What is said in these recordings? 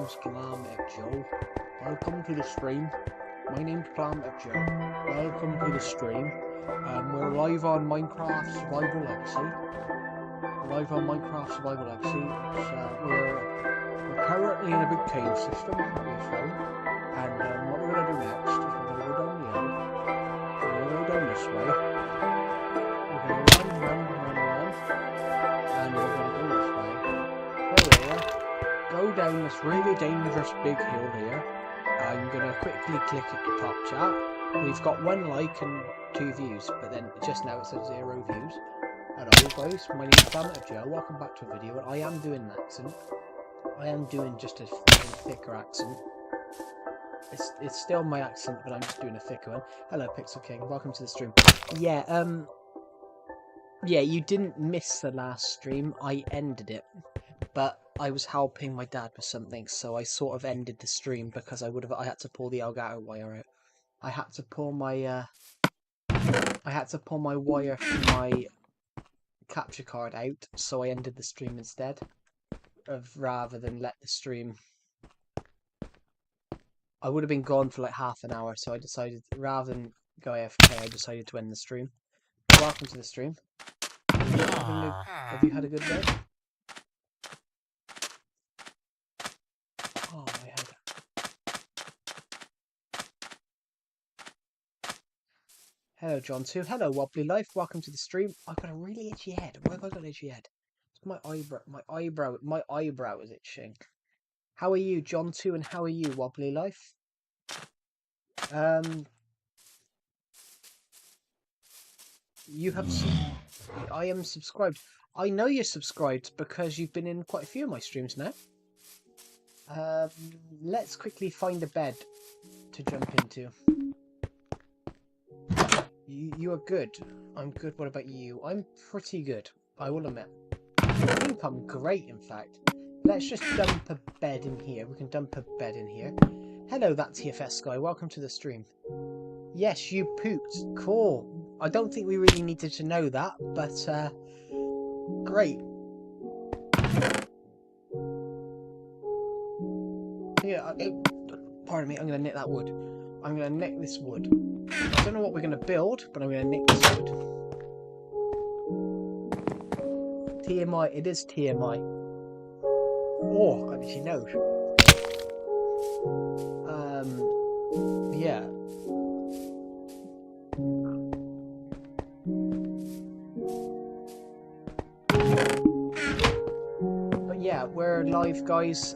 name's Joe. Welcome to the stream. My name's Joe. Welcome to the stream. We're live on Minecraft Survival Legacy. We're currently in a big cave system that we found. And what we're going to do next is we're going to go down the hill. We're going to go down this way. We're going to run. And we're going to go this way. Go here. Go down this really dangerous big hill here. I'm going to quickly click at the top chat. We've got 1 like and 2 views, but then just now it says 0 views. Hello guys, my name's Banter Joe. Welcome back to a video, and I am doing an accent. I am doing just a thicker accent. It's still my accent, but I'm just doing a thicker one. Hello Pixel King, welcome to the stream. Yeah, you didn't miss the last stream. I ended it, but I was helping my dad with something, so I sort of ended the stream because I had to pull the Elgato wire out. I had to pull my wire from my capture card out, so I ended the stream instead rather than let the stream. I would have been gone for like half an hour, so I decided rather than go AFK, I decided to end the stream. Welcome to the stream. Have you had a good day? Oh, my head. Hello, John 2. Hello, Wobbly Life. Welcome to the stream. I've got a really itchy head. Why have I got an itchy head? It's my eyebrow is itching. How are you, John 2, and how are you, Wobbly Life? You have I am subscribed. I know you're subscribed because you've been in quite a few of my streams now. Let's quickly find a bed to jump into. You are good. I'm good. What about you? I'm pretty good, I will admit. I think I'm great, in fact. Let's just dump a bed in here. We can dump a bed in here. Hello, that TFS guy. Welcome to the stream. Yes, you pooped. Cool. I don't think we really needed to know that, but great. Yeah, pardon me. I'm gonna nick that wood. I'm gonna nick this wood. I don't know what we're gonna build, but I'm gonna nick this wood. TMI. It is TMI. Oh, I actually know. Yeah. But yeah, we're live, guys.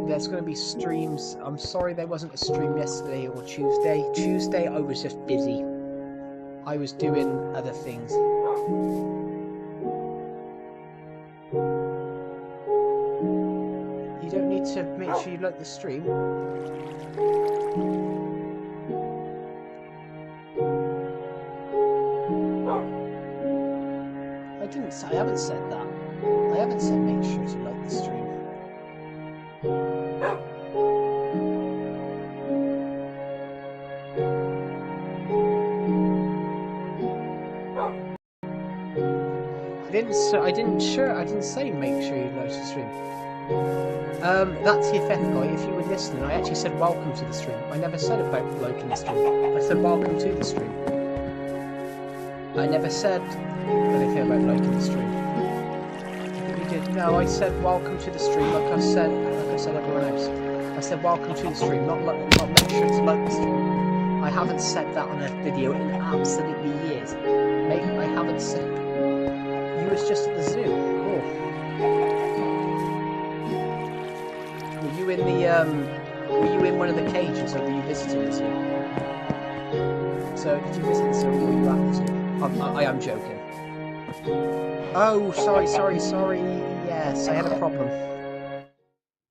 There's going to be streams. I'm sorry there wasn't a stream yesterday or Tuesday. Tuesday I was just busy. I was doing other things. You don't need to make sure you like the stream. I haven't said that. I haven't said make sure to like the stream. I didn't say make sure you like the stream. That TFF guy, if you were listening, I actually said welcome to the stream. I never said about liking the stream. I said welcome to the stream. I never said anything about liking the stream. I think we did. No, I said welcome to the stream, like I said everyone else. I said welcome to the stream, not make sure to like the stream. I haven't said that on a video in absolutely years. Mate, I haven't said. You was just at the zoo. Cool. Were you in one of the cages, or were you visiting the zoo? So did you visit the zoo, or were you at the zoo? I am joking. Oh, sorry. Yes, I had a problem.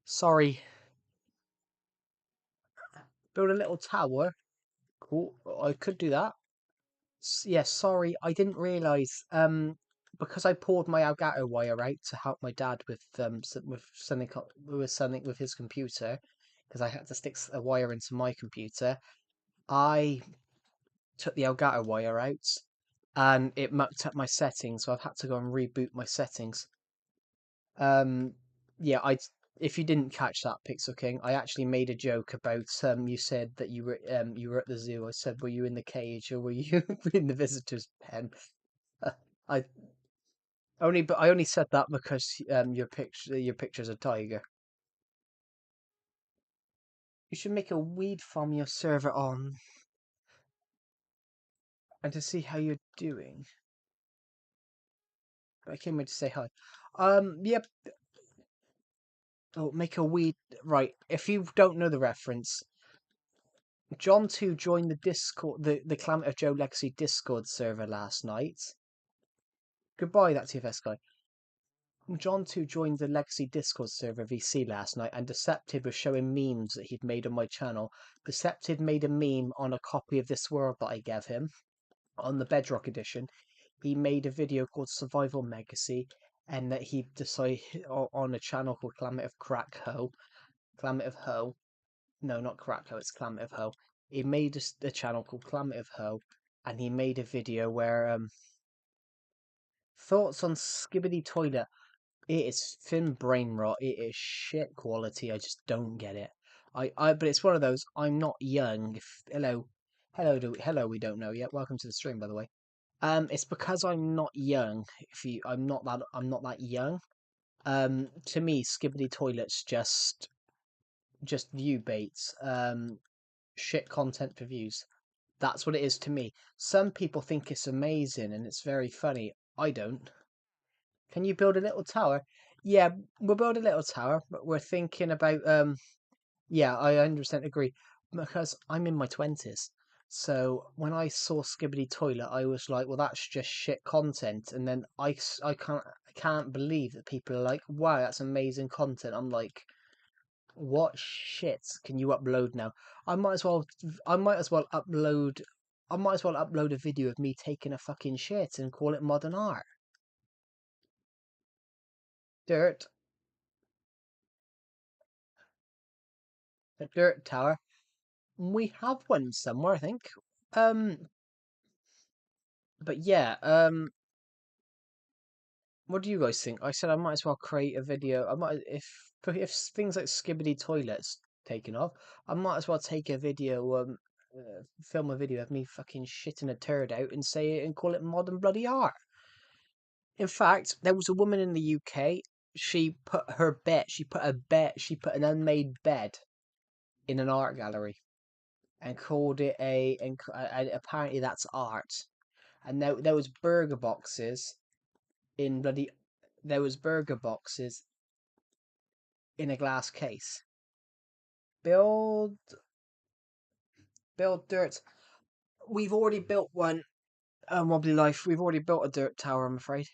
Sorry. Build a little tower. Cool. I could do that. Yes, sorry. I didn't realise. Because I pulled my Elgato wire out to help my dad with something with his computer, because I had to stick a wire into my computer. I took the Elgato wire out, and it mucked up my settings, so I've had to go and reboot my settings. Yeah, if you didn't catch that, Pixel King, I actually made a joke about you said that you were at the zoo. I said, were you in the cage or were you in the visitor's pen? I but I only said that because your picture's a tiger. You should make a weed farm your server on and to see how you're doing. I came in to say hi. Yep. Oh, make a weed. Right. If you don't know the reference, John 2 joined the Discord, the Climate of Joe Legacy Discord server last night. Goodbye, that TFS guy. John 2 joined the Legacy Discord server VC last night, and Decepted was showing memes that he'd made on my channel. Decepted made a meme on a copy of This World that I gave him on the Bedrock edition. He made a video called Survival Legacy, and that he decided on a channel called Climate of Crack Ho. Climate of Ho. No, not Crack Ho, it's Climate of Ho. He made a channel called Climate of Ho, and he made a video where thoughts on Skibbity Toilet. It is thin brain rot. It is shit quality. I just don't get it. But it's one of those. I'm not young. Hello. We don't know yet. Welcome to the stream, by the way. It's because I'm not young. I'm not that young. To me, Skibbity Toilet's just view baits. Shit content for views. That's what it is to me. Some people think it's amazing and it's very funny. I don't. Can you build a little tower? Yeah, we'll build a little tower, but we're thinking about yeah, I 100% agree because I'm in my 20s. So when I saw Skibbity Toilet, I was like, well, that's just shit content. And then I can't believe that people are like, wow, that's amazing content. I'm like, what shit can you upload now? I might as well I might as well upload I might as well upload a video of me taking a fucking shit and call it modern art. Dirt, a dirt tower. We have one somewhere, I think. Um, but yeah, what do you guys think? I said I might as well create a video. I might if things like Skibbity Toilets taken off, I might as well take a video, film a video of me fucking shitting a turd out and say it and call it modern bloody art. In fact, there was a woman in the UK. She put an unmade bed in an art gallery and called it and apparently that's art. And there was burger boxes in bloody there was burger boxes in a glass case. Build build dirt. We've already built one. Wobbly life. We've already built a dirt tower, I'm afraid.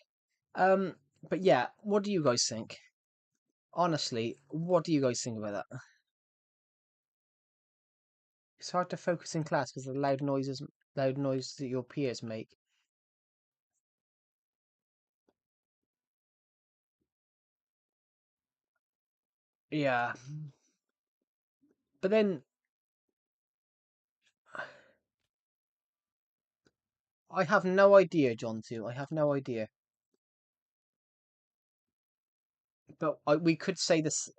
Um, but yeah, what do you guys think? Honestly, what do you guys think about that? It's hard to focus in class because of the loud noise that your peers make. Yeah, but then I have no idea, John. Too, I have no idea. But we could say this.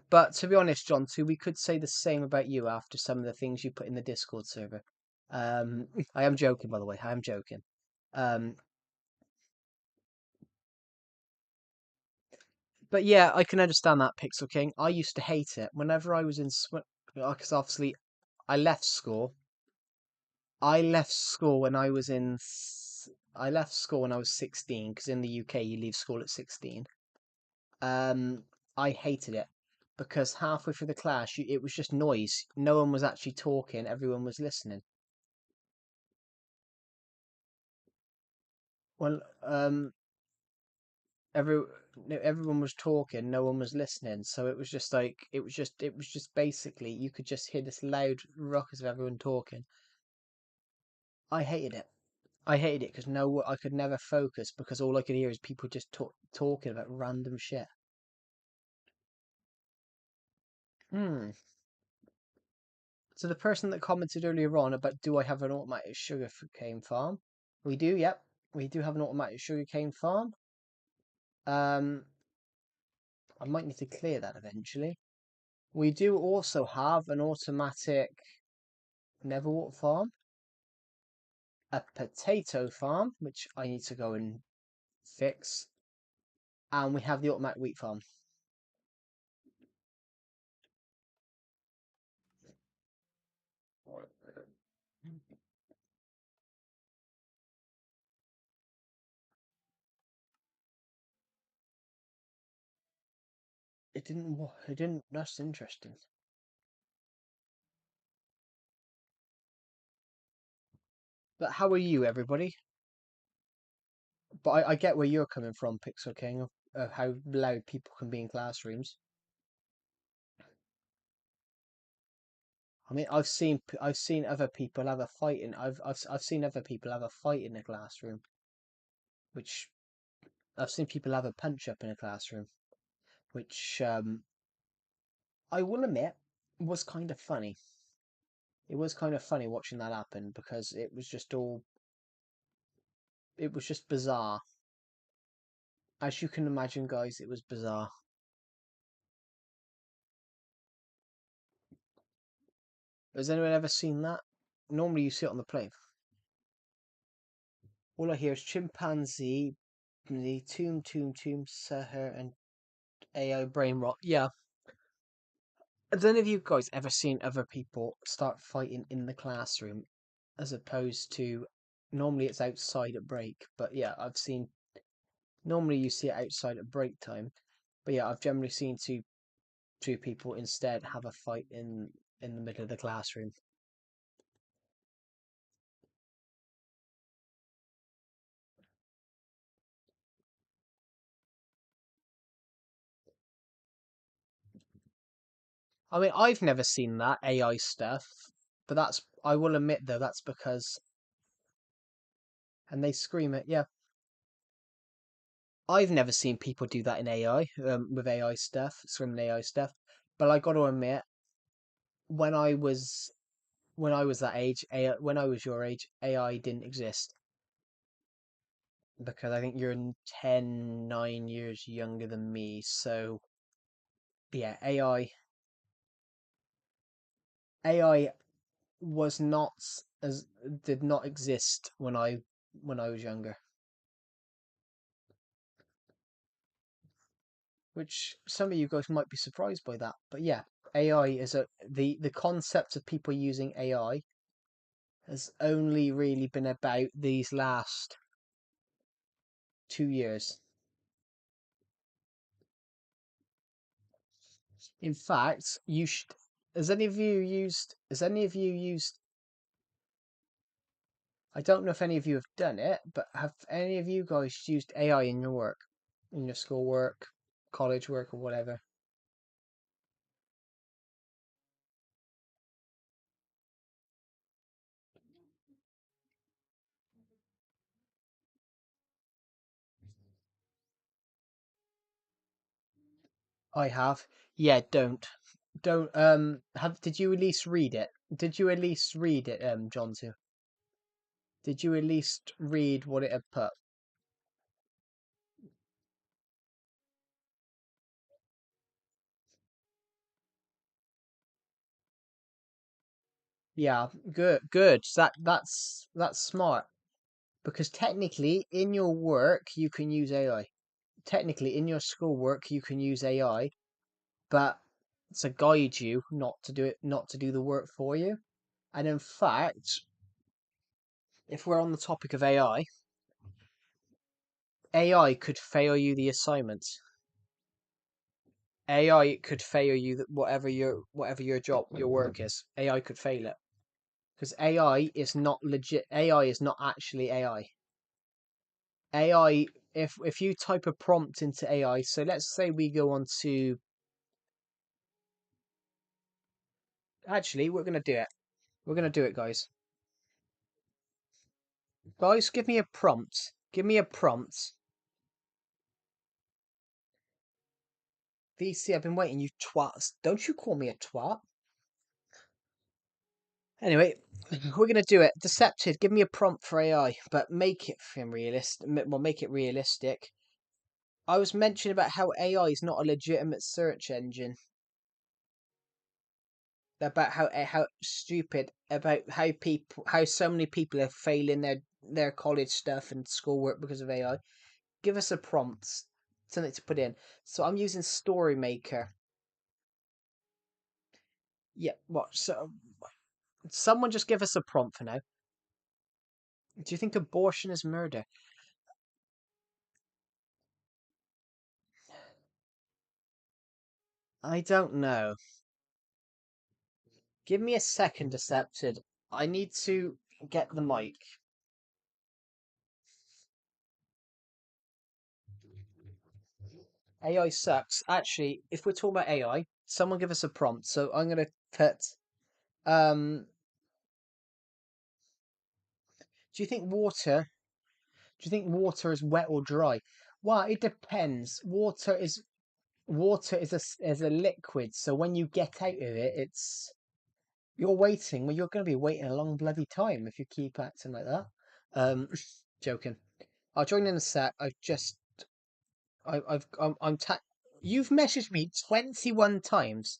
But to be honest, John, too, we could say the same about you after some of the things you put in the Discord server. I am joking, by the way. I am joking. Um, but yeah, I can understand that, Pixel King. I used to hate it whenever I was in because obviously I left school. I left school when I was I left school when I was 16 because in the UK you leave school at 16. Um, I hated it because halfway through the class it was just noise. No one was actually talking. Everyone was listening. Well, every everyone was talking, no one was listening. So it was just like it was just basically you could just hear this loud ruckus of everyone talking. I hated it. I hated it because no, I could never focus because all I could hear is people just talking about random shit. Hmm. So the person that commented earlier on about do I have an automatic sugar cane farm? We do, yep. We do have an automatic sugar cane farm. Um, I might need to clear that eventually. We do also have an automatic Neverwalk farm, a potato farm, which I need to go and fix, and we have the automatic wheat farm. It didn't. It didn't. That's interesting. But how are you, everybody? But I get where you're coming from, Pixel King, of how loud people can be in classrooms. I mean, I've seen other people have a fight in. I've seen other people have a fight in a classroom, which I've seen people have a punch up in a classroom, which I will admit was kind of funny. It was kind of funny watching that happen because it was just all. It was just bizarre. As you can imagine, guys, it was bizarre. Has anyone ever seen that? Normally you see it on the plane. All I hear is chimpanzee, the tomb, Seher, and AI brain rot. Yeah. Has any of you guys ever seen other people start fighting in the classroom as opposed to normally it's outside at break? But yeah, I've seen normally you see it outside at break time. But yeah, I've generally seen two people instead have a fight in the middle of the classroom. I mean, I've never seen that AI stuff, but that's I will admit though that's because and they scream it. Yeah, I've never seen people do that in AI with AI stuff, screaming AI stuff. But I got to admit, when I was when I was that age, AI, when I was your age, AI didn't exist because I think you're 9 years younger than me. So yeah, AI was not as did not exist when I was younger. Which some of you guys might be surprised by that, but yeah, AI is the concept of people using AI has only really been about these last 2 years. In fact, you should. Has any of you used? I don't know if any of you have done it, but have any of you guys used AI in your work, in your school work, college work, or whatever? I have. Yeah, don't. Have did you at least read it? Did you at least read it, John? Too? Did you at least read what it had put? Yeah, good. That's smart because technically in your work you can use AI. Technically in your schoolwork you can use AI, but to guide you, not to do it, not to do the work for you. And in fact, if we're on the topic of AI could fail you the assignment. AI could fail you that whatever your job your work is. AI could fail it. Because AI is not legit. AI is not actually AI. AI, if you type a prompt into AI, so let's say we go on to. Actually, we're gonna do it. We're gonna do it, guys. Guys, give me a prompt. Give me a prompt. VC, I've been waiting, you twats. Don't you call me a twat. Anyway, we're gonna do it. Decepted, give me a prompt for AI, but make it realistic. Well, make it realistic. I was mentioning about how AI is not a legitimate search engine. About how stupid, about how so many people are failing their college stuff and schoolwork because of AI. Give us a prompt, something to put in. So I'm using Story Maker. Yeah, what? So someone just give us a prompt for now. Do you think abortion is murder? I don't know. Give me a second, Decepted. I need to get the mic. AI sucks. Actually, if we're talking about AI, someone give us a prompt. So I'm gonna put. Um, do you think water? Do you think water is wet or dry? Well, it depends. Water is a liquid. So when you get out of it, you're waiting. Well, you're going to be waiting a long bloody time if you keep acting like that. Um, joking. I'll join in a sec. I'm You've messaged me 21 times.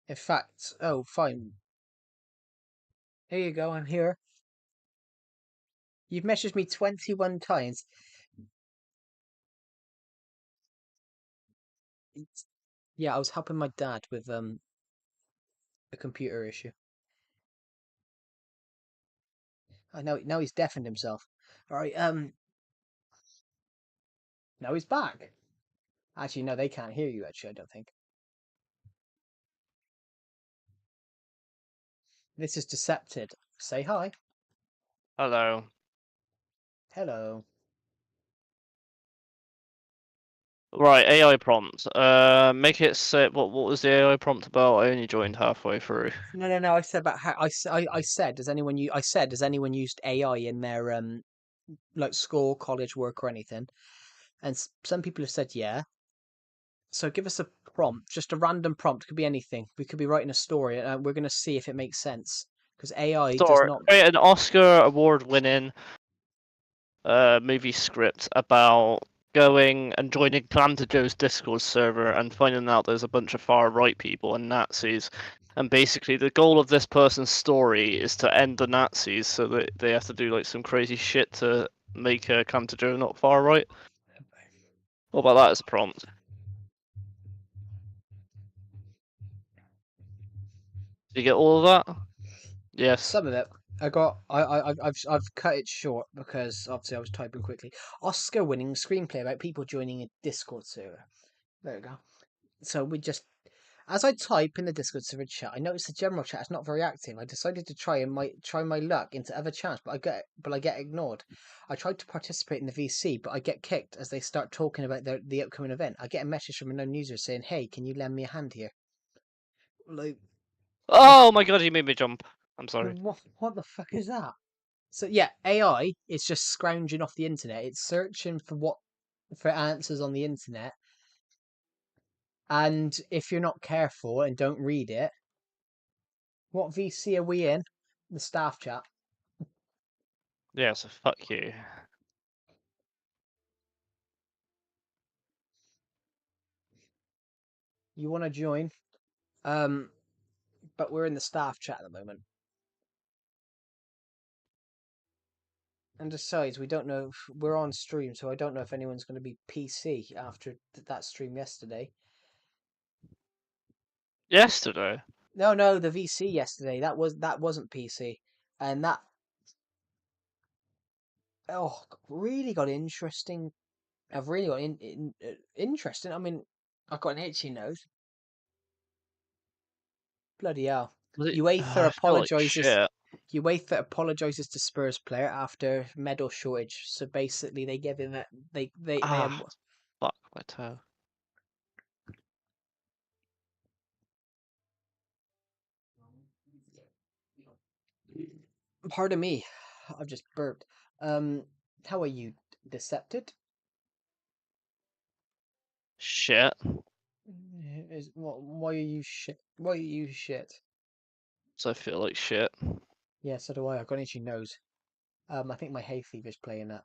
In fact, oh, fine. Here you go. I'm here. You've messaged me 21 times. Yeah, I was helping my dad with a computer issue. I know now he's deafened himself. All right. Now he's back. Actually, no, they can't hear you. Actually, I don't think. This is Decepted. Say hi. Hello. Hello. Right, AI prompt. Make it say what was the AI prompt about? I only joined halfway through. No. I said about how I said does anyone used AI in their like school, college work, or anything? And some people have said yeah. So give us a prompt, just a random prompt. Could be anything. We could be writing a story, and we're gonna see if it makes sense. Because AI does Story. not. Create an Oscar award-winning movie script about going and joining Planter Joe's Discord server and finding out there's a bunch of far-right people and Nazis. And basically, the goal of this person's story is to end the Nazis, so that they have to do like some crazy shit to make Planter Joe not far right. What about that as a prompt? Did you get all of that? Yes. Some of it. I've cut it short because obviously I was typing quickly. Oscar-winning screenplay about people joining a Discord server. There we go. So we just, as I type in the Discord server chat, I notice the general chat is not very active. I decided to try my luck into other chats, but I get ignored. I tried to participate in the VC, but I get kicked as they start talking about the upcoming event. I get a message from a known user saying, "Hey, can you lend me a hand here?" Like, Oh my god, you made me jump. I'm sorry. what the fuck is that? So yeah, AI is just scrounging off the internet. It's searching for answers on the internet, and if you're not careful and don't read it, what VC are we in? The staff chat. Yeah, so fuck you. You want to join? Um, but we're in the staff chat at the moment. And besides, we don't know if we're on stream, so I don't know if anyone's going to be PC after that stream yesterday. Yesterday? No, the VC yesterday that wasn't PC, and that really got interesting. I've really got interesting. I mean, I've got an itchy nose. Bloody hell! Was it? UEFA I feel like apologizes. shit. UEFA apologizes to Spurs player after medal shortage. So basically, they give him that they Ah, fuck my toe. Pardon me, I've just burped. How are you, Decepted? Shit. Why are you shit? Why are you shit? So I feel like shit. Yeah, so do I. I've got an itchy nose. I think my hay fever's playing that.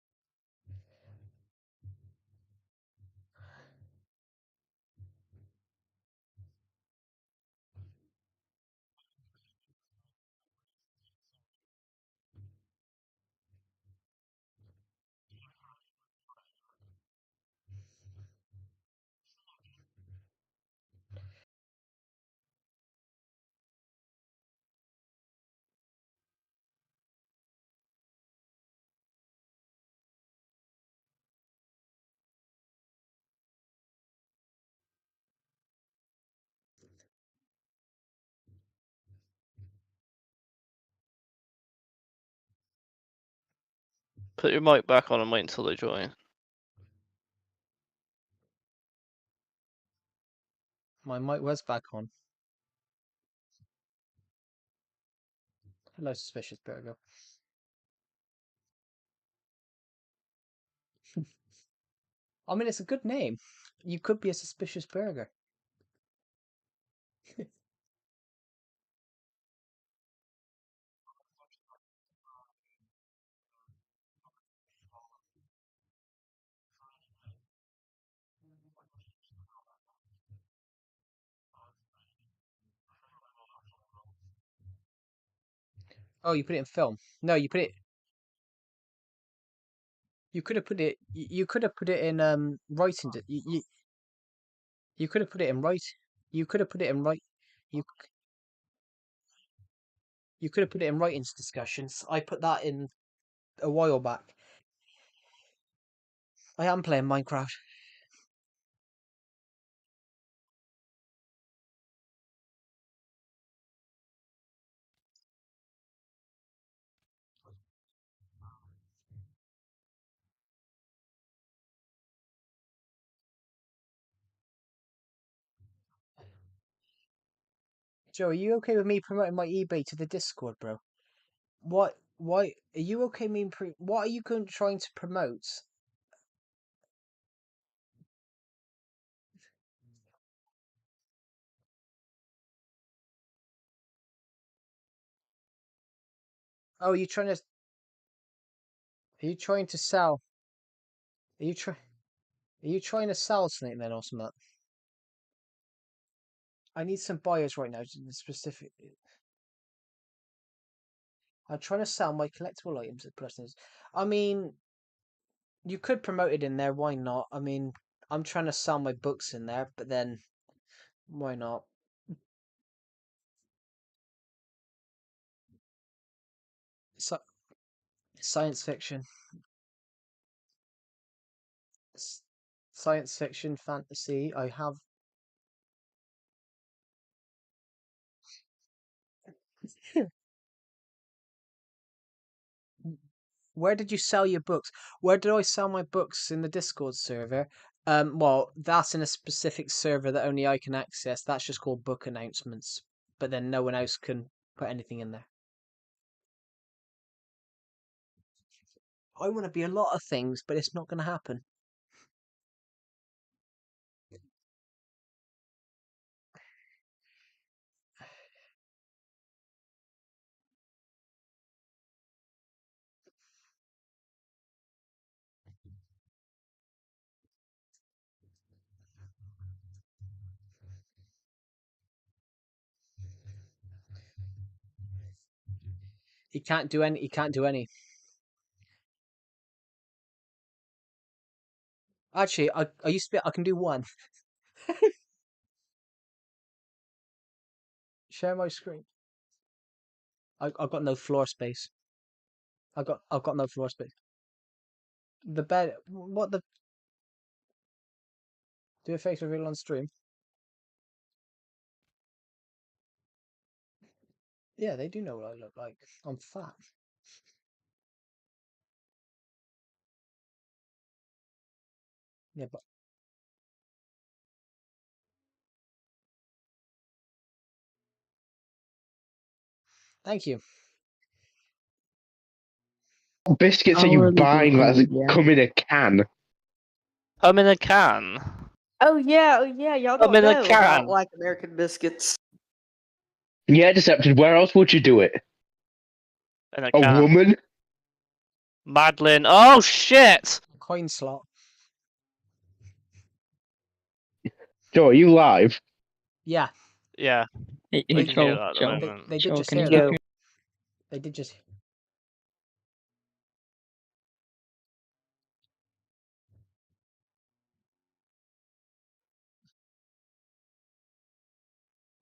Put your mic back on and wait until they join. My mic was back on. Hello, suspicious burger. I mean, it's a good name. You could be a suspicious burger. Oh, you put it in film. No, you put it. You could have put it. You could have put it in writing. You could have put it in right. You could have put it in right. You you could have put it in writings discussions. I put that in a while back. I am playing Minecraft. Joe, are you okay with me promoting my eBay to the Discord, bro? What? Why are you okay? What are you trying to promote? Oh, you trying to? Are you trying to sell? Are you try? Are you trying to sell something then, or something? I need some buyers right now. Specific. I'm trying to sell my collectible items at present. I mean, you could promote it in there. Why not? I mean, I'm trying to sell my books in there, but then why not? So, science fiction, S- science fiction, fantasy. I have. Where did you sell your books? Where did I sell my books in the Discord server? Well, that's in a specific server that only I can access. That's just called book announcements. But then no one else can put anything in there. I want to be a lot of things, but it's not going to happen. He can't do any. He can't do any. Actually, I used to be. I can do one. Share my screen. I've got no floor space. I've got no floor space. The bed. What the? Do a face reveal on stream. Yeah, they do know what I look like. I'm fat. Yeah, but thank you. Biscuits are I'll you release buying social that media. come in a can? I'm in a can. Oh yeah, y'all I'm don't in a know about can. like American biscuits. Yeah, Deception, where else would you do it? In a A can. woman? Madeline. Oh shit! Coin slot. Joe, are you live? Yeah, Yeah, Hey, I Hey, can hear Joel, that at the Joel, moment. they did Joel, just can hear you that. go? They did just.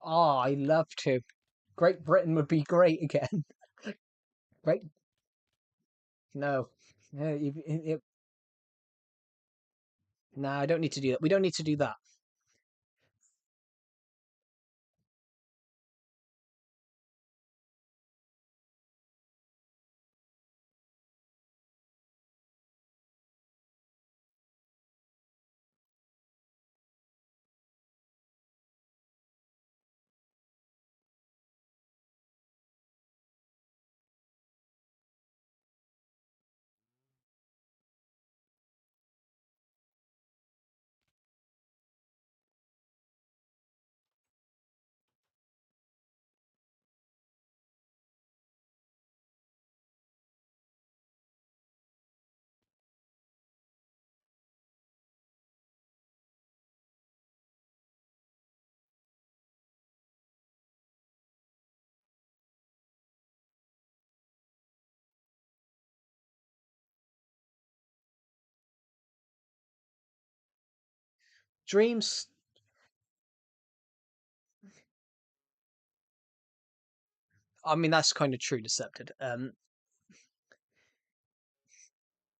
Oh, I love to. Great Britain would be great again. Great. No. No, no, I don't need to do that. We don't need to do that. Dreams. I mean, that's kind of true, Decepted.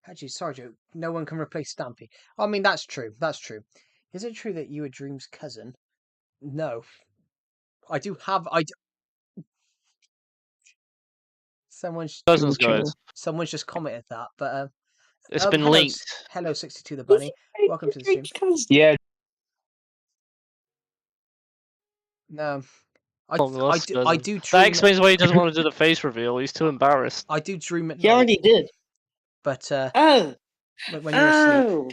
Actually, sorry, Joe. No one can replace Stampy. I mean, that's true. That's true. Is it true that you are Dream's cousin? No. I do have. Someone's Cousins, guys. someone's just commented that, but It's been hello, linked. hello, 62 the bunny. Welcome to the stream. Yeah, No, Long lost I cousin. do That dream. explains why he doesn't want to do the face reveal. He's too embarrassed. I do dream at He night, already did. but Oh. when you're asleep. Oh.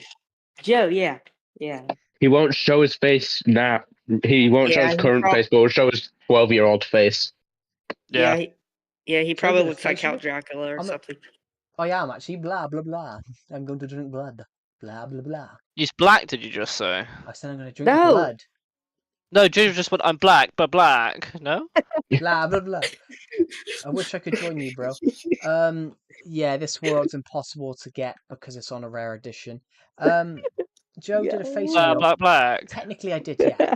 Joe, yeah. Yeah. he won't show his face now. He won't show Yeah, his he current prob- face, but will show his 12-year-old face. Yeah. He Should I probably do the looks like face Count reveal? Dracula or I'm not- something. I am actually. Blah blah blah. I'm going to drink blood. Blah blah blah. He's black, did you just say? I said I'm going to drink No. blood. No, Ginger just went, I'm black, but black. No? Blah blah blah. I wish I could join you, bro. Yeah, this world's impossible to get because it's on a rare edition. Joe did a face reveal. Black. Technically, I did. Yeah.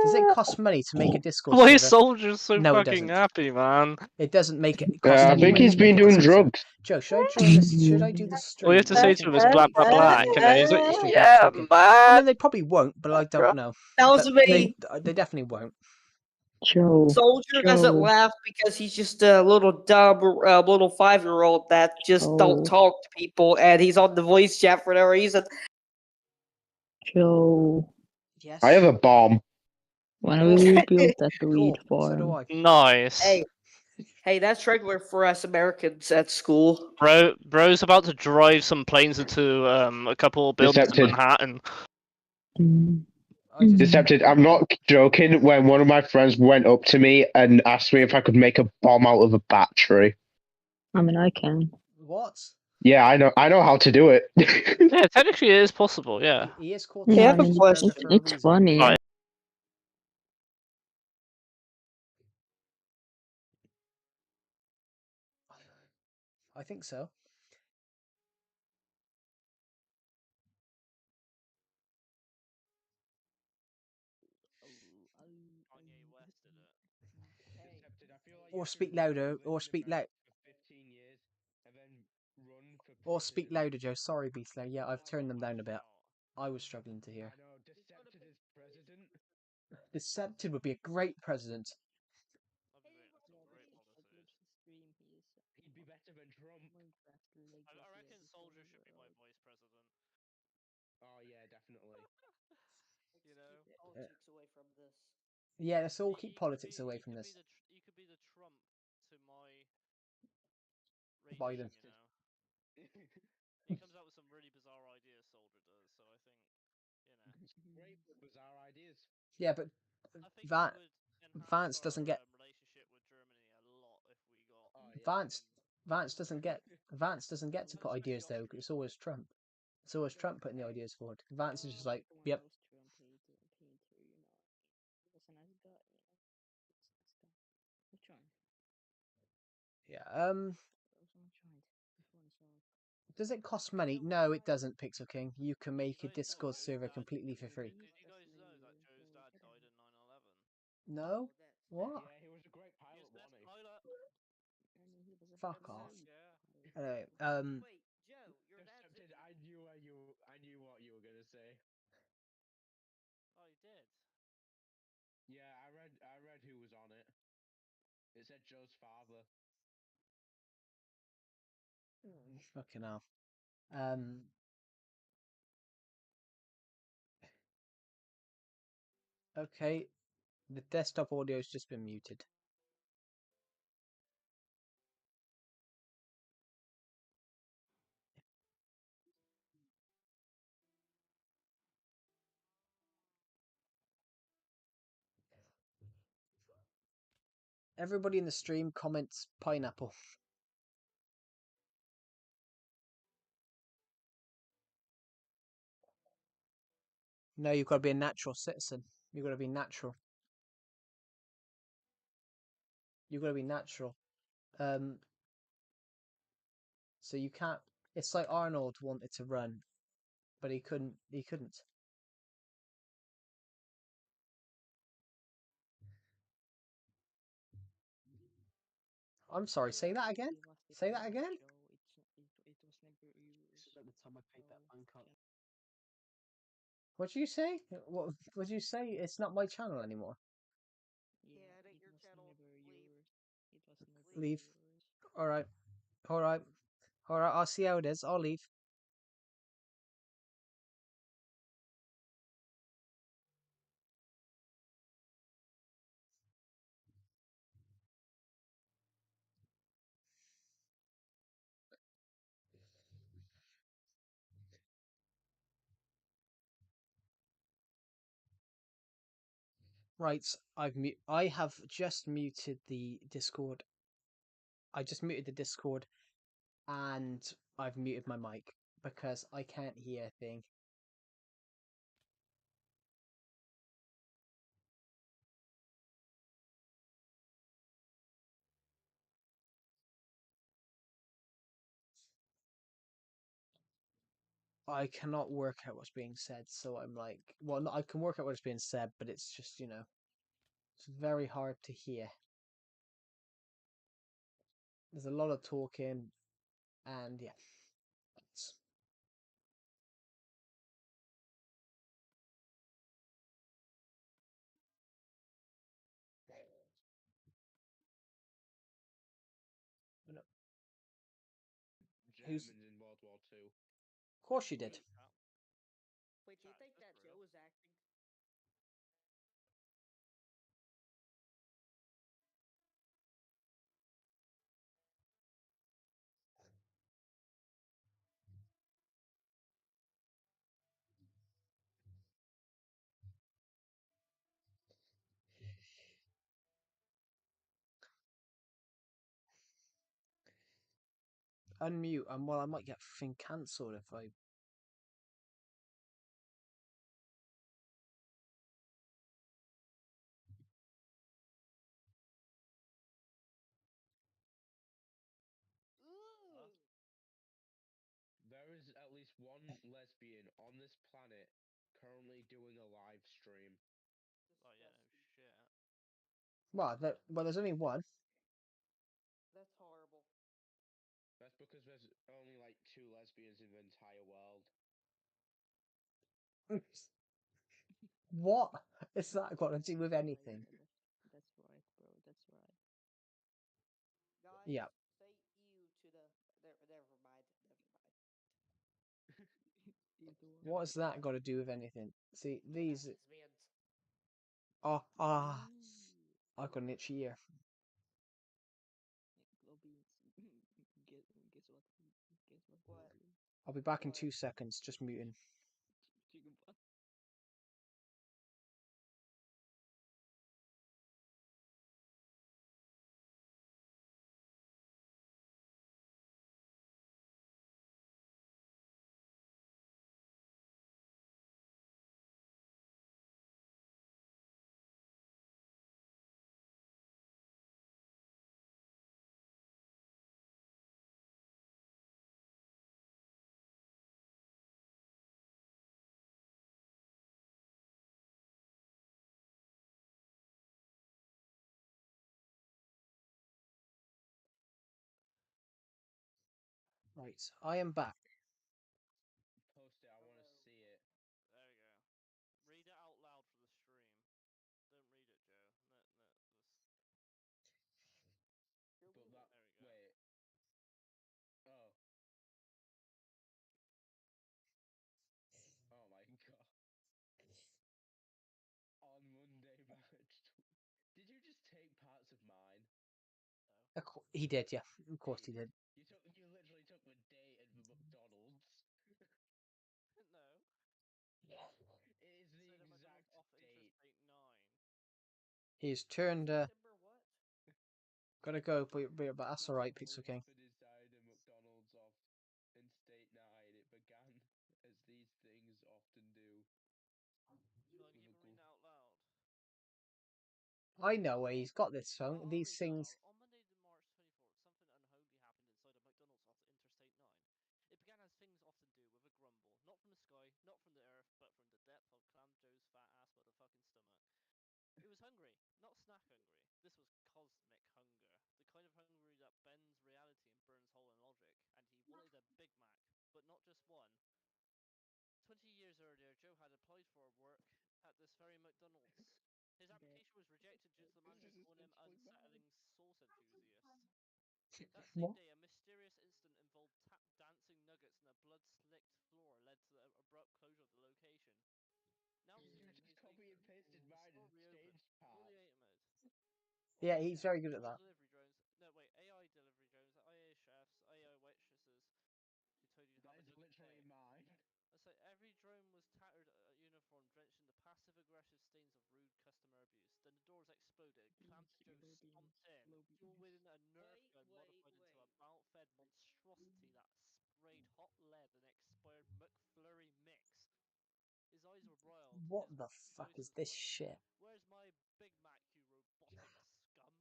Does it cost money to make a Discord Why is server? Soldier's so No, it fucking doesn't. happy, man? It doesn't make it cost I any think money he's to make been a doing Discord server. drugs. Joe, should I join this? Should I do the stream? All you have to Or do say you to think him is it's black, okay? black, and then he's like, Stream yeah, it's okay. man. I mean, they probably won't, but I don't know. That was But me. they definitely won't. Joe. Soldier doesn't Joe. laugh because he's just a little dumb, little 5-year-old that just don't talk to people, and he's on the voice chat for no reason. Joe, Yes. I have a bomb. when we rebuild that Cool. weed So do farm, I. Nice. Hey, that's regular for us Americans at school. Bro's about to drive some planes into a couple of buildings Decepted. in Manhattan. I just, Decepted. I'm not joking. When one of my friends went up to me and asked me if I could make a bomb out of a battery. I mean, I can. what? Yeah, I know how to do it. Yeah, technically it is possible, yeah. He is called Yeah, I have a Chinese question. Predator for a It's reason. funny. Right. I think so. Or speak louder, or speak loud. Or speak louder, Joe. Sorry, Beastler. Yeah, I've turned them down a bit. I was struggling to hear. Decepted would be a great president. I reckon Soldier should be my vice president. Oh yeah, definitely. You know? Politics away from this. Yeah, let's all keep politics away from this. You could be the Trump to my regime, Biden. you know? He comes out with some really bizarre ideas, Soldier does, so I think, you know. Great bizarre ideas. Yeah, but I think Van- it would enhance Vance our, doesn't get relationship with Germany a lot if we got. Vance doesn't get to put ideas though. It's always Trump. It's always Trump putting the ideas forward. Vance is just like, yep. Yeah. Does it cost money? No, it doesn't, Pixel King. You can make a Discord server completely for free. Did you guys know that Joe's dad died in 9/11? No? What? Yeah, he was a great pilot, He was the wasn't best he? pilot. Fuck off. Yeah. Anyway, Wait, Joe, your dad's Decepted. I knew what you were gonna say. Oh, he did. Yeah, I read who was on it. It said Joe's father. fucking hell. Okay, the desktop audio's just been muted. Everybody in the stream comments pineapple. No, you've got to be a natural citizen. You've got to be natural. You've got to be natural. So you can't. It's like Arnold wanted to run, but he couldn't. He couldn't. I'm sorry. Say that again. It was Say that yours, again. Joe. It was never yours. At the time I paid that So, bank up. What did you say? What did you say? It's not my channel anymore. Yeah, it ain't it your was channel. never Leave. yours. It was never Leave. yours. All right. All right. All right. I'll see how it is. I'll leave. Right. I have just muted the Discord. I just muted the Discord, and I've muted my mic because I can't hear a thing. I cannot work out what's being said, so I'm like, well, no, I can work out what's being said, but it's just, it's very hard to hear. There's a lot of talking, and yeah. No. Who's? Germans in World War II. Of course you did. Wait, do you Chat, think is that this Joe real? was acting? Unmute, and well, I might get thing cancelled if I. Huh? There is at least one lesbian on this planet currently doing a live stream. Oh yeah, no Disgusting. shit. Well, there's only one. That's horrible. That's because there's only like 2 lesbians in the entire world. What is that got to do with anything? That's right, bro. That's right. Guys, Yeah. say ew to the. Never mind. Never mind. What has that got to do with anything? See, these. Lesbians. Oh, Ooh. I got an itchy ear. Globbeans. Guess what? Guess what? What? Globbean? I'll be back in What? 2 seconds. Just muting. Chicken butt. Right, I am back. Post it, I want to see it. There we go. Read it out loud for the stream. Don't read it, Joe. But that, There we go. wait. Oh. Oh my god. On Monday, March. Did you just take parts of mine? He did, yeah. Of course he did. You literally took the date and the McDonald's. No. It is the Said a McDonald's exact off date. Interstate 9. He's turned. September what? Gotta go, but that's alright, Pizza King. For design a McDonald's off Interstate 9. It began as these things often do. Shall I keep reading out loud? I know where he's got this song. I'll These read it things. out. On Monday, March 24th, something unholy happened inside a McDonald's off Interstate 9. It began as things often do, with a grumble. Not from the sky, not from the earth, but from the depth of Clam Joe's fat ass motherfucking stomach. It was hungry, not snack hungry. This was cosmic hunger. The kind of hungry that Mac, but not just one. 20 years earlier, Joe had applied for work at this very McDonald's. His application was rejected due to the manager This is calling him literally mad. unsettling sauce enthusiast. That same What? day, a mysterious incident involved tap dancing nuggets and a blood-slicked floor led to the abrupt closure of the location. Now, You 16 just years copy later, and pasted the mine store and reopened, changed fully parts. automated. Yeah, he's very good at All that. delivery drones. No, wait, AI delivery drones, AI chefs, AI waitresses who told you to That have a is good literally day. mine. I say every drone was tattered uniform, drenched in the passive-aggressive stains of rude customer abuse. Then the doors exploded. Clam to Joe Slow stomped beans. in, Slow dual beans. wielding a Nerf Wait, gun wait, modified into a wait. bout-fed monstrosity that sprayed hot lead and expired McFlurry mix. His eyes were wild. What His the fuck voice is was this thunder. shit? Where's my Big Mac, you robotic scum?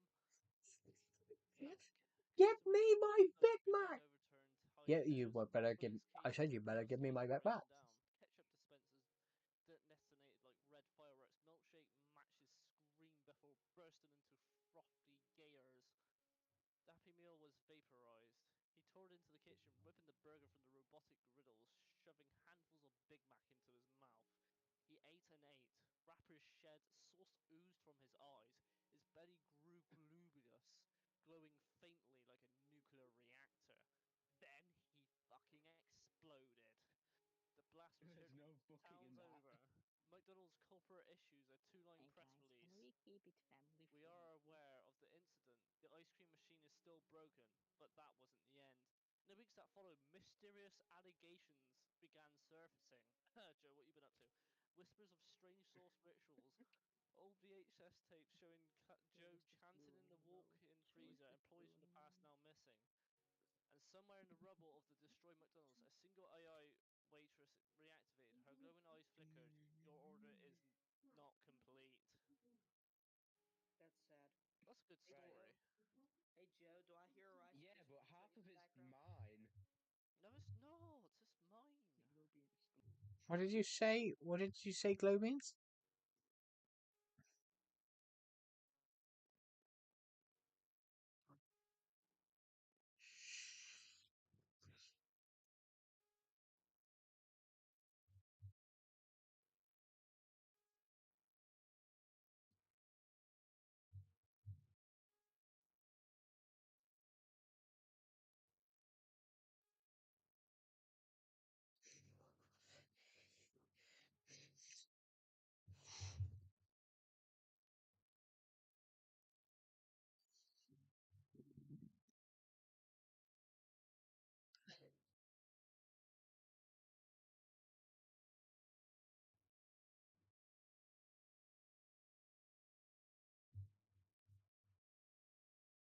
Give me Investigations my Big began Mac! overturned high Yeah, you chairs, better give. police I said cases, you and better give me my investigators Big Mac. broken down. Ketchup dispensers detonated like red fireworks. Milkshake matches screamed before bursting into frothy gayers. The Happy Meal was vaporized. He tore into the kitchen, ripping the burger from the robotic griddles, shoving handfuls of Big Mac into his mouth. He ate and ate. Wrappers shed, sauce oozed from his eyes. His belly grew globulous, glowing faintly like a nuclear reactor. Then he fucking exploded. The blast was heard There's no fucking in towns that. over. McDonald's corporate issues a two-line Hey press guys, can release. we keep it family We friendly? are aware of the incident. The ice cream machine is still broken, but that wasn't the end. In the weeks that followed, mysterious allegations began surfacing. Joe, what you been up to? Whispers of strange sauce rituals, old VHS tapes showing Joe Choice is chanting in the ruining, bro. walk-in Choice freezer, is employees from the past ruining. now missing. And somewhere in the rubble of the destroyed McDonald's, a single AI waitress reactivated. Her glowing eyes flickered. Your order is not complete. That's sad. That's a good Hey Right. story. Joe. Hey Joe, do I hear a rice Yeah, Krispies but treat half in of the it's background? mine. No, it's not. It's mine. Slow beans. What did you say? What did you say glow means?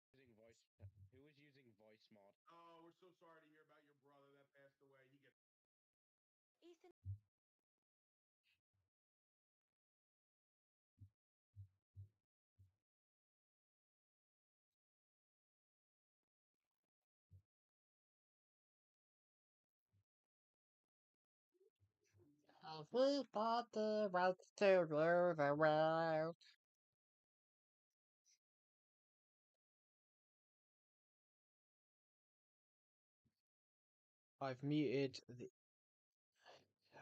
Using voice. Who was using voice mod? Oh, we're so sorry to hear about your brother that passed away. He gets Ethan. We got the route to rule the world. I've muted the.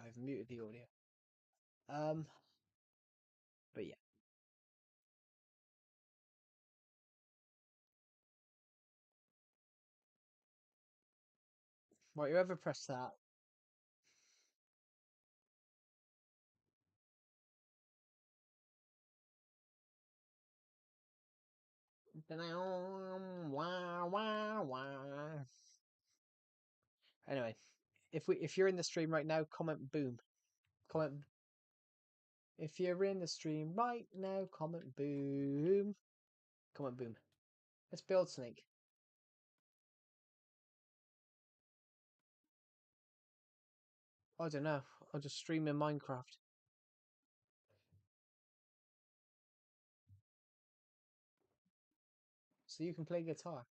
I've muted the audio. But yeah. Right, whoever pressed that. Wah, wah, wah. Anyway, if you're in the stream right now, comment boom. Comment if you're in the stream right now, comment boom. Comment boom. Let's build something. I don't know. I'll just stream in Minecraft. So you can play guitar.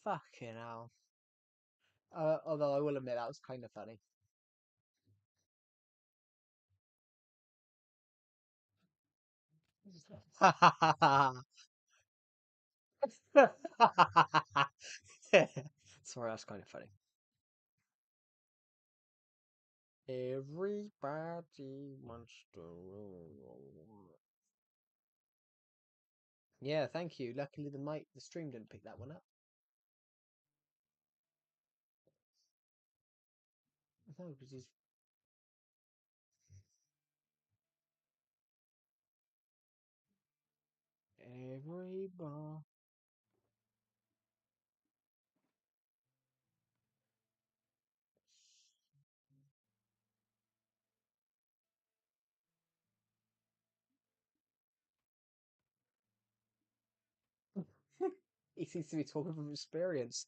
Fucking hell. Although I will admit that was kind of funny. Sorry, that's kind of funny. Everybody wants to roll. Yeah, thank you. Luckily, the stream didn't pick that one up. No, because he's. Everybody. He seems to be talking from experience.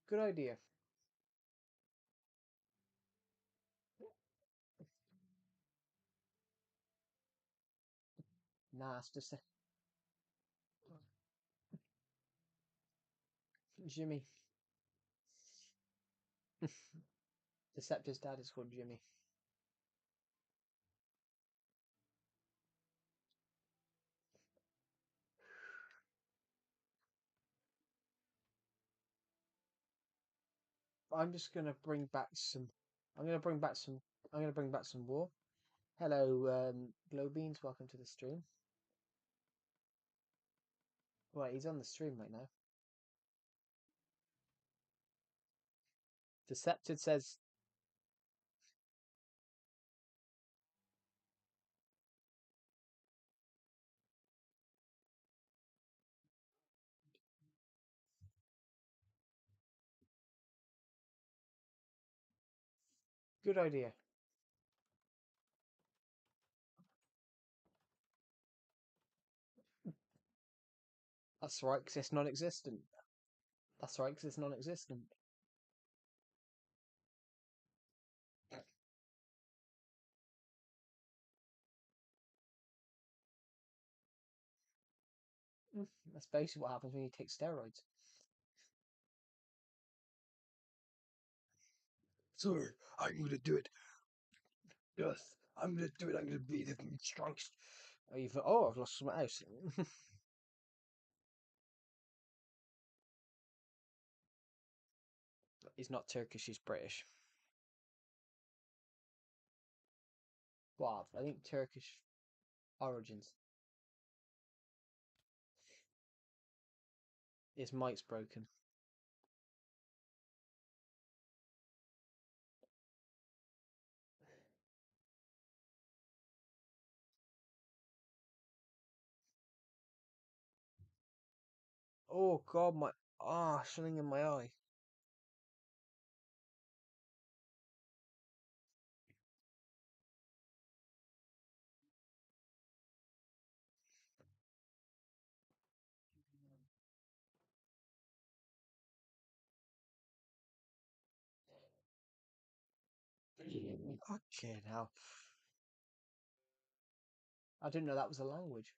Good idea. Nah, it's just Jimmy. Deceptor's dad is called Jimmy. I'm just gonna bring back some. I'm gonna bring back some. I'm gonna bring back some war. Hello, Glow Beans. Welcome to the stream. Right, he's on the stream right now. Decepted says. Good idea. That's right, because it's non-existent. That's right, because it's non-existent. That's basically what happens when you take steroids. Sir, I'm gonna do it. Yes, I'm gonna do it. I'm gonna be the strongest. I've lost my house. He's not Turkish. He's British. Well, I think Turkish origins. His mic's broken. Oh God, something in my eye. Okay, now I didn't know that was a language.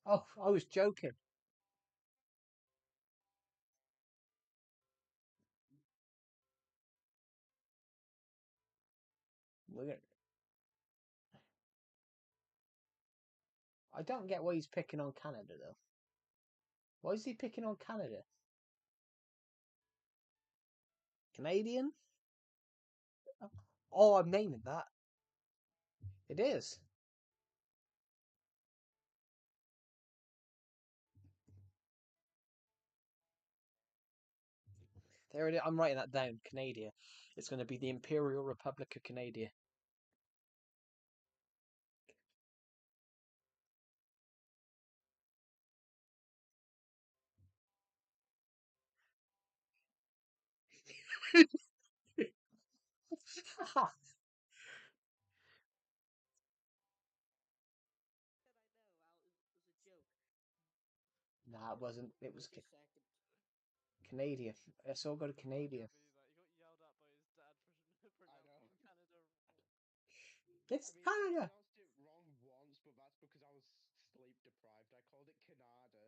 Oh, I was joking. I don't get why he's picking on Canada though. Why is he picking on Canada? Canadian? Oh, I'm naming that. It is. There it is. I'm writing that down. Canada. It's going to be the Imperial Republic of Canada. Nah, it wasn't. It was Canada. Let's all go to Canada. He got yelled at by his dad for pronouncing Canada. It's Canada. deprived. I called it Canada.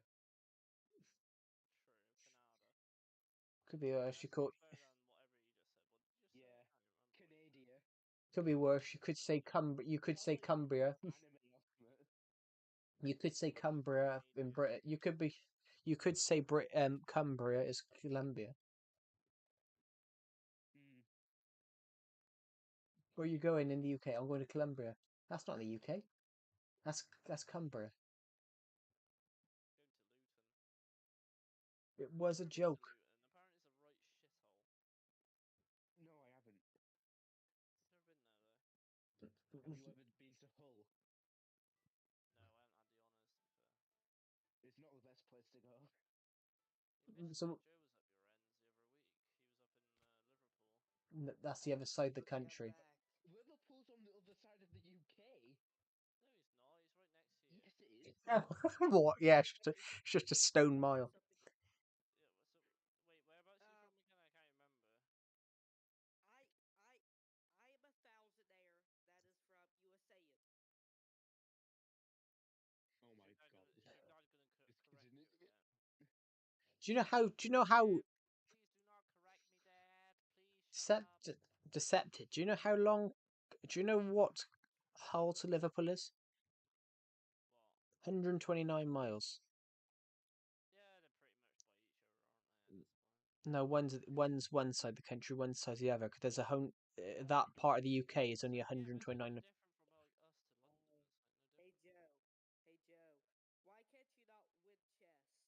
True, Canada. Could be I worse. guess You it's could. better than whatever you just said. What did you just say? Yeah, I can't remember. Canada. Could be worse. You could say You could say Cumbria. Anime off it. You could say What about Cumbria in Canada? Britain. You could be. You could say Cumbria is Columbia. Hmm. Where are you going in the UK? I'm going to Columbia. That's not the UK. That's Cumbria. Going to Luton. It was a Never been to joke. Luton. Apparently it's a right shithole. No, I haven't. Never been there though. Have you ever been to Hull? No, I haven't had the honours to be fair. It's not the best place to go. You missed So Joe was up your ends the other week. He was up in Liverpool. that's the other side of the Let's go country. back. Liverpool's on the other side of the UK. No, he's not. He's right next to you. Yes, it is. What? Yeah, it's just a stone mile. Something. Yeah. So wait, whereabouts are you from again? I can't remember. I I am a thousandaire. That is from USA. Oh my god. Is your dad gonna This kid's correct an you idiot. again? Do you know how? Do you know how? Dad, please do not correct me, Dad. Please shut up. Deceptive. Do you know how long? Do you know what Hull to Liverpool is? What? 129 miles. Yeah, they're pretty much by each other, aren't they? At this point. No, one's one side of the country, one's side the other. Because there's a home. That part of the UK is only Yeah, but it's no 129. different from like us to London. It's like no Hey different. Joe. Hey Joe. Why can't you not win chess?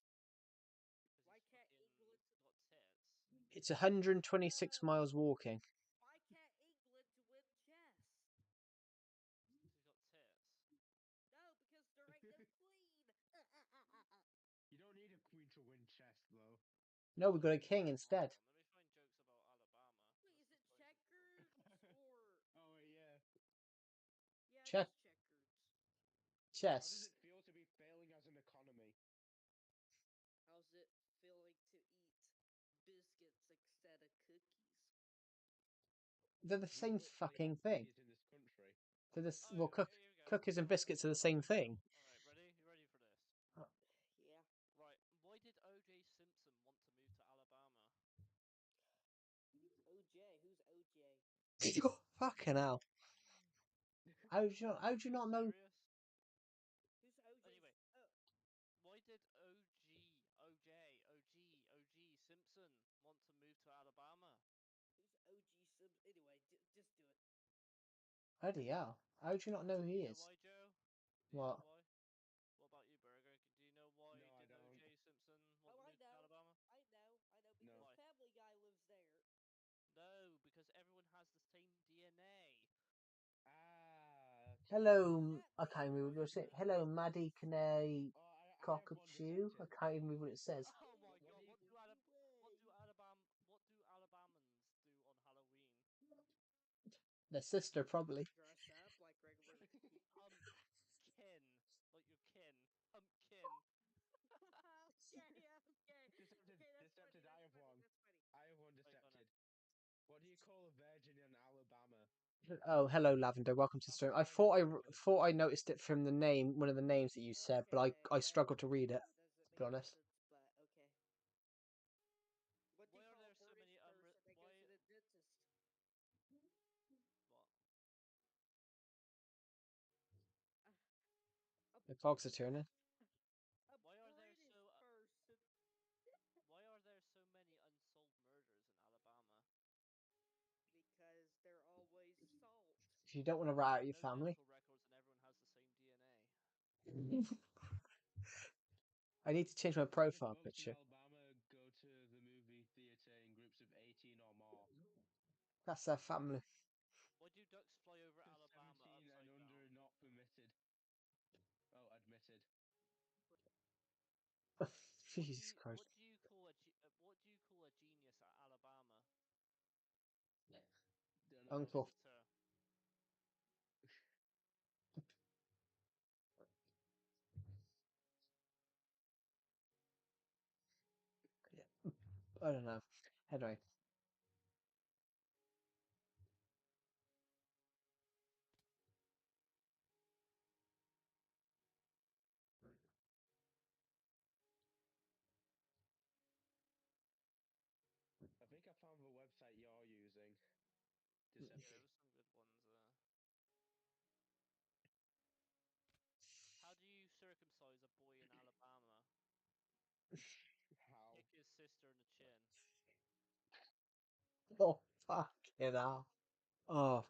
Because Why he's can't fucking England? got tits. It's 126 miles walking. Why can't England win chess? Because he's got tits. No, because there ain't no queen. You don't need a queen to win chess, though. No, we got a king Hold instead. on, let me find jokes about Alabama. Wait, is That's it the place. checkers or? Oh, yeah. Yeah, Check it is checkers. How does chess. it feel to be failing as an economy? How's it feeling to eat biscuits instead of cookies? They're the We same literally fucking have thing. cookies in this country. They're the Oh, well, here we go. cookies and Alright, biscuits are the same thing. Alright, ready? You ready for this? Yeah. Right. Why did O.J. Simpson want to move to Alabama? OJ, who's OJ? Fucking hell. How do you not know? Serious? Who's OJ? Anyway, Oh, why did OG Simpson want to move to Alabama? who's OG Sims? Anyway, just do it. Bloody hell. How do you not know who Do he you know is? why, Joe? Do you know What? why? What about you, Burger? Do you know why No, I did don't. O.J. Simpson want Oh, to I move to know. Alabama? I know. Because No. Why? Family Guy lives there. No, because everyone has the same DNA. Ah, okay. Hello, That I can't means remember what it says. Hello, Maddie Canary Oh, I have one Cockatoo. I deceptive. can't even remember what it says. Oh my What god, do you- what do Alabamans do on Halloween? Their sister, probably. dress up like regular people. Pumpkin. Like your kin. Pumpkin. Okay, okay. Decepted, Okay, that's decepted, funny. I have one. That's funny. I have one Wait, go on decepted. What do you call a virgin in Alabama? Oh, hello, Lavender. Welcome to the stream. I thought I noticed it from the name, one of the names that you said, but I that struggled to read it. doesn't To be make honest. sense, but okay. What do Why you are call there a so British many person that goes to the dentist? What? A The cogs are turning. Why are there British so person. why are there so many unsolved murders in Alabama? Because they're always salt. If you don't want to rat out your No family, medical records and everyone has the same DNA. I need to change my Why do profile folks in picture. Alabama go to the movie theater in groups of 18 or more? That's their family. Why do ducks fly over Because Alabama 17 and upside under down? not permitted. Oh, admitted. Jesus Christ. What do you call a genius at Alabama? Don't know. Uncle. Victor. I don't know. Anyway. website you're using. Yeah, Deceptive. there was some good ones there. How do you circumcise a boy in Alabama? How? Kick his sister in the chin. Oh, fucking hell. Oh,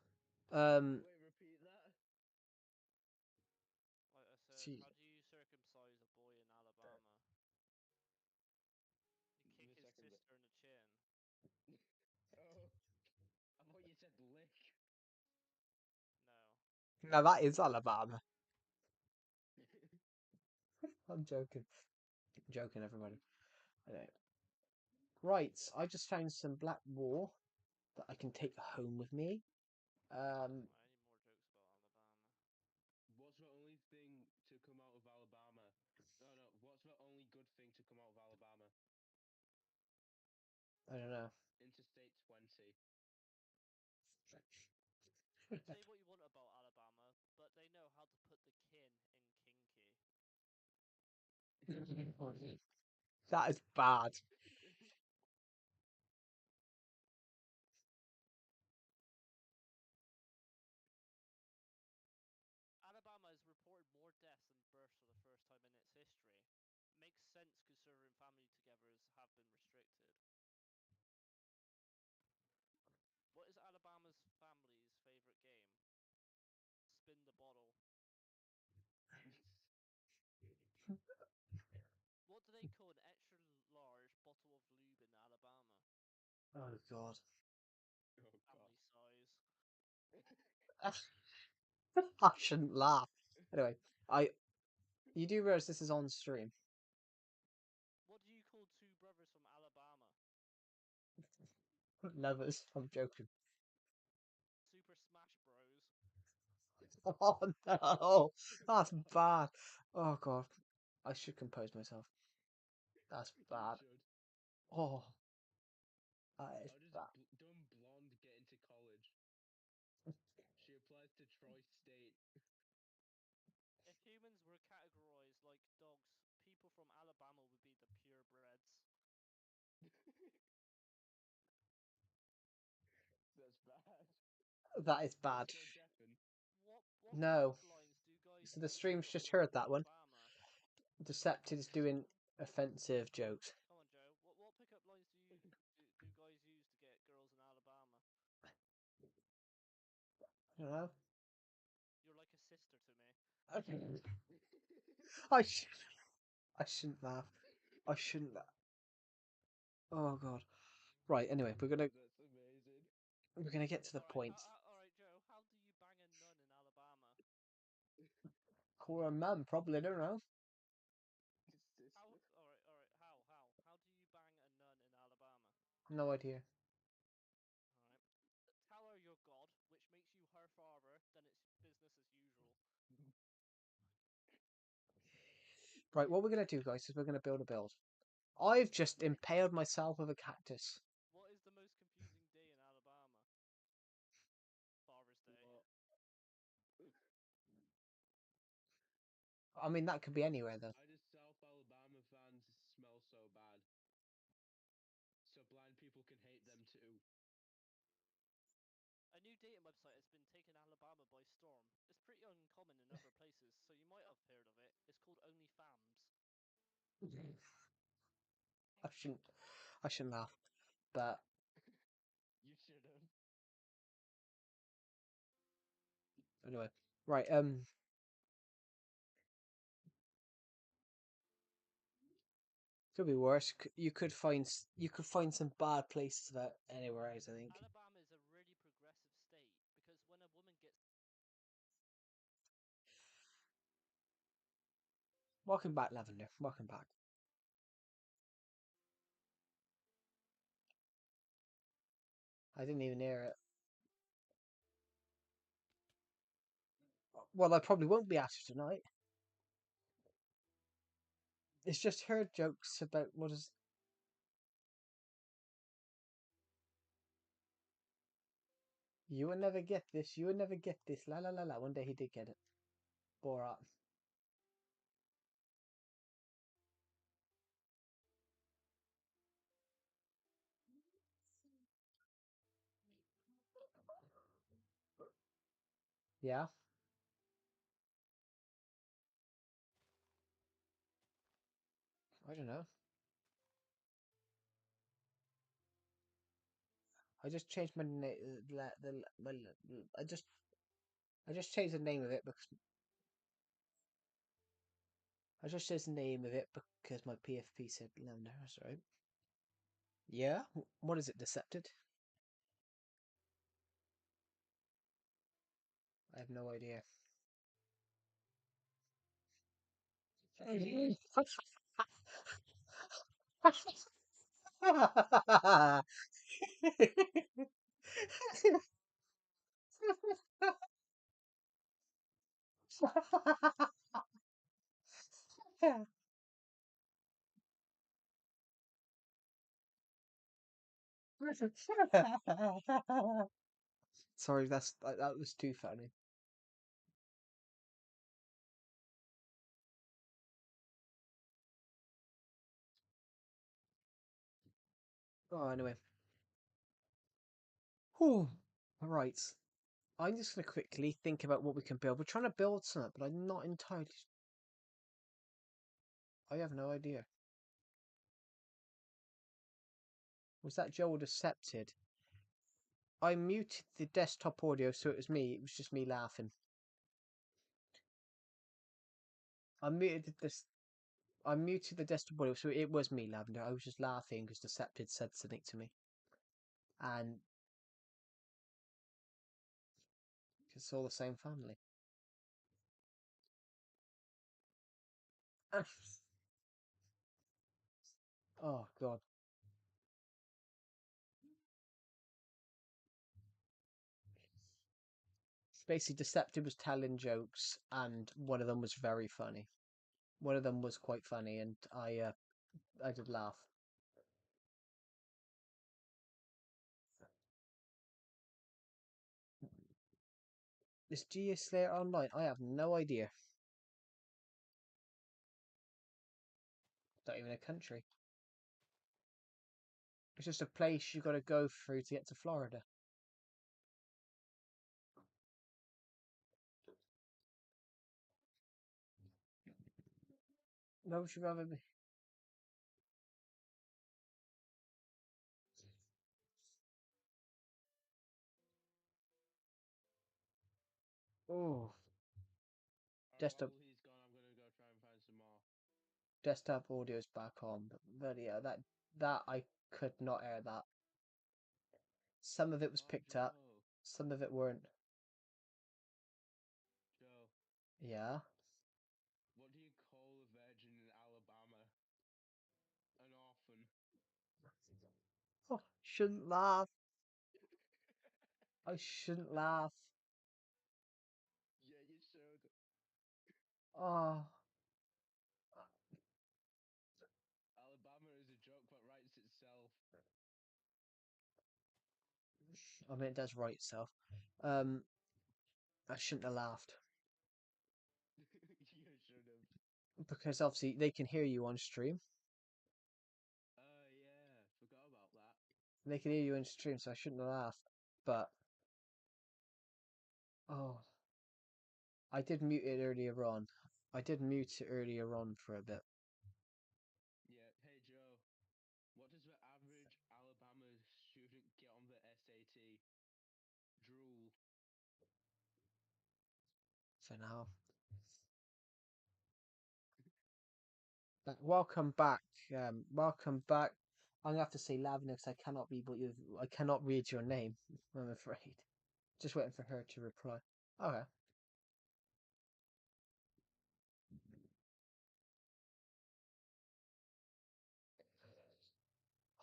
Wait, repeat that. Like I said, gee. how do you circumcise a boy in Alabama? You kick The his second bit. sister in the chin. Oh, I thought you said lick. No. Now that is Alabama. I'm joking. I'm joking, everybody. I know. Right, I just found some black wool that I can take home with me. I need more jokes about Alabama. What's the only thing to come out of Alabama? No. What's the only good thing to come out of Alabama? I don't know. Interstate 20. Say what you want about Alabama, but they know how to put the kin in kinky. That is bad. Alabama has reported more deaths than births for the first time in its history. Makes sense considering family togethers have been restricted. What is Alabama's family's favorite game? Spin the bottle. What do they call an extra large bottle of lube in Alabama? Oh god. Oh god. Family size. I shouldn't laugh. Anyway, you do realize this is on stream. What do you call two brothers from Alabama? Lovers. I'm joking. Super Smash Bros. Oh no, that's bad. Oh god, I should compose myself. That's bad. You should. Oh, that is How does bad. dumb blonde get into college? She applies to Troy State. If humans were categorized like dogs, people from Alabama would be the purebreds. That's bad. That is bad. Let's go deafen. What No. pickup lines do guys So the use to stream's get just girls heard in that one. Alabama? Decepted is doing offensive jokes. Come on, Joe. What pickup lines do guys use to get girls in Alabama? I don't know. You're like a sister to me. Okay. I shouldn't laugh. I shouldn't laugh. Oh god. Right. Anyway, That's amazing. we're gonna get to the All right, point. all right, Joe. How do you bang a nun in Alabama? Call her a man, probably. I don't know. How? All right, all right. How do you bang a nun in Alabama? No idea. All right. Tell her you're God, which makes you her father. Then it's business as usual. Right. What we're gonna do, guys, is we're gonna build a build. I've just impaled myself with a cactus. What is the most confusing day in Alabama? Father's Day. What? I mean, that could be anywhere, though. Why does South Alabama fans smell so bad? So blind people can hate them too. A new dating website has been taken Alabama by storm. It's pretty uncommon in other places, so you might have heard of it. It's called OnlyFams. I shouldn't laugh, but You should have. anyway, right. Could be worse. You could find some bad places about anywhere else. I think. Alabama is a really progressive state because when a woman gets Welcome back, Lavender. Welcome back. I didn't even hear it. Well, I probably won't be after tonight. It's just heard jokes about what is. You will never get this. You will never get this. La la la la. One day he did get it. Borat. Yeah. I don't know. I just changed my name. I just changed the name of it because I just changed the name of it because my PFP said lavender. That's right. Yeah. What is it? Decepted? I have no idea. Sorry, that was too funny. Oh, anyway. Whew. All right. I'm just gonna quickly think about what we can build. We're trying to build something, but I'm not entirely. I have no idea. Was that Joel Decepted? I muted the desktop audio, so it was me. It was just me laughing. I muted this. I muted the desktop audio, so it was me, Lavender. I was just laughing because Decepted said something to me, and it's all the same family. Oh God. Basically, Deceptive was telling jokes, and one of them was very funny. One of them was quite funny, and I did laugh. Is GS Slayer online? I have no idea. Not even a country. It's just a place you got to go through to get to Florida. Where would you rather be? Oh, desktop While he's gone, I'm gonna go try and find some more. desktop audio is back on, but yeah, that I could not air that. Some of it was picked up, Joe. some of it weren't. Joe, Yeah. what do you call a virgin in Alabama? An orphan. Oh, shouldn't laugh. I shouldn't laugh. Yeah, you should. Oh, Alabama is a joke that writes itself. I mean it does write itself. I shouldn't have laughed You should have. because obviously they can hear you on stream. Yeah, forgot about that. They can hear you on stream, so I shouldn't have laughed. But oh, I did mute it earlier on. I did mute it earlier on for a bit. Yeah, hey Joe, what does the average Alabama student get on the SAT? Drool. For now. But welcome back. Welcome back. I'm gonna have to say Lavender because I cannot be, but I cannot read your name. I'm afraid. Just waiting for her to reply. Okay.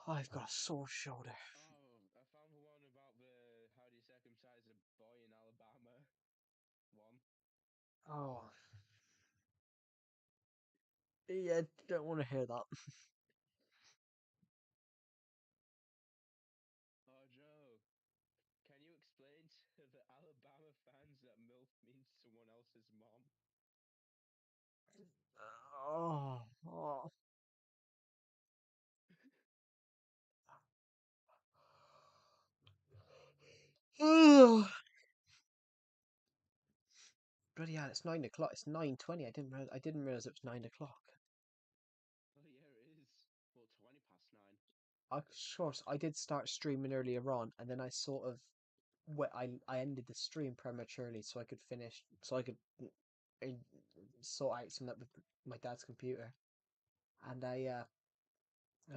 I've got a sore shoulder. Oh, I found the one about the how do you circumcise a boy in Alabama one. Oh. Yeah, don't want to hear that. Oh, Joe, can you explain to the Alabama fans that MILF means someone else's mom? Oh. Oh. bloody hell! It's 9 o'clock. It's 9:20. I didn't realize it was 9 o'clock. Oh yeah, it is. Well, 20 past 9. I did start streaming earlier on, and then I sort of I ended the stream prematurely so I could finish so I could uh, sort out some with my dad's computer, and I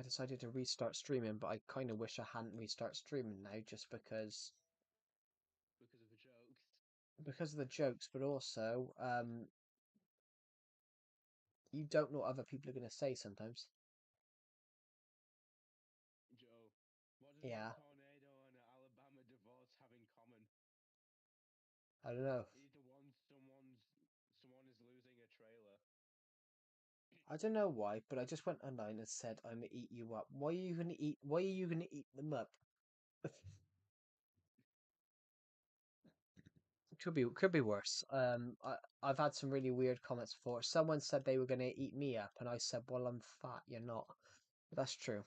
decided to restart streaming, but I kind of wish I hadn't restart streaming now, just Because of the jokes. because of the jokes, but also you don't know what other people are gonna say sometimes. Joe, what does Yeah, a tornado and an Alabama divorce have in common? I don't know. Either one, someone is losing a trailer. I don't know why, but I just went online and said I'm gonna eat you up. Why are you gonna eat? Why are you gonna eat them up? Could be worse. I've had some really weird comments before. Someone said they were gonna eat me up, and I said, "Well, I'm fat. You're not." But that's true.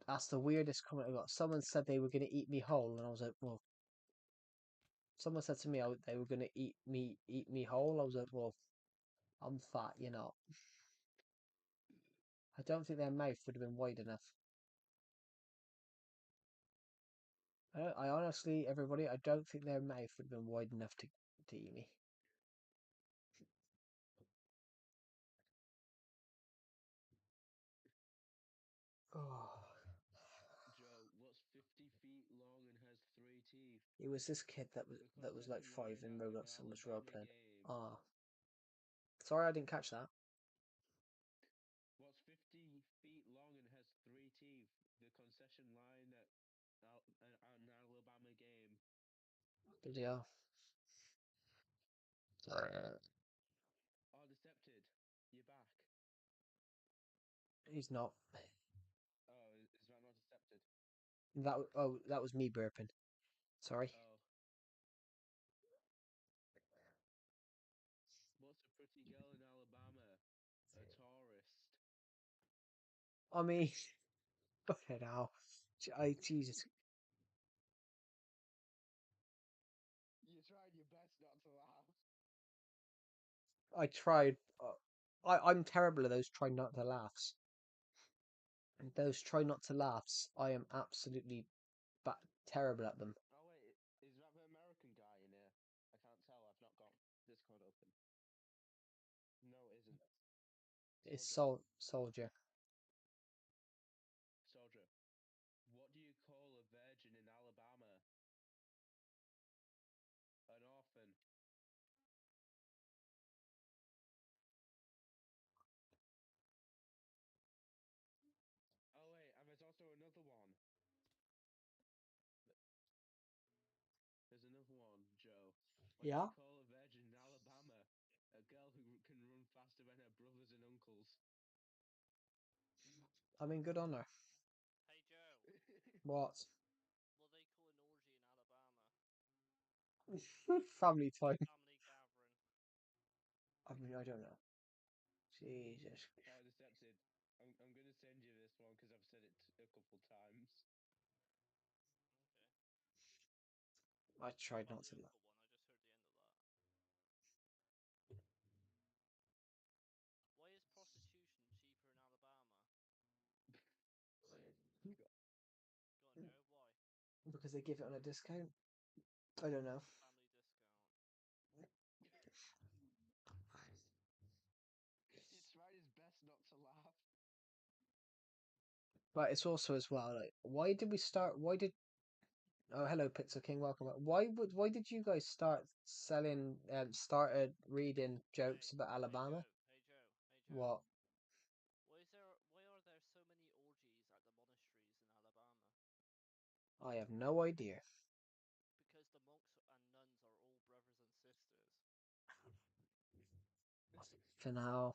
That's the weirdest comment I got. Someone said they were gonna eat me whole, and I was like, "Well." Someone said to me they were gonna eat me whole. I was like, "Well, I'm fat. You're not." I don't think their mouth would have been wide enough. I honestly, everybody, I don't think their mouth would have been wide enough to eat me. Oh. Joe, what's 50 feet long and has 3 teeth? It was this kid The that was like concession 5 line in at an Roblox and was role Alabama playing. game. Ah, sorry, I didn't catch that. What's 50 feet long and has 3 teeth? The concession line at an Alabama game. Bloody hell. Oh, decepted. You're back. He's not. Oh, is that not decepted? That was me burping. Sorry. Oh. What's a pretty girl in Alabama? A tourist. I mean, fucking hell. Jesus. You're trying your best not to laugh. I tried. I'm terrible at those try not to laughs. And those try not to laughs, I am absolutely terrible at them. Oh wait, is that the American guy in here? I can't tell. I've not got Discord open. No, it isn't. It's Soldier. soldier. Soldier. What do you call a virgin in Alabama? An orphan. Oh wait, and there's also another one. There's another one, Joe. What do Yeah. you call a virgin in Alabama? A girl who can run faster than her brothers and uncles. I mean, good on her. Hey Joe, What? what they call an orgy in Alabama? Family time. Family gathering. I mean, I don't know. Jesus. Oh, decepted. I'm gonna send you this one because I've said it a couple times. Okay. I tried What not about to the laugh. uncle one? I just heard the end of that. Why is prostitution cheaper in Alabama? God. Go on, Joe. Why? Because they give it on a discount. I don't know. Family discount. He's trying his best not to laugh. But it's also as well like, why did we start? Why did? Oh, hello, Pizza King. Welcome back. Why did you guys start selling? Started reading jokes about Alabama? Hey Joe. Hey Joe. What? Why are there so many orgies at the monasteries in Alabama? I have no idea. Because the monks and nuns are all brothers and sisters. For now.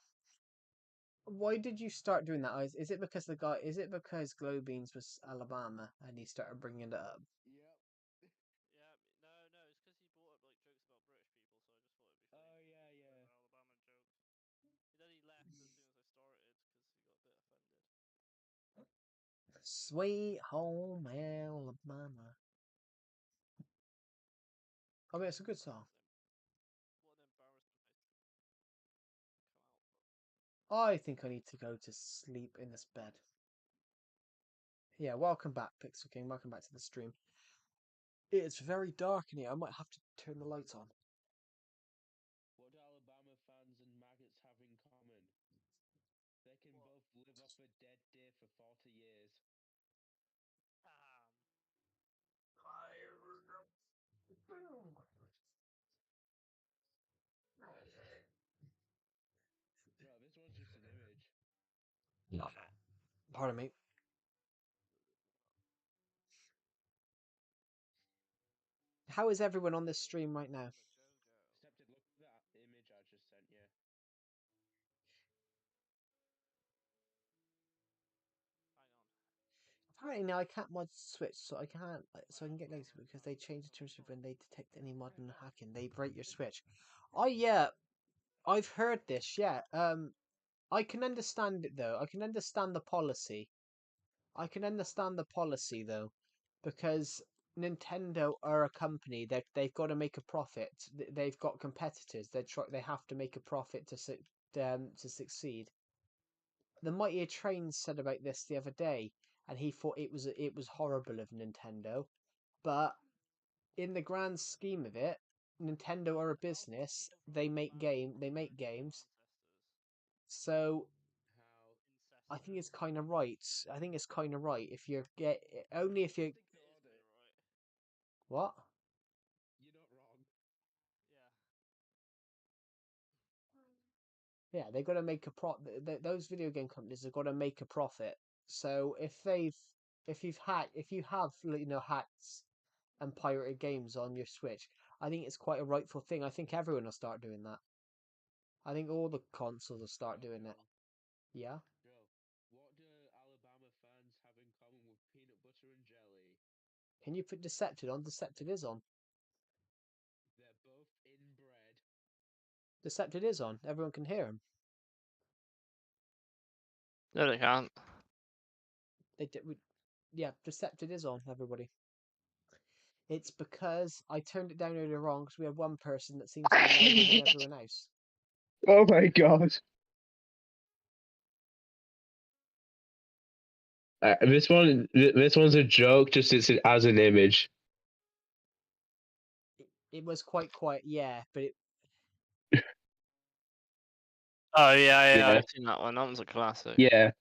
Why did you start doing that? Is it because the guy? Is it because Glowbeans was Alabama and he started bringing it up? Yep. Yeah, no, it's because he brought up like jokes about British people, so I just thought it'd be funny. Oh yeah, yeah. Alabama jokes. And then he left as soon as I started because he got a bit offended. Sweet home Alabama. I mean, it's a good song. What I think I need to go to sleep in this bed. Yeah, welcome back, Pixel King. Welcome back to the stream. It's very dark in here. I might have to turn the lights on. What do Alabama fans and maggots have in common? They can both live off a dead deer for 40 years. Bro, this one's just an image. Pardon me. How is everyone on this stream right now? Decepted, look at that image I just sent you. Apparently now I can't mod Switch, so I can't, so I can get lazy because they changed the terms of when they detect any modern hacking. They break your Switch. Oh yeah, I've heard this. Yeah, I can understand it though. I can understand the policy. I can understand the policy though, because Nintendo are a company that they've got to make a profit. They've got competitors. They have to make a profit to succeed. The Mightier Train said about this the other day, and he thought it was horrible of Nintendo. But in the grand scheme of it, Nintendo are a business. They make games. So How? I think it's kind of right. I think it's kind of right if you're get only if you Think about it. what? You're not wrong. Yeah, they got to make a those video game companies have got to make a profit. So if you have hacks and pirated games on your Switch, I think it's quite a rightful thing. I think everyone will start doing that. I think all the consoles will start doing it. Yeah. Joe, what do Alabama fans have in common with peanut butter and jelly? Can you put Decepted on? Decepted is on. They're both inbred. Decepted is on. Everyone can hear him. No, they can't. Yeah, Decepted is on, everybody. It's because I turned it down earlier wrong because we had one person that seems to be louder than everyone else. Oh my god. This one's a joke. Just it's as an image. It was quite quiet, yeah, but Oh yeah, Yeah. I've seen that one. That one's a classic. Yeah.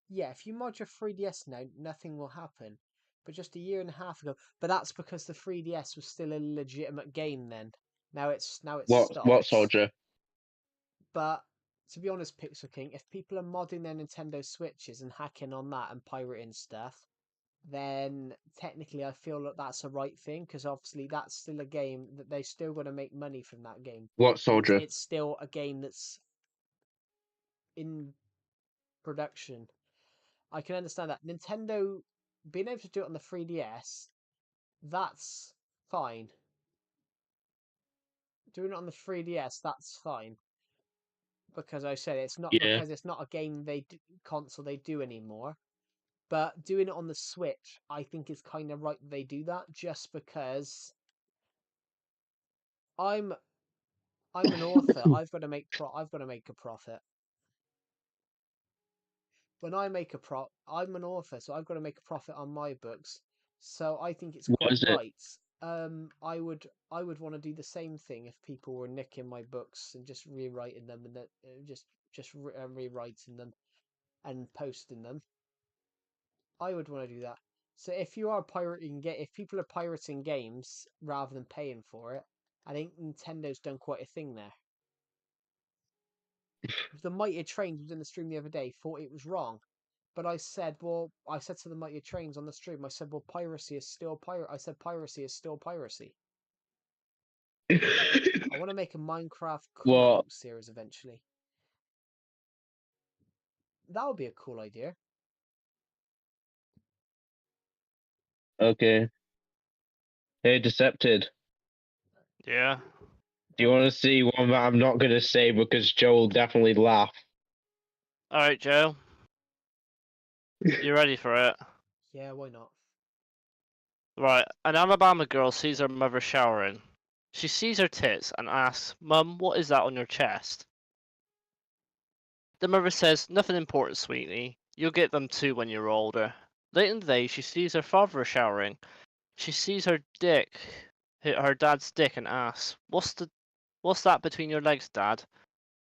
yeah, if you mod your 3DS now, nothing will happen. But just a year and a half ago, but that's because the 3DS was still a legitimate game then. Now it's What stopped. soldier? But to be honest, Pixel King, if people are modding their Nintendo Switches and hacking on that and pirating stuff, then technically I feel that that's a right thing because obviously that's still a game that they still got to make money from that game. What soldier? It's still a game that's in production. I can understand that. Nintendo being able to do it on the 3DS, that's fine. Doing it on the 3DS, that's fine. Because I said it's not Yeah. because it's not a game console they do anymore. But doing it on the Switch, I think is kind of right that they do that just because I'm an author. I've got to make a profit. When I make I'm an author, so I've got to make a profit on my books. So I think it's What quite is it? right. I would want to do the same thing if people were nicking my books and just rewriting them and that rewriting them and posting them. I would want to do that. So if you are if people are pirating games rather than paying for it, I think Nintendo's done quite a thing there. The Mightier Trains was in the stream the other day, thought it was wrong. But I said to the Mightier Trains on the stream, I said, well, piracy is still piracy is still piracy. I want to make a Minecraft comic What? book series eventually. That would be a cool idea. Okay. Hey, Decepted. Yeah. Do you want to see one that I'm not gonna say because Joe will definitely laugh? All right, Joe. You ready for it? Yeah, why not? Right. An Alabama girl sees her mother showering. She sees her tits and asks, "Mum, what is that on your chest?" The mother says, "Nothing important, sweetie. You'll get them too when you're older." Late in the day, she sees her father showering. She sees her dick, her dad's dick, and asks, What's that between your legs, Dad?"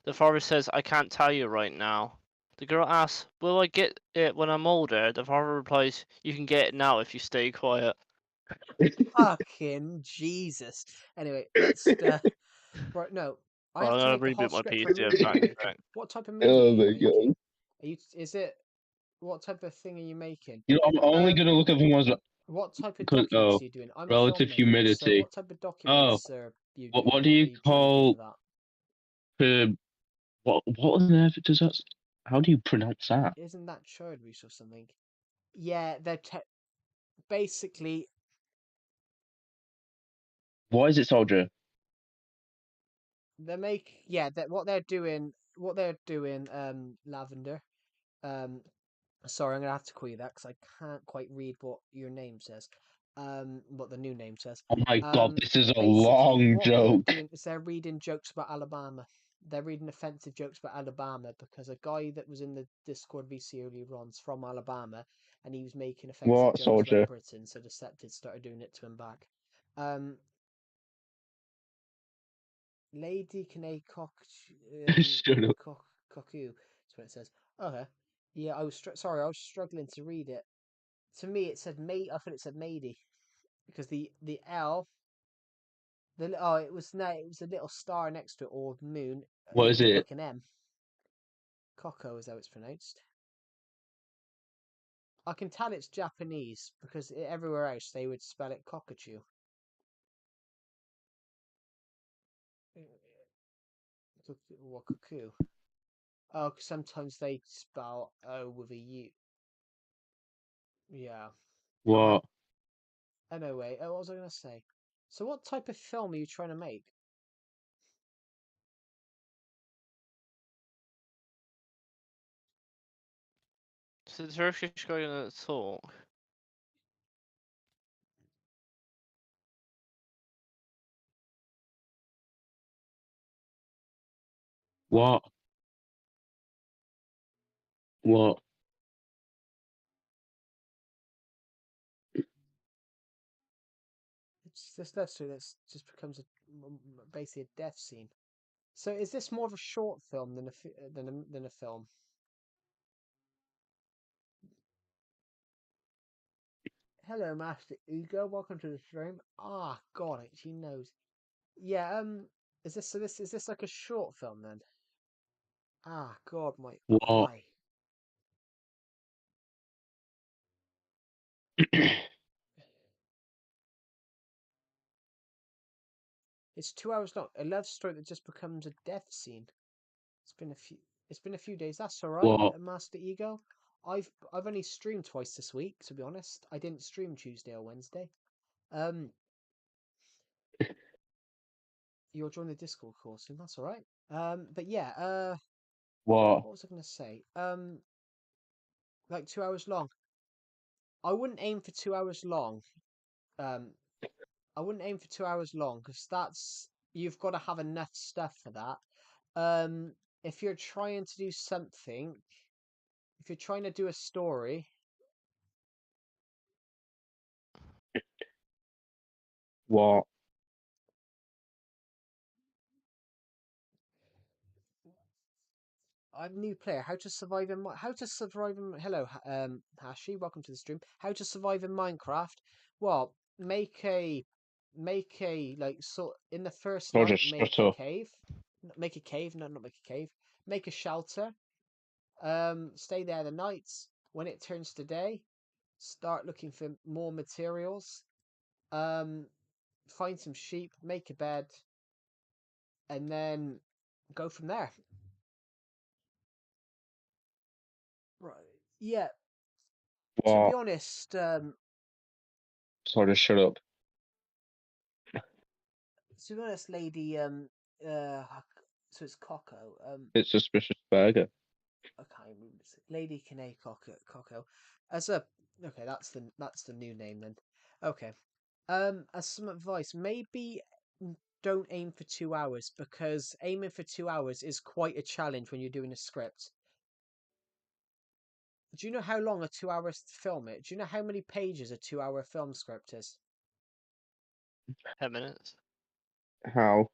The father says, "I can't tell you right now." The girl asks, "Will I get it when I'm older?" The father replies, "You can get it now if you stay quiet." Fucking Jesus. Anyway, let's. Right, no. I Well, have I'm to gonna make a whole reboot my script for a PC and movie you're back making. check. What type of movie Oh are my you making? god. Are you? Is it? What type of thing are you making? You know, I'm only gonna look up the ones that What type of because documents are you doing? I'm a relative filmmaker, so humidity. what type of Oh, documents are you what doing? do Are you you trying to do for call that? what on earth does that? How do you pronounce that? Isn't that child abuse or something? Yeah, basically Why is it soldier? what they're doing, Lavender. Um, sorry, I'm gonna have to call you that because I can't quite read what your name says. What the new name says. Oh my god, this is a Basically, long what they're joke. doing is they're reading jokes about Alabama. They're reading offensive jokes about Alabama because a guy that was in the Discord VC earlier on's from Alabama, and he was making offensive What jokes about soldier? Britain, so the Decepted started doing it to him back. Um, Lady Canay Shut up. Cockoo. That's what it says. Okay. Yeah, sorry, I was struggling to read it. To me, it said mate. I thought it said matey because the L, it was no, it was a little star next to it or moon. What It is looked it? like an M. Coco is how it's pronounced. I can tell it's Japanese because everywhere else they would spell it cockatoo. Or cuckoo. Oh, 'cause sometimes they spell O with a U. Yeah. What? Anyway, what was I going to say? So what type of film are you trying to make? So the Turkish guy gonna talk. What? What? It's just this just becomes basically a death scene. So is this more of a short film than a film? Hello, Master Ugo. Welcome to the stream. Ah, God, she knows. Yeah. Is this like a short film then? Ah, God, my What? eye. It's 2 hours long. A love story that just becomes a death scene. It's been a few. It's been a few days. That's all right, What? Master Ego. I've only streamed twice this week. To be honest, I didn't stream Tuesday or Wednesday. Um, you'll join the Discord call soon. That's all right. But yeah. What? What was I gonna say? Like 2 hours long. I wouldn't aim for 2 hours long. Um, I wouldn't aim for 2 hours long because you've got to have enough stuff for that. If you're trying to do something, if you're trying to do a story, What? I'm a new player. How to survive in hello Hashi, welcome to the stream. How to survive in Minecraft? Well, make a like sort in the first Soldier, night shut make a up. cave. Make a cave, no, not make a cave. Make a shelter. Stay there the nights. When it turns to day, start looking for more materials. Um, find some sheep, make a bed, and then go from there. Right. Yeah. To be What? honest, Soldier, shut up. lady, uh, so it's Coco. It's suspicious burger. I can't remember. Lady Kane Coco. As a okay, that's the new name then. Okay. As some advice, maybe don't aim for 2 hours because aiming for 2 hours is quite a challenge when you're doing a script. Do you know how long a 2 hours to film it? Do you know how many pages a 2 hour film script is? 10 minutes. How?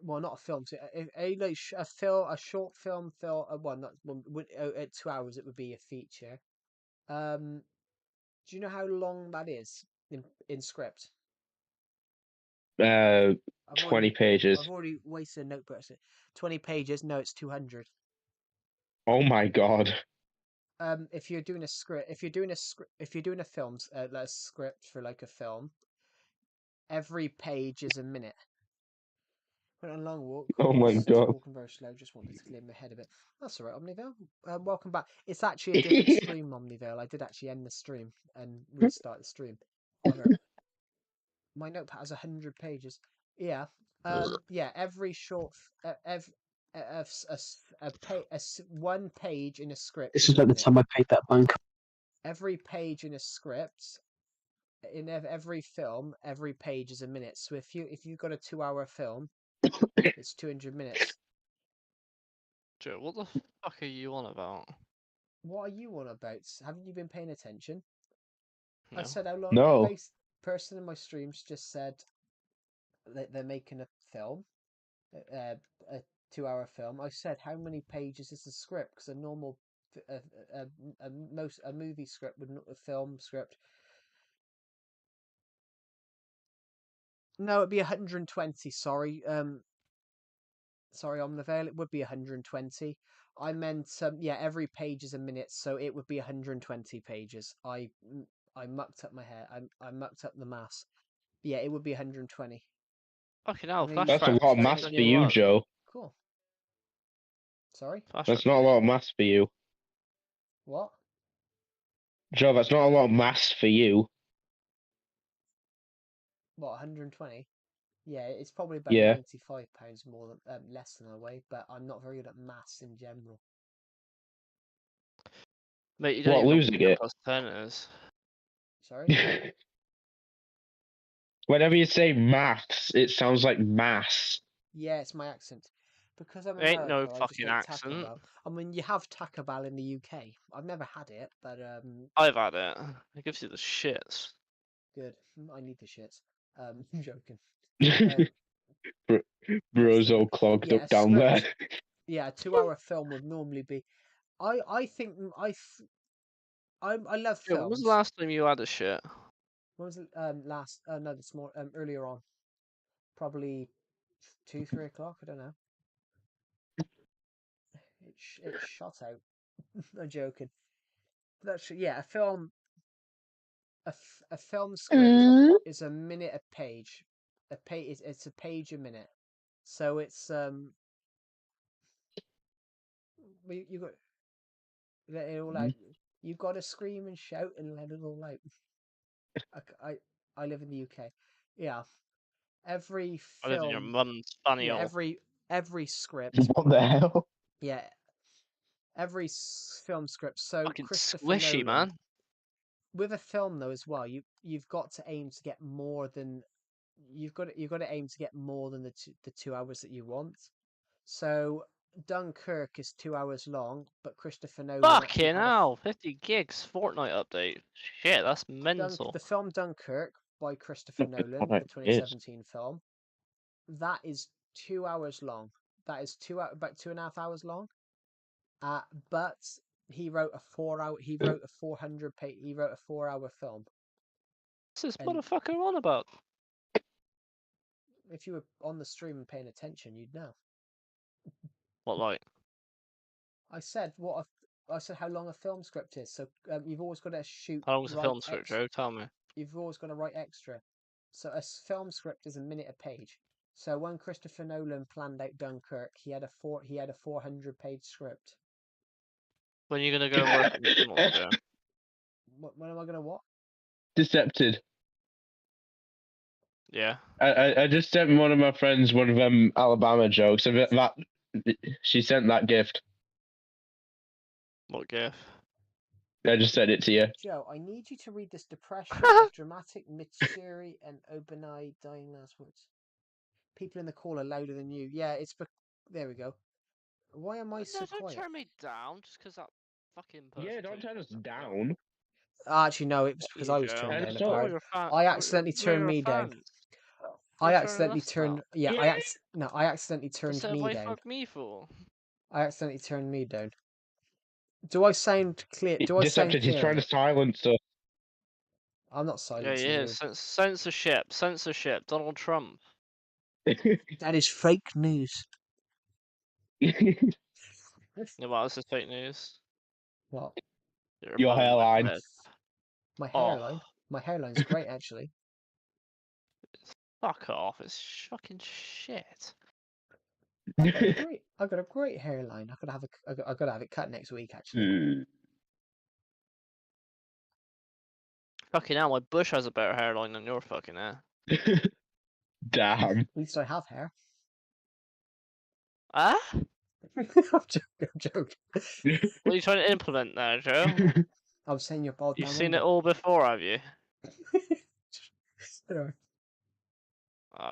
Well, not a film. A short film. Well, not at 2 hours. It would be a feature. Do you know how long that is in script? I've 20 pages. I've already wasted a notebook. 20 pages. No, it's 200. Oh my god. If you're doing a script, if you're doing a film, like a script for like a film, every page is a minute. Went on a long walk. Oh my Still god. walking very slow. Just wanted to clear my head a bit. That's all right, Omnivale. Welcome back. It's actually a different stream, Omnivale. I did actually end the stream and restart the stream. However, my notepad has 100 pages. Yeah. Yeah. Every short, one page in a script. This is is a like the minute. time I paid that bank. Every page in a script, in every film, every page is a minute. So if you've got a 2 hour film, it's 200 minutes. Joe, what the fuck are you on about? What are you on about? Haven't you been paying attention? I No. said how long. No. The person in my streams just said that they're making a film, a 2 hour film. I said how many pages is the script? Because a normal, a movie script would not a film script. No, it'd be 120. Sorry, sorry, Omnivale. It would be 120. I meant, yeah, every page is a minute, so it would be 120 pages. I mucked up my hair. I mucked up the mass. Yeah, it would be 120. Fucking hell, I mean, That's a flashback lot of to maths for you, 2021. Joe. Cool. Sorry? That's not a lot of maths for you. What? Joe, that's not a lot of maths for you. What, 120? Yeah, it's probably about Yeah. £95 more than less than I weigh, but I'm not very good at maths in general. Mate, you don't What, even know losing what it? plus 10 is. Sorry? Whenever you say maths, it sounds like mass. Yeah, it's my accent. Because I'm Ain't no American, I just fucking hate Taco accent. Bell. I mean, you have Taco Bell in the UK. I've never had it, but I've had it. It gives you the shits. good. I need the shits. I'm joking. Bro's all clogged yeah, up down there. Yeah, a 2 hour film would normally be. I think I love Joe, when was films. the last time you had a shit? When was it? Last no, this morning. Earlier on, probably 2-3 o'clock. I don't know. It shot out. I'm joking. That's yeah. A film. A film script is a minute a page. It's a page a minute. So it's you got let it all out. You got to scream and shout and let it all out. I live in the UK. Yeah. Every I live in your film. mum's funny Yeah. old. Every script. What the hell? Yeah. Every film script. So Fucking Christopher squishy, Nolan. man. With a film though as well, you've got to aim to get more than you've got to aim to get more than the 2 hours that you want. So Dunkirk is 2 hours long, but Christopher Nolan actually Fucking had hell, 50 gigs Fortnite update. Shit, that's mental. the film Dunkirk by Christopher Nolan, Fortnite the 2017 film. That is 2 hours long. That is about 2.5 hours long. But he wrote a 4 hour. He wrote a 400 page. He wrote a 4 hour film. What's this And motherfucker on about? if you were on the stream and paying attention, you'd know. What, like? I said I said how long a film script is. So you've always got to shoot. How long's a write film script, Joe? Tell me. You've always got to write extra. So a film script is a minute a page. So when Christopher Nolan planned out Dunkirk, he had a 400-page script. When are you gonna go and work in McDonald's, Joe? When am I gonna what? Decepted. Yeah. I just sent one of my friends one of them Alabama jokes. That she sent that gift. What gif? I just sent it to you. Joe, I need you to read this depression of dramatic Mitsuri and Obanai dying last words. People in the call are louder than you. Yeah, there we go. Why am I No, so don't quiet? turn me down just because that fucking person. Yeah, don't told you turn us to. down. Actually, no, it was Fuck because you, I was Joe. turned And down. so- All Apparently, your fans. I accidentally turned me down. I accidentally turned. Yeah, Yeah. I accidentally turned So me why down. fuck me for? I accidentally turned me down. Do I sound clear? Do I sound Deceptive, he's clear? trying to silence us. I'm not Yeah, silencing he you. is. Censorship. Censorship. Donald Trump. That is fake news. Yeah, what else is fake news? What? Your hairline. My Oh. hairline? My hairline's great, actually. Fuck off. It's fucking shit. I got a great hairline. I gotta have it cut next week, actually. Hmm. Fucking hell, my bush has a better hairline than your fucking hair. Damn. At least I have hair. Ah? I'm joking. What are you trying to implement there, Joe? I was saying you're bald You've down seen under. it all before, have you? Anyway.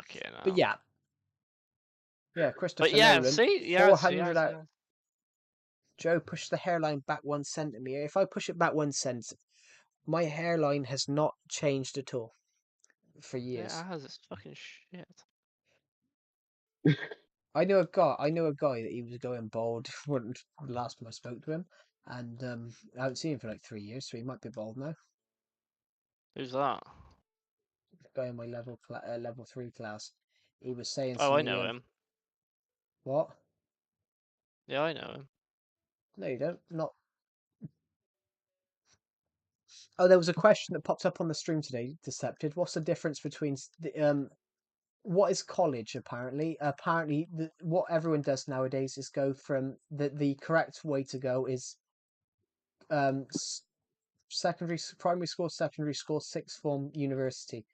Okay, no. But yeah. Yeah, Christopher But yeah, Nolan. see? Yes, 400 out. yes. Joe, push the hairline back 1 centimeter. If I push it back 1 cent, my hairline has not changed at all for years. Yeah, it has. It's fucking shit. I knew a guy that he was going bald when the last time I spoke to him, and I haven't seen him for like 3 years, so he might be bald now. Who's that? The guy in my level 3 class, he was saying to Oh, I me, know him. What? Yeah, I know him. No, you don't. Not. Oh, there was a question that popped up on the stream today. Decepted. What's the difference between what is college? Apparently, what everyone does nowadays is go from the correct way to go is primary school, secondary school, sixth form, university,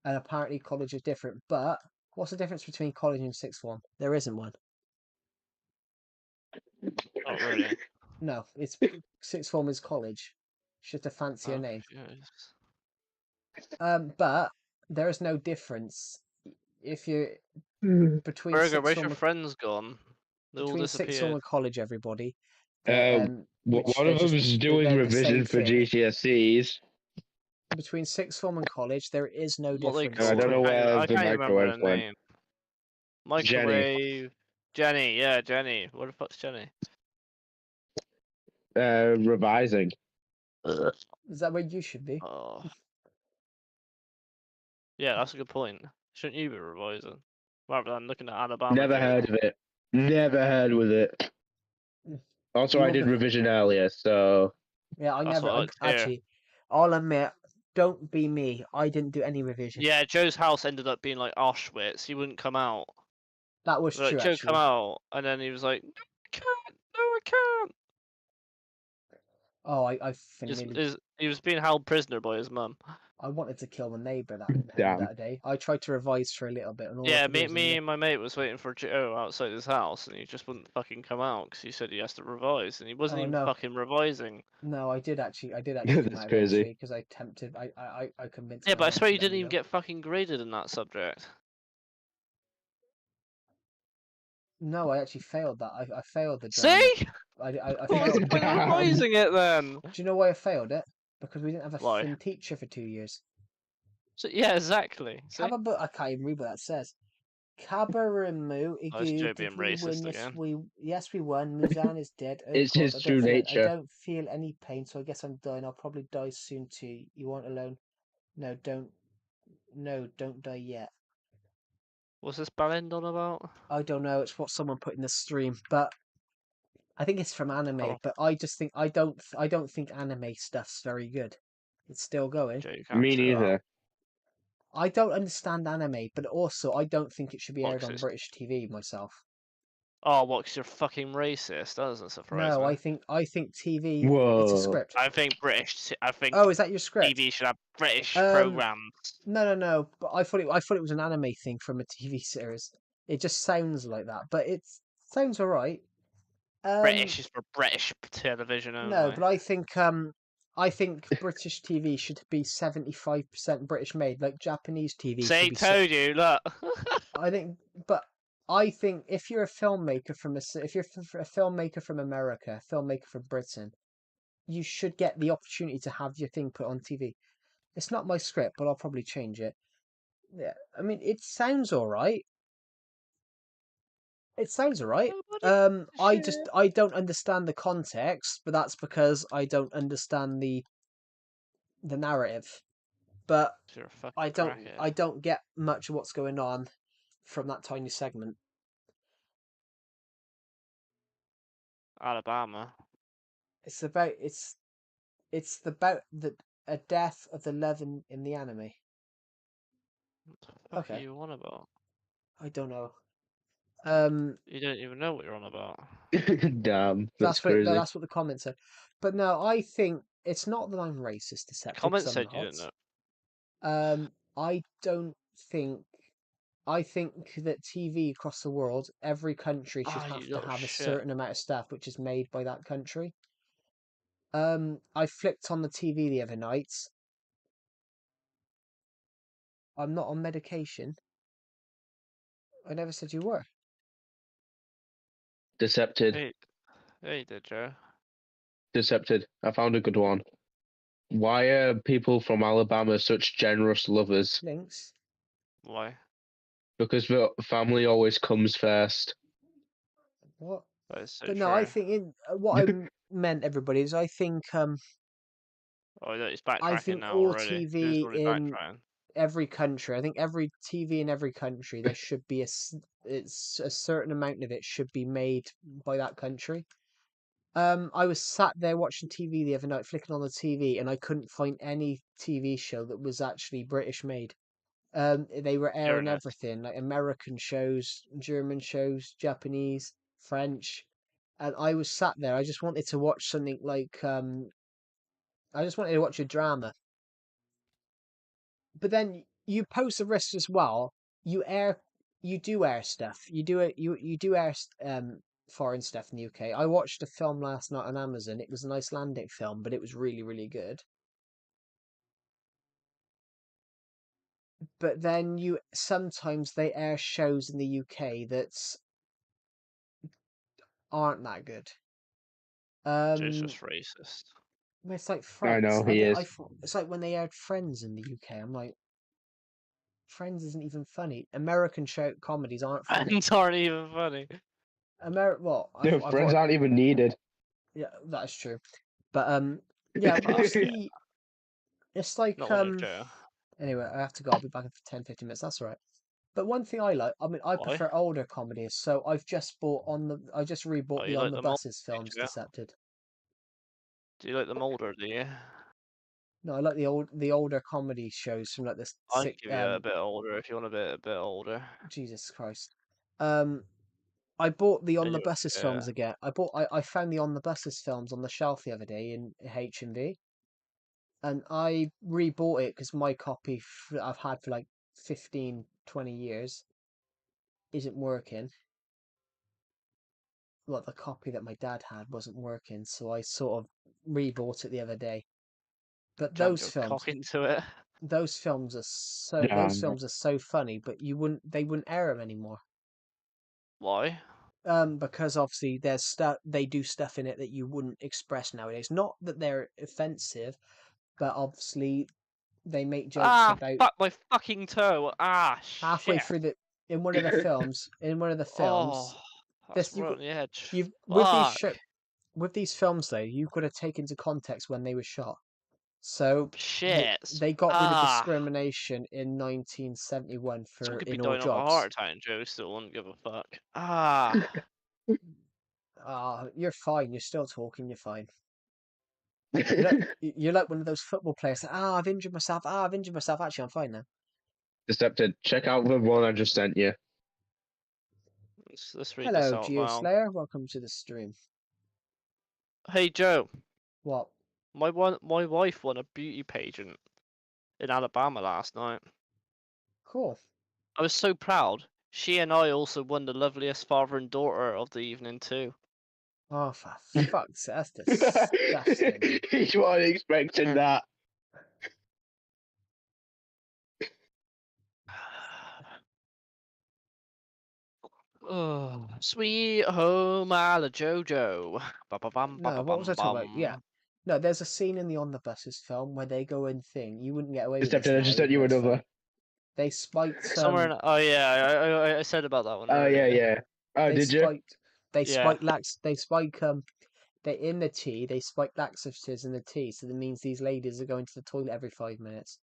and apparently college is different. But what's the difference between college and sixth form? There isn't one. Not really. No, it's sixth form is college. It's just a fancier Oh, name. yes. But there is no difference if you're between Burger, sixth where's form your and, friends gone? They all between sixth form disappeared. and college, everybody. One They're of just them is doing they're the same revision for thing. GCSEs. Between sixth form and college, there is no What they difference. called? I don't know where I the can't remember microwave the went. name. Microwave. Jenny. Yeah, Jenny. What the fuck's Jenny? Revising. Is that where you should be? Oh. Yeah, that's a good point. Shouldn't you be revising? Rather than looking at Alabama. Never jokes. heard of it. Never heard with it. Also, I You're did the- revision earlier, so Yeah, I That's never. what I like to hear. Actually, I'll admit, don't be me. I didn't do any revision. Yeah, Joe's house ended up being like Auschwitz. He wouldn't come out. That was Like, true, Joe, actually. come out, and then he was like, "No, I can't. No, I can't." Oh, I He was being held prisoner by his mum. I wanted to kill the neighbour Damn. that day. I tried to revise for a little bit, and all I Yeah, could do was me and my mate was waiting for Joe outside his house, and he just wouldn't fucking come out because he said he has to revise, and he wasn't Oh, even no. fucking revising. No, I did actually come That's out of it, crazy. actually, because I tempted. I convinced. Yeah, my but I mum swear to you let didn't me even go. get fucking graded in that subject. No, I actually failed that. I failed the See? I What was the failed. point of Damn. revising it then? Do you know why I failed it? Because we didn't have a Why? fin teacher for 2 years. So, yeah, exactly. See? I can't even read what that says. Kabarimu Oh, it's Joe Igu, being did we win? racist Yes, we won. Muzan is dead. Oh It's God, his true I nature. don't feel any pain, so I guess I'm dying. I'll probably die soon too. You aren't alone. No, don't die yet. What's this ballend on about? I don't know. It's what someone put in the stream, but I think it's from anime. Oh. But I just think I don't think anime stuff's very good. It's still going. Joe, you can't Me say that. neither. I don't understand anime, but also I don't think it should be aired on Boxes. British TV myself. Oh, what? 'Cause you're fucking racist? That doesn't surprise No, me. I think TV. Whoa. It's a script. I think Oh, is that your script? TV should have British Um, programs. No. But I thought it was an anime thing from a TV series. It just sounds like that, but it sounds alright. British is for British television only. No, but I think British TV should be 75% British made, like Japanese TV. Say should be told you, look. I think, but I think if you're a filmmaker if you're a filmmaker from America, a filmmaker from Britain, you should get the opportunity to have your thing put on TV. It's not my script, but I'll probably change it. Yeah, I mean, it sounds all right. It sounds all right. I don't understand the context, but that's because I don't understand the narrative. But You're a fucking I crackhead. don't get much of what's going on from that tiny segment. Alabama. It's about about the a death of the love in the anime. What the fuck Okay. are you on about? I don't know. You don't even know what you're on about. Damn, that's crazy. That's what the comment said. But no, I think it's not that I'm racist, The Deceptive, comment 'cause I'm said you not. didn't know. I don't think. I think that TV across the world, every country should Ah, you have to little have a shit. certain amount of stuff which is made by that country. I flicked on the TV the other night. I'm not on medication. I never said you were. Decepted. Hey, hey, did Joe? Decepted. I found a good one. Why are people from Alabama such generous lovers? Links. Why? Because the family always comes first. What? That is so But true. no, I think what I meant, everybody, is I think Oh, look, he's backtracking now all already. He was TV already in backtracking. every country. I think every TV in every country there should be it's a certain amount of it should be made by that country. I was sat there watching TV the other night, flicking on the TV, and I couldn't find any TV show that was actually British made. They were airing Hearing it. everything, like American shows, German shows, Japanese, French, and I was sat there. I just wanted to watch something like I just wanted to watch a drama. But then you pose the risk as well. You do air stuff. You do it. You do air foreign stuff in the UK. I watched a film last night on Amazon. It was an Icelandic film, but it was really, really good. But then you sometimes they air shows in the UK that aren't that good. Joe's just racist. It's like I Friends. know he is. It's like when they aired Friends in the UK. I'm like, Friends isn't even funny. American show comedies aren't funny. Friends aren't even funny. Well, No, friends aren't even needed. Yeah, that is true. But yeah, mostly it's like Not when you're Joe. Anyway, I have to go. I'll be back in 10, 15 minutes. That's all right. But one thing I like, I mean, I Why? prefer older comedies. So I just rebought Oh, the you On like the them old, Buses films, yeah? Decepted. Do you like them older, do you? No, I like the older comedy shows from like the I'll give you a bit older if you want a bit older. Jesus Christ. I bought the On And the you, Buses yeah. films again. I found the On the Buses films on the shelf the other day in H&V. And I rebought it because my copy I've had for like 15, 20 years isn't working. Well, the copy that my dad had wasn't working, so I sort of rebought it the other day. But Jammed your cock into it. those films are so funny, but they wouldn't air them anymore. Why? Because obviously there's stuff they do stuff in it that you wouldn't express nowadays. Not that they're offensive, but obviously they make jokes about fuck my fucking toe. halfway Shit. through in one of the films. Oh, that's This right on the edge. you've Fuck. with these films though, you've got to take into context when they were shot. So Shit. they got rid of discrimination in 1971 Someone could be in all dying of a jobs. heart attack and Joe still wouldn't give a fuck. You're fine. You're still talking. You're fine. You're like one of those football players. I've injured myself. I've injured myself. Actually, I'm fine now. Decepted. Check out the one I just sent you. Let's read Hello, this out loud. Geoslayer. Welcome to the stream. Hey Joe. What? My wife won a beauty pageant in Alabama last night. Cool. I was so proud. She and I also won the loveliest father and daughter of the evening too. Oh, for fuck's sake, that's disgusting. You weren't expecting that. Sweet Home Alabama. No, what was I talking about? Yeah. No, there's a scene in the On the Buses film where they go and thing. You wouldn't get away with this Decepted, I now, just sent even you though it's another. funny. They spiked Somewhere in, oh yeah, I said about that one Oh, earlier. yeah. Oh, they did you? spiked they Yeah. spike they in the tea, they spike laxatives in the tea, so that means these ladies are going to the toilet every 5 minutes.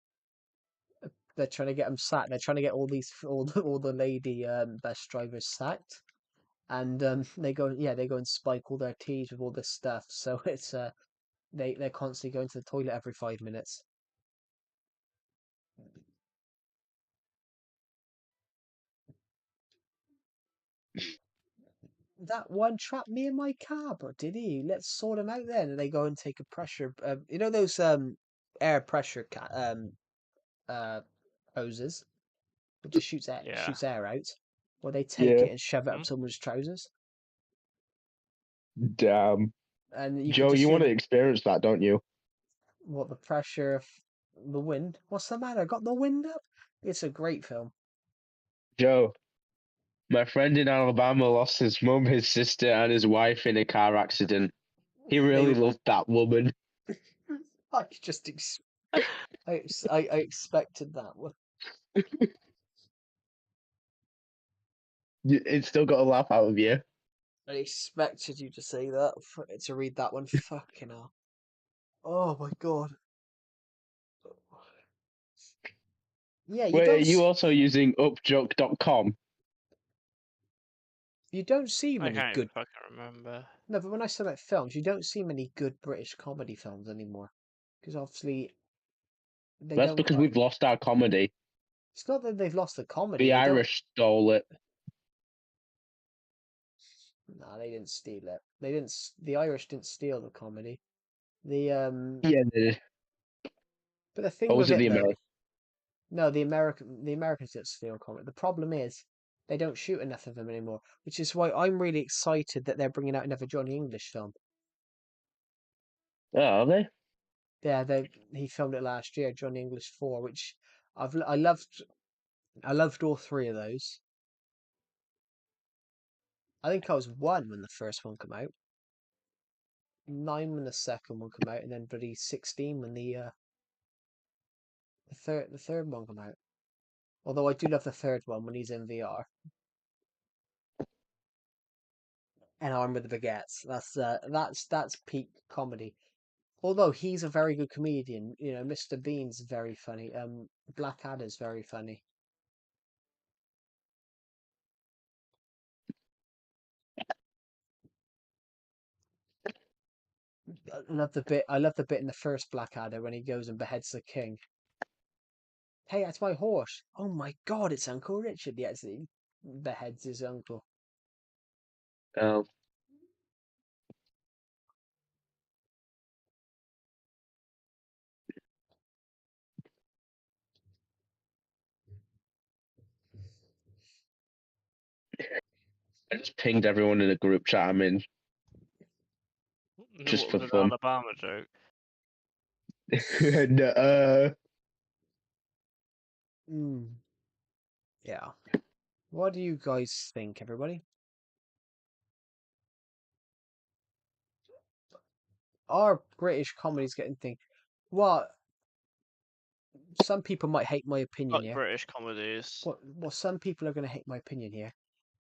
They're trying to get them sacked. They're trying to get all the lady bus drivers sacked. And they go and spike all their teas with all this stuff, so it's they're constantly going to the toilet every 5 minutes. That one trapped me in my cab, or did he? Let's sort him out then. And they go and take a pressure, you know those air pressure hoses, it just shoots air out. Well, they take Yeah. it and shove it up someone's trousers, Damn. and you could Joe, just you see want to 'em- experience that, don't you? what the pressure of the wind. What's the matter? Got the wind up? It's a great film. Joe, my friend in Alabama lost his mum, his sister, and his wife in a car accident. He really loved that woman. I just I expected that one. It still got a laugh out of you. I expected you to say that, to read that one. Fucking hell. Oh my god. Yeah, Wait, are you also using upjoke.com? you don't see I many can't good. even fucking remember. No, but when I say like films, you don't see many good British comedy films anymore, because obviously they That's don't. because we've lost our comedy. It's not that they've lost the comedy. The They don't. Irish stole it. No, they didn't steal it. They didn't. The Irish didn't steal the comedy. The Yeah, they did. But the thing Or was with it the it though, American? no, the Americans didn't steal comedy. The problem is they don't shoot enough of them anymore, which is why I'm really excited that they're bringing out another Johnny English film. Oh, are they? Yeah, he filmed it last year, Johnny English 4, which I loved all three of those. I think I was 1 when the first one came out, 9 when the second one came out, and then bloody 16 when the third one came out. Although I do love the third one when he's in VR. And Armed with the Baguettes. That's peak comedy. Although he's a very good comedian, you know, Mr. Bean's very funny. Blackadder's very funny. I love the bit in the first Blackadder when he goes and beheads the king. Hey, that's my horse. Oh my god, it's Uncle Richard. Yes, he beheads his uncle. Oh. I just pinged everyone in a group chat I'm in. Just What for was an fun. Alabama joke? No, Yeah. What do you guys think, everybody? Are British comedies getting thing? Well, some people might hate my opinion Fuck here. British comedies. Well, some people are going to hate my opinion here.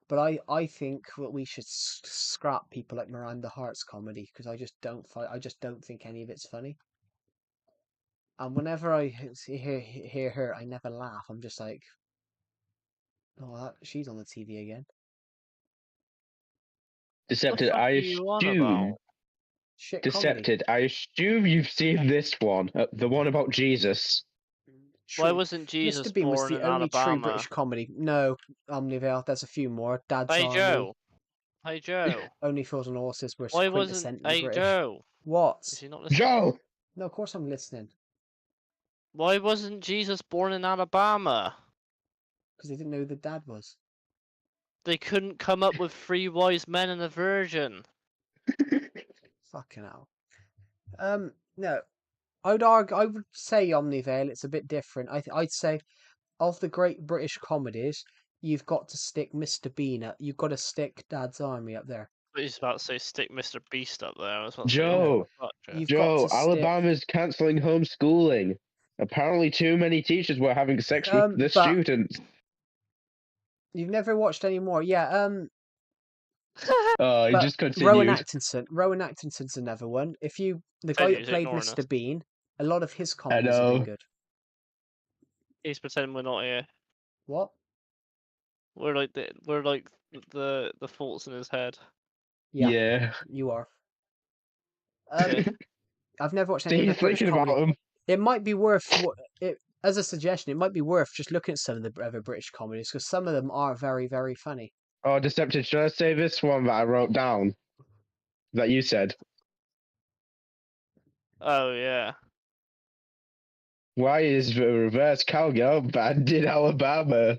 But I think that we should scrap people like Miranda Hart's comedy because I just don't think any of it's funny. And whenever I hear her, I never laugh. I'm just like, oh, she's on the TV again. Decepted. fuck I are you on about? assume. Shit Decepted. I assume you've seen this one, the one about Jesus. Why comedy. wasn't Jesus Mr. Bean was born the in only true Alabama? British comedy. No, Omnivale. There's a few more. Dad's Hey Army. Joe. Hey Joe. Only Fools and Horses were Why wasn't quintessentially Hey British. Joe? What? Is he not listening? Joe! No, of course I'm listening. Why wasn't Jesus born in Alabama? Because they didn't know who the dad was. They couldn't come up with 3 wise men and a virgin. Fucking hell. No. I would say Omnivale. It's a bit different. I'd say of the great British comedies, you've got to stick Mr. Bean up. You've got to stick Dad's Army up there. I was about to say stick Mr. Beast up there. I was about to say, Joe, what the fuck, Jeff? You've got Joe, to stick. Alabama's canceling homeschooling. Apparently, too many teachers were having sex with the But students. you've never watched any more. Yeah. Oh, he But just Rowan continued. Atkinson's another one. The guy that Continues played ignoring Mr. us. Bean, a lot of his I comedies have been know. good. He's pretending we're not here. What? We're like the thoughts in his head. Yeah. You are. Okay. I've never watched See, any he's of the British thinking about comedy. him. It might be worth as a suggestion. It might be worth just looking at some of the other British comedies because some of them are very, very funny. Oh, Deceptive, should I say this one that I wrote down? That you said? Oh yeah. Why is the reverse cowgirl banned in Alabama?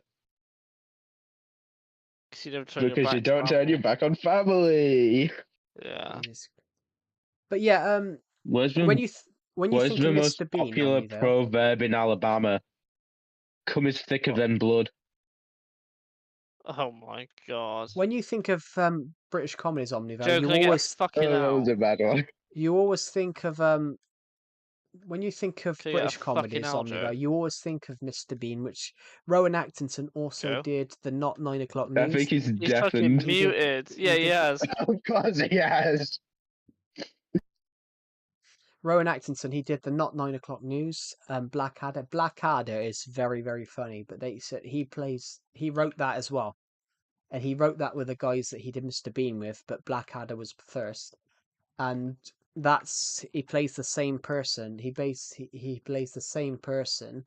Because you don't turn your Because back you to don't turn your family. back on family. Yeah. But yeah, What's the, when you what is think the of most Mr. Bean, popular Omni, though, proverb in Alabama? Come is thicker than blood. Oh my god. when you think of British comedies, Omni, though, Joe, can I get a fucking Oh, that was out? a bad one. you always think of when you think of Can I get a British fucking comedies, out, Omni, though, Joe? you always think of Mr. Bean, which Rowan Atkinson also Joe? did the Not 9 O'Clock I News. think he's He's fucking deafened. He did- muted. Yeah, he he did- has. Of course he has. Rowan Atkinson, he did the Not 9 O'Clock News, Blackadder. Blackadder is very, very funny, but they said he wrote that as well. And he wrote that with the guys that he did Mr. Bean with, but Blackadder was first. And he plays the same person. He plays the same person.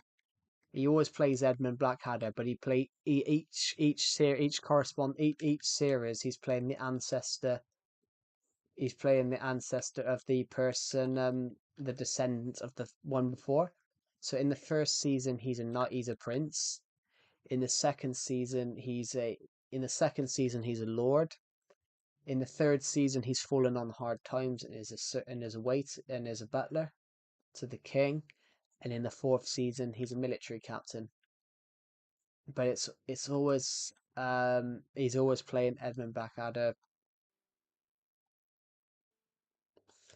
He always plays Edmund Blackadder, but each series he's playing the ancestor. He's playing the ancestor of the person, the descendant of the one before. So in the first season, he's a knight, he's a prince. In the second season, he's a lord. In the third season, he's fallen on hard times and is a butler to the king. And in the fourth season, he's a military captain. But it's always he's always playing Edmund Blackadder,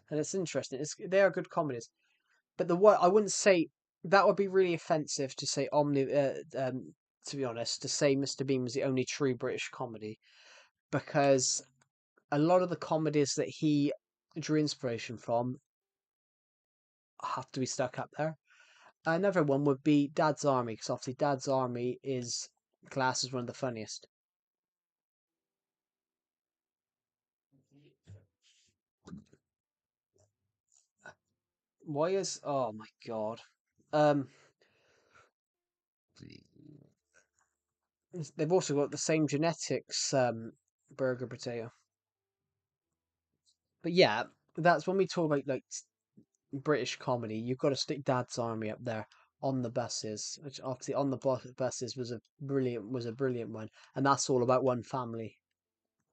and it's interesting. They are good comedies. But I wouldn't say that would be really offensive to say to be honest, to say Mr. Bean was the only true British comedy, because a lot of the comedies that he drew inspiration from have to be stuck up there. Another one would be Dad's Army, because obviously Dad's Army is classed as one of the funniest. Why is oh my god. They've also got the same genetics, burger potato. But yeah, that's when we talk about like British comedy. You've got to stick Dad's Army up there on the buses, which obviously on the buses was a brilliant one, and that's all about one family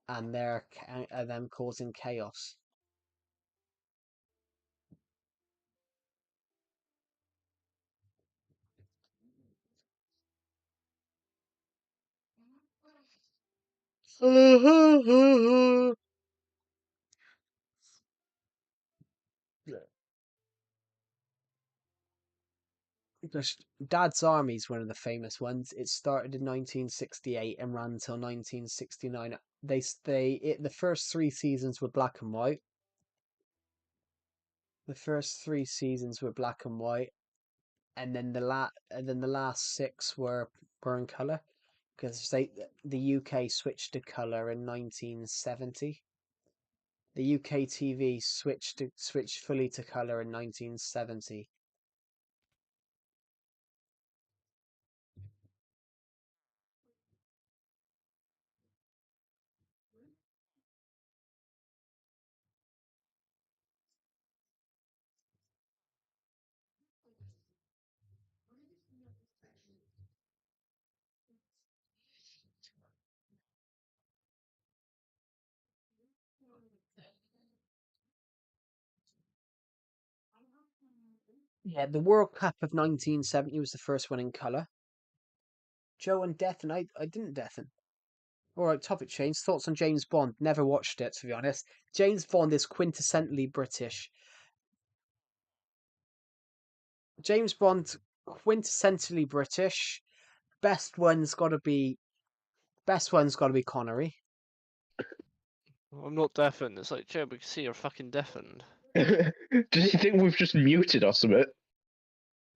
and them causing chaos. Dad's Army is one of the famous ones. It started in 1968 and ran until 1969. The first 3 seasons were black and white. The first 3 seasons were black and white, and then the last 6 were in color, because the UK switched to color in 1970. The UK TV switched fully to color in 1970. Yeah, the World Cup of 1970 was the first one in color. Joe and Deathan. I didn't Deathan. All right, topic change. Thoughts on James Bond? Never watched it, to be honest. James Bond is quintessentially British. James Bond, quintessentially British. Best one's got to be Connery. I'm not deafened. It's like, Joe, we can see you're fucking deafened. Does he think we've just muted or something?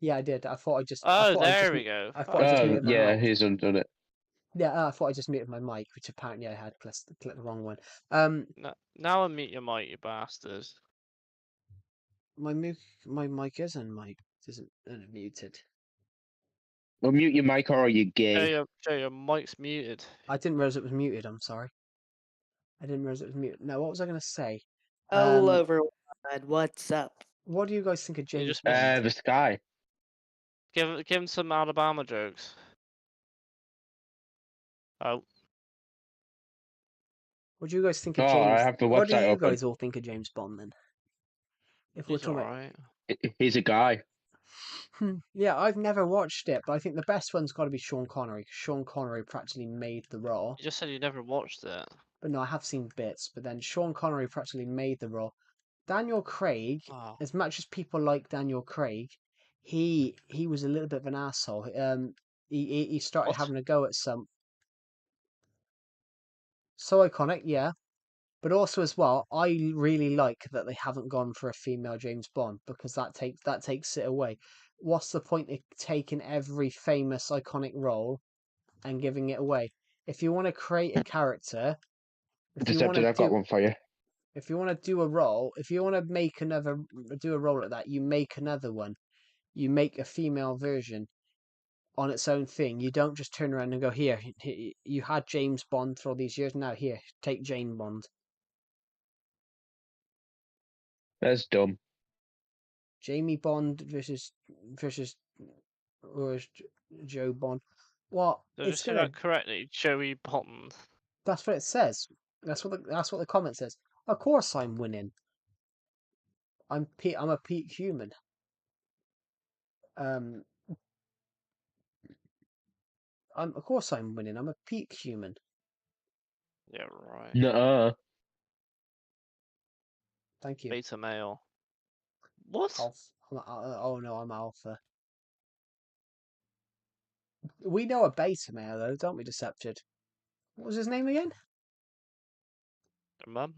Yeah, I did. I thought I just. Oh, there we go. I thought I just Oh, muted my yeah, mic. he's undone it. Yeah, I thought I just muted my mic, which apparently I had clicked the wrong one. Now unmute your mic, you bastard. My mic isn't muted. Well, mute your mic or you're gay. Joe, your mic's muted. I didn't realize it was muted. I'm sorry. I didn't realize it was muted. No, what was I going to say? Hello, everyone. What's up? What do you guys think of James just- Bond? The sky. Give him some Alabama jokes. Oh, What do you guys think of Oh, James? I have the What do website you open. guys all think of James Bond then? If we're he's talking about, alright. He's a guy. yeah, I've never watched it, but I think the best one's got to be Sean Connery. 'Cause Sean Connery practically made the role. You just said you never watched it. But no, I have seen bits. But then Sean Connery practically made the role. Daniel Craig, Oh. as much as people like Daniel Craig, he was a little bit of an asshole. He started What? having a go at some. So iconic, yeah. But also as well, I really like that they haven't gone for a female James Bond because that takes it away. What's the point of taking every famous iconic role and giving it away? If you want to create a character, if you want Decepted, to I've got one for you. if you want to do a role, if you want to do a role like that, you make another one. You make a female version on its own thing. You don't just turn around and go, here, you had James Bond for all these years, now here, take Jane Bond. That's dumb. Jamie Bond versus or Joe Bond. What? Did you It's say gonna. that correctly? Joey Bond. That's what it says. That's what the comment says. Of course I'm winning. I'm a peak human. Of course I'm winning. I'm a peak human. Yeah, right. Nuh-uh. Thank you. Beta male. What? Oh no, I'm alpha. We know a beta male though, don't we, Decepted? What was his name again? Your mum?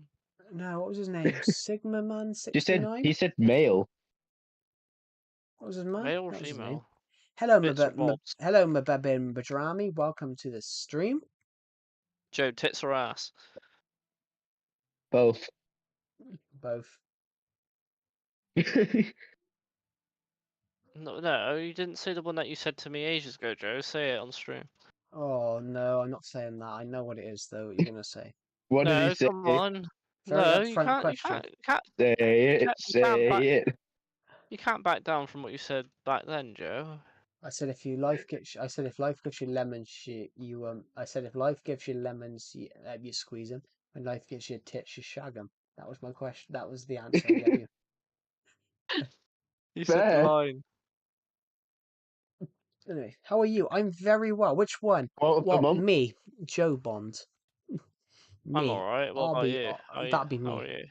No, what was his name? Sigma Man He said 69? he said male. What was his man? Male or That was his name. female? Hello, Bits or bobs? hello, Mababin Badrami. Welcome to the stream. Joe, tits or ass? Both. Both. No, you didn't say the one that you said to me ages ago, Joe. Say it on stream. Oh no, I'm not saying that. I know what it is though. What you're gonna say? What did No, he say? come on. Very No, you upfront can't. question. You can't. Say it. you can't Say back- it. You can't back down from what you said back then, Joe. I said if life gives you lemons, I said if life gives you lemons, you squeeze them. When life gives you tits, you shag them. That was my question. That was the answer I gave you. You said the Fair. line. Anyway, how are you? I'm very well. Which one? Quote of the Well, month. me, Joe Bond. I'm Me. alright. What I'll about be. you? That'd be How me.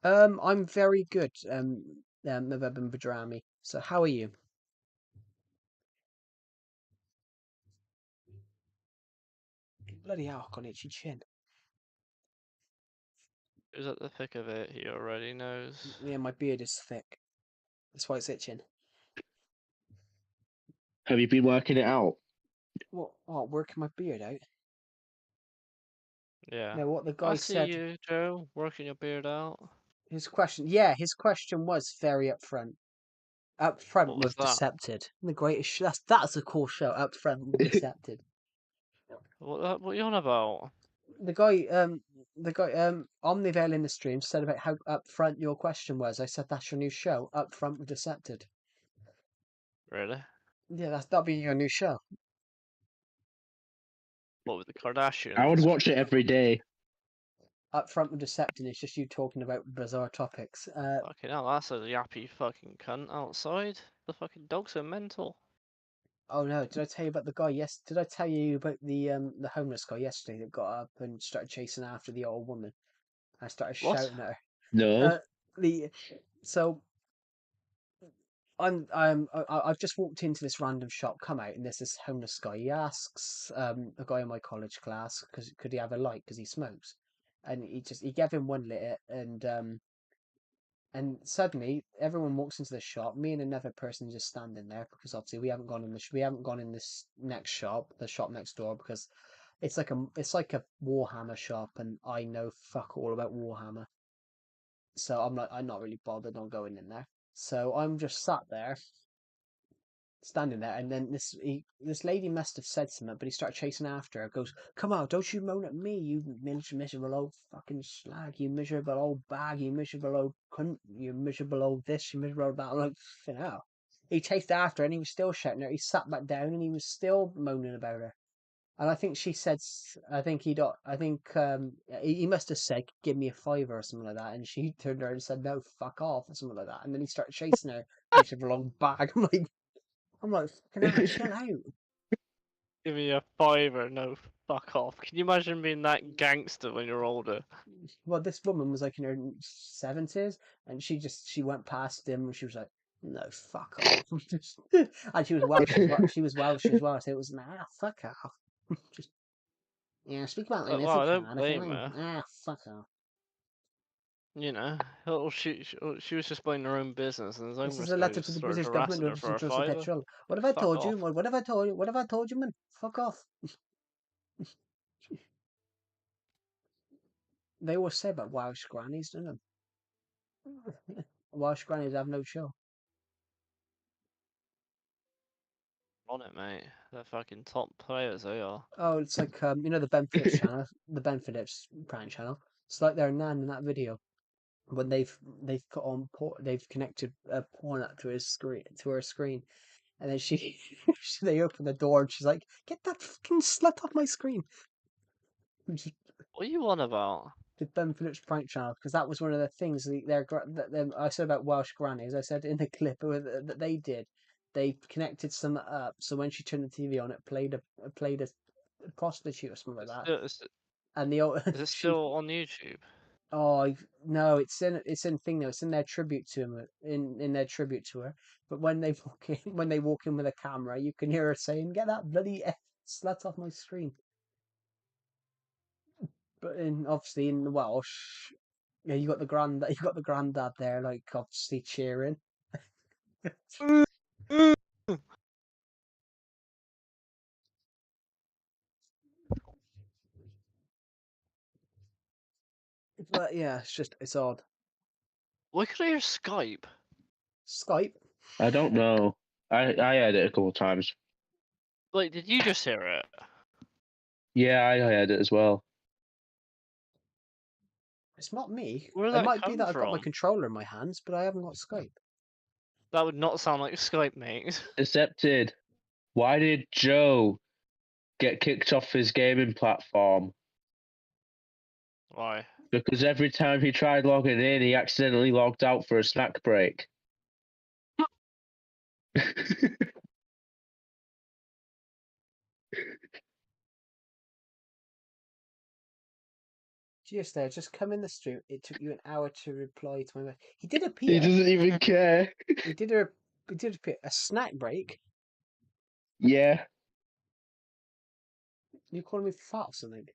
are you? I'm very good. Mababin Badrami. So how are you? Bloody hell, I've got an itchy chin. Who's at the thick of it? He already knows. Yeah, my beard is thick. That's why it's itching. Have you been working it out? What? Working my beard out? Yeah. No, what the I guy see said. you, Joe, working your beard out. His question. Yeah, his question was very upfront. Up front What was with that? Decepted. The greatest. That's a cool show. Up front with Decepted. What are you on about? The guy, Omnivel in the stream said about how upfront your question was. I said that's your new show, Upfront with Decepted. Really? Yeah, that'll be your new show. What with the Kardashians? I would watch it every day. Upfront with Decepted is just you talking about bizarre topics. Fucking hell, that's a yappy fucking cunt outside. The fucking dogs are mental. Oh no! Did I tell you about the guy? Yes. Did I tell you about the homeless guy yesterday that got up and started chasing after the old woman? I started What? shouting at her. No. The so I've just walked into this random shop, come out, and there's this homeless guy. He asks a guy in my college class, because could he have a light because he smokes, and he gave him one lit, and suddenly everyone walks into the shop. Me and another person just standing there because obviously we haven't gone in this next shop, the shop next door, because it's like a Warhammer shop, and I know fuck all about Warhammer, so I'm not really bothered on going in there. So I'm just sat there, standing there, and then this lady must have said something, but he started chasing after her. Goes, "Come on, don't you moan at me, you miserable old fucking slag, you miserable old bag, you miserable old cunt, you miserable old this, you miserable old that." I'm like, you know. He chased after her, and he was still shouting at her. He sat back down, and he was still moaning about her. And I think she said, I think he must have said, "Give me a fiver" or something like that. And she turned around and said, "No, fuck off" or something like that. And then he started chasing her, miserable old bag. I'm like, fucking hell, chill out. Give me a fiver, no fuck off. Can you imagine being that gangster when you're older? Well, this woman was like in her 70s, and she went past him, and she was like, "No, fuck off." And she was Welsh as well. She was Welsh as well. So it was, fuck off. Just, yeah, speak about like this Well, if I you don't can. If you blame like, her. fuck off. You know, she was just minding her own business, and the This is homeless a guy letter to just the started British government harassing her with for a some fiver. petrol. What have I Fuck told you? off. What have I told you? What have I told you, man? Fuck off. They always say about Welsh grannies, don't they? Welsh grannies have no chill. On it, mate. They're fucking top players, they are. Oh, it's like the Ben Phillips channel, the Ben Phillips prank channel. It's like their nan in that video when they've put on they've connected a porn up to her screen, and then they open the door and she's like, "Get that fucking slut off my screen!" Which is What are you on about? the Ben Phillips prank channel, because that was one of the things that I said about Welsh grannies. I said in the clip that they did. They connected some up, so when she turned the TV on, it played a prostitute or something like that. And the old Is it she still on YouTube? no, it's in thing though. It's in their tribute to him, in their tribute to her. But when they walk in with a camera, you can hear her saying, "Get that bloody slut off my screen." But obviously in the Welsh, yeah, you got the granddad there, like obviously cheering. But yeah, it's odd. Why could I hear Skype? Skype. I don't know. I had it a couple of times. Like, did you just hear it? Yeah, I had it as well. It's not me. Where did It that might be come that I've got my from? controller in my hands, but I haven't got Skype. That would not sound like Skype, mate. Decepted. Why did Joe get kicked off his gaming platform? Why? Because every time he tried logging in, he accidentally logged out for a snack break. Yesterday, I just come in the street. It took you an hour to reply to my message. He did He appear. doesn't even care. He did appear. A snack break. Yeah. You calling me fat or something?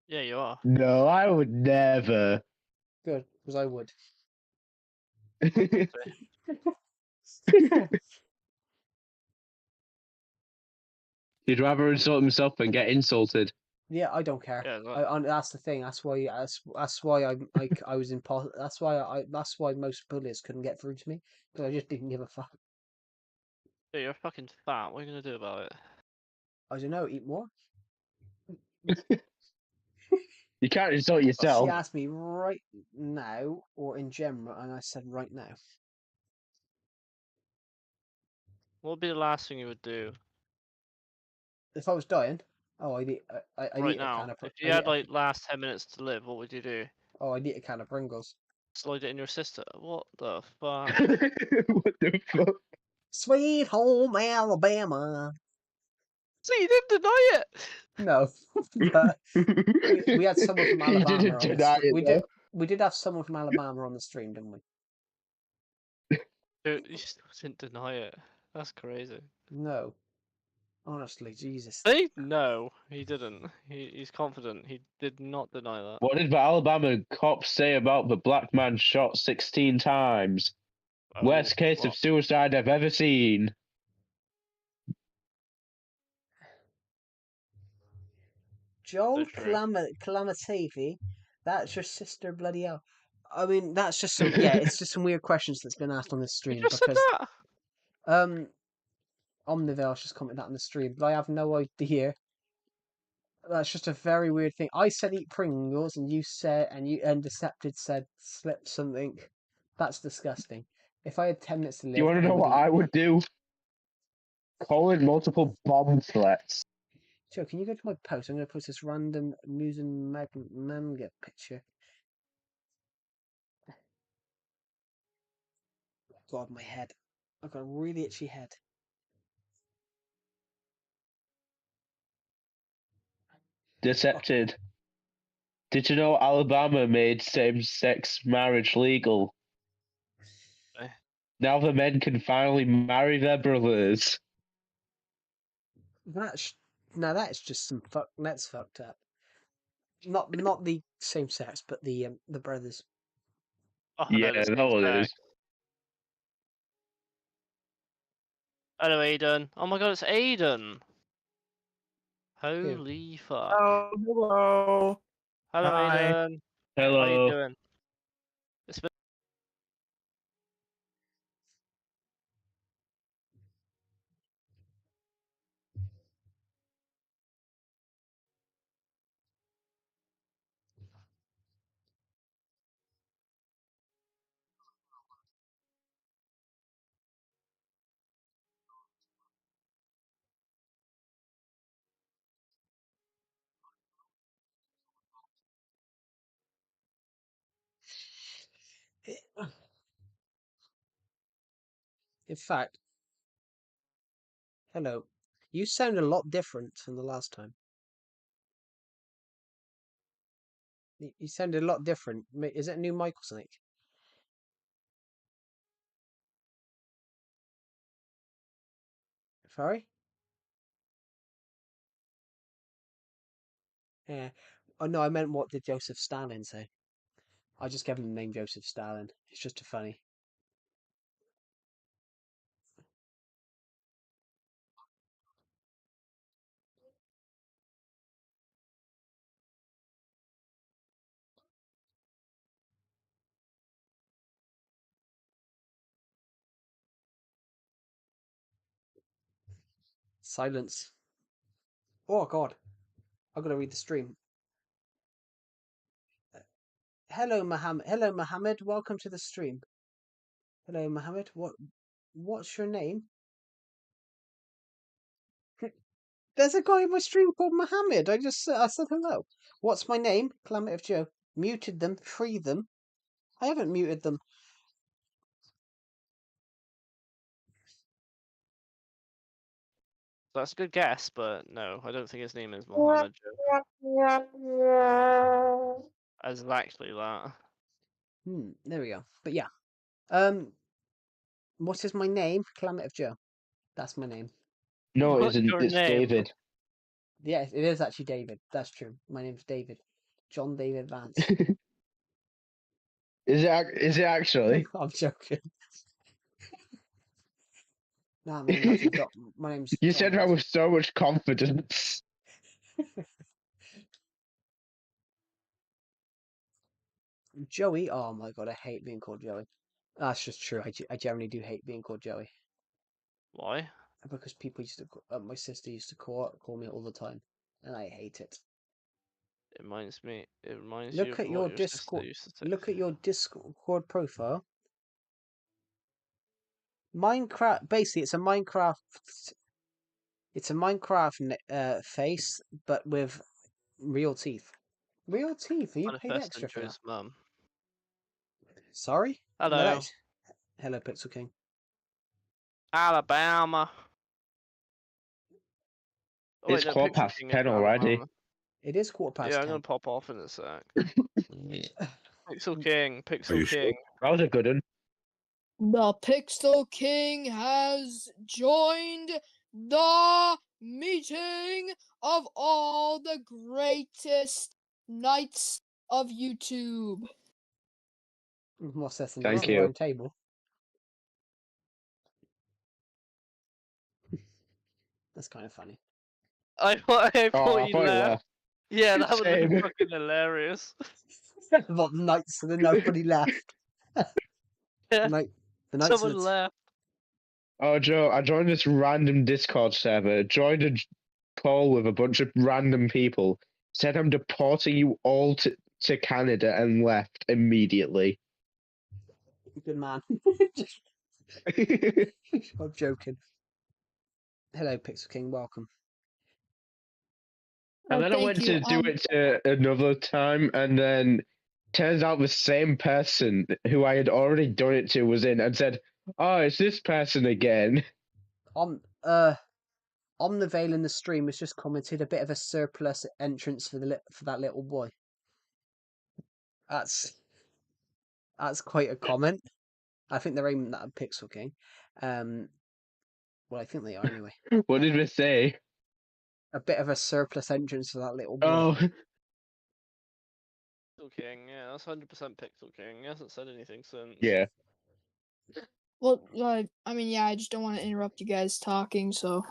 Yeah, you are. No, I would never. Good, because I would. He'd rather insult himself than get insulted. Yeah, I don't care. Yeah, That's the thing. That's why. That's why I was impossible. That's why most bullies couldn't get through to me, because I just didn't give a fuck. yeah, you're fucking fat. What are you gonna do about it? I don't know. Eat more. You can't insult She yourself. asked me right now or in general, and I said right now. What would be the last thing you would do If I was dying, I'd eat. I'd right eat a can now? of. If you had like last 10 minutes to live, what would you do? I'd eat a can of Pringles. Slide it in your sister? What the fuck? What the fuck? Sweet home Alabama. See, you didn't deny it. No, but we had someone from You Alabama didn't on the deny stream. it, though. We did have someone from Alabama on the stream, didn't we? Dude, you still didn't deny it. That's crazy. No. Honestly, Jesus. See? No, he didn't. He's confident. He did not deny that. What did the Alabama cops say about the black man shot 16 times? Worst case of what? suicide I've ever seen. Joel true. Calamatavi, that's your sister, bloody hell. I mean, that's just some. Yeah, it's just some weird questions that's been asked on this You stream just said because that. Omnivel's just commented that on the stream, but I have no idea. That's just a very weird thing. I said eat Pringles, and you said, and Decepted said slip something. That's disgusting. If I had 10 minutes to live, Do you want to know what I would do? Call in multiple bomb threats. Joe, can you go to my post? I'm going to post this random Musen manga picture. God, my head. I've got a really itchy head. Decepted. Did you know Alabama made same-sex marriage legal? Eh. Now the men can finally marry their brothers. That's just some fuck. That's fucked up. Not the same sex, but the brothers. Oh, Yeah, no, that was it. Hello, Aiden. Oh my god, it's Aiden. Holy fuck. Oh, hello. Hello, Hi. Aiden. Hello. How you doing? It's been In fact, hello. You sound a lot different from the last time. You sounded a lot different. Is it a new mic or something? Sorry? Yeah. Oh no, I meant what did Joseph Stalin say? I just gave him the name Joseph Stalin. It's just too funny. Silence. Oh god. I'm gonna read the stream. Hello, Mohammed. Hello, Mohammed. Welcome to the stream. Hello, Mohammed. What's your name? There's a guy in my stream called Mohammed. I said hello. What's my name? Calamity of Joe. Muted them. Free them. I haven't muted them. That's a good guess, but no, I don't think his name is Mohammed Joe. As exactly that. There we go. But yeah. What is my name? Calamity of Joe. That's my name. No, it What's isn't. your It's name? David. Yeah, it is actually David. That's true. My name's David. John David Vance. Is it actually? I'm joking. Nah, my name's actually my name's You John said that Vance. with so much confidence. Joey. Oh my god, I hate being called Joey. That's just true. I generally do hate being called Joey. Why? Because people used to, my sister used to call me all the time, and I hate it. It reminds me. It reminds Look you at of your what your sister Discord. used to say. Look at your Discord profile. Minecraft. Basically, it's a Minecraft. It's a Minecraft face, but with real teeth. Real teeth? Are you paid Manifest extra and for that? Joe's mum. Sorry. No, Hello. hello, Pixel King. Alabama. Oh, wait, It's no, quarter Pixel past King is 10 in already. Alabama. It is 10:15. Yeah, I'm gonna pop off in a sec. Pixel King, Pixel King. That was a good one. The Pixel King has joined the meeting of all the greatest knights of YouTube. What's this? Thank Thank you. round table. That's kind of funny. I thought Oh, I he thought you left. left. Yeah, that would have been Same. fucking hilarious. What knights and then nobody left. Yeah, The knights someone of the left. Oh, Joe, I joined this random Discord server, joined a call with a bunch of random people, said I'm deporting you all to Canada, and left immediately. good man. I'm joking. Hello, Pixel King. Welcome. And then I thank went you. to do it to another time, and then turns out the same person who I had already done it to was in and said, "Oh, it's this person again." Omnivale in the stream has just commented a bit of a surplus entrance for that little boy. That's quite a comment. I think they're aiming that at Pixel King. Well, I think they are anyway. What did we say? A bit of a surplus entrance for that little boy. Oh, Pixel King, yeah, that's 100% Pixel King. He hasn't said anything since. yeah. Well, I mean, yeah, I just don't want to interrupt you guys talking, so.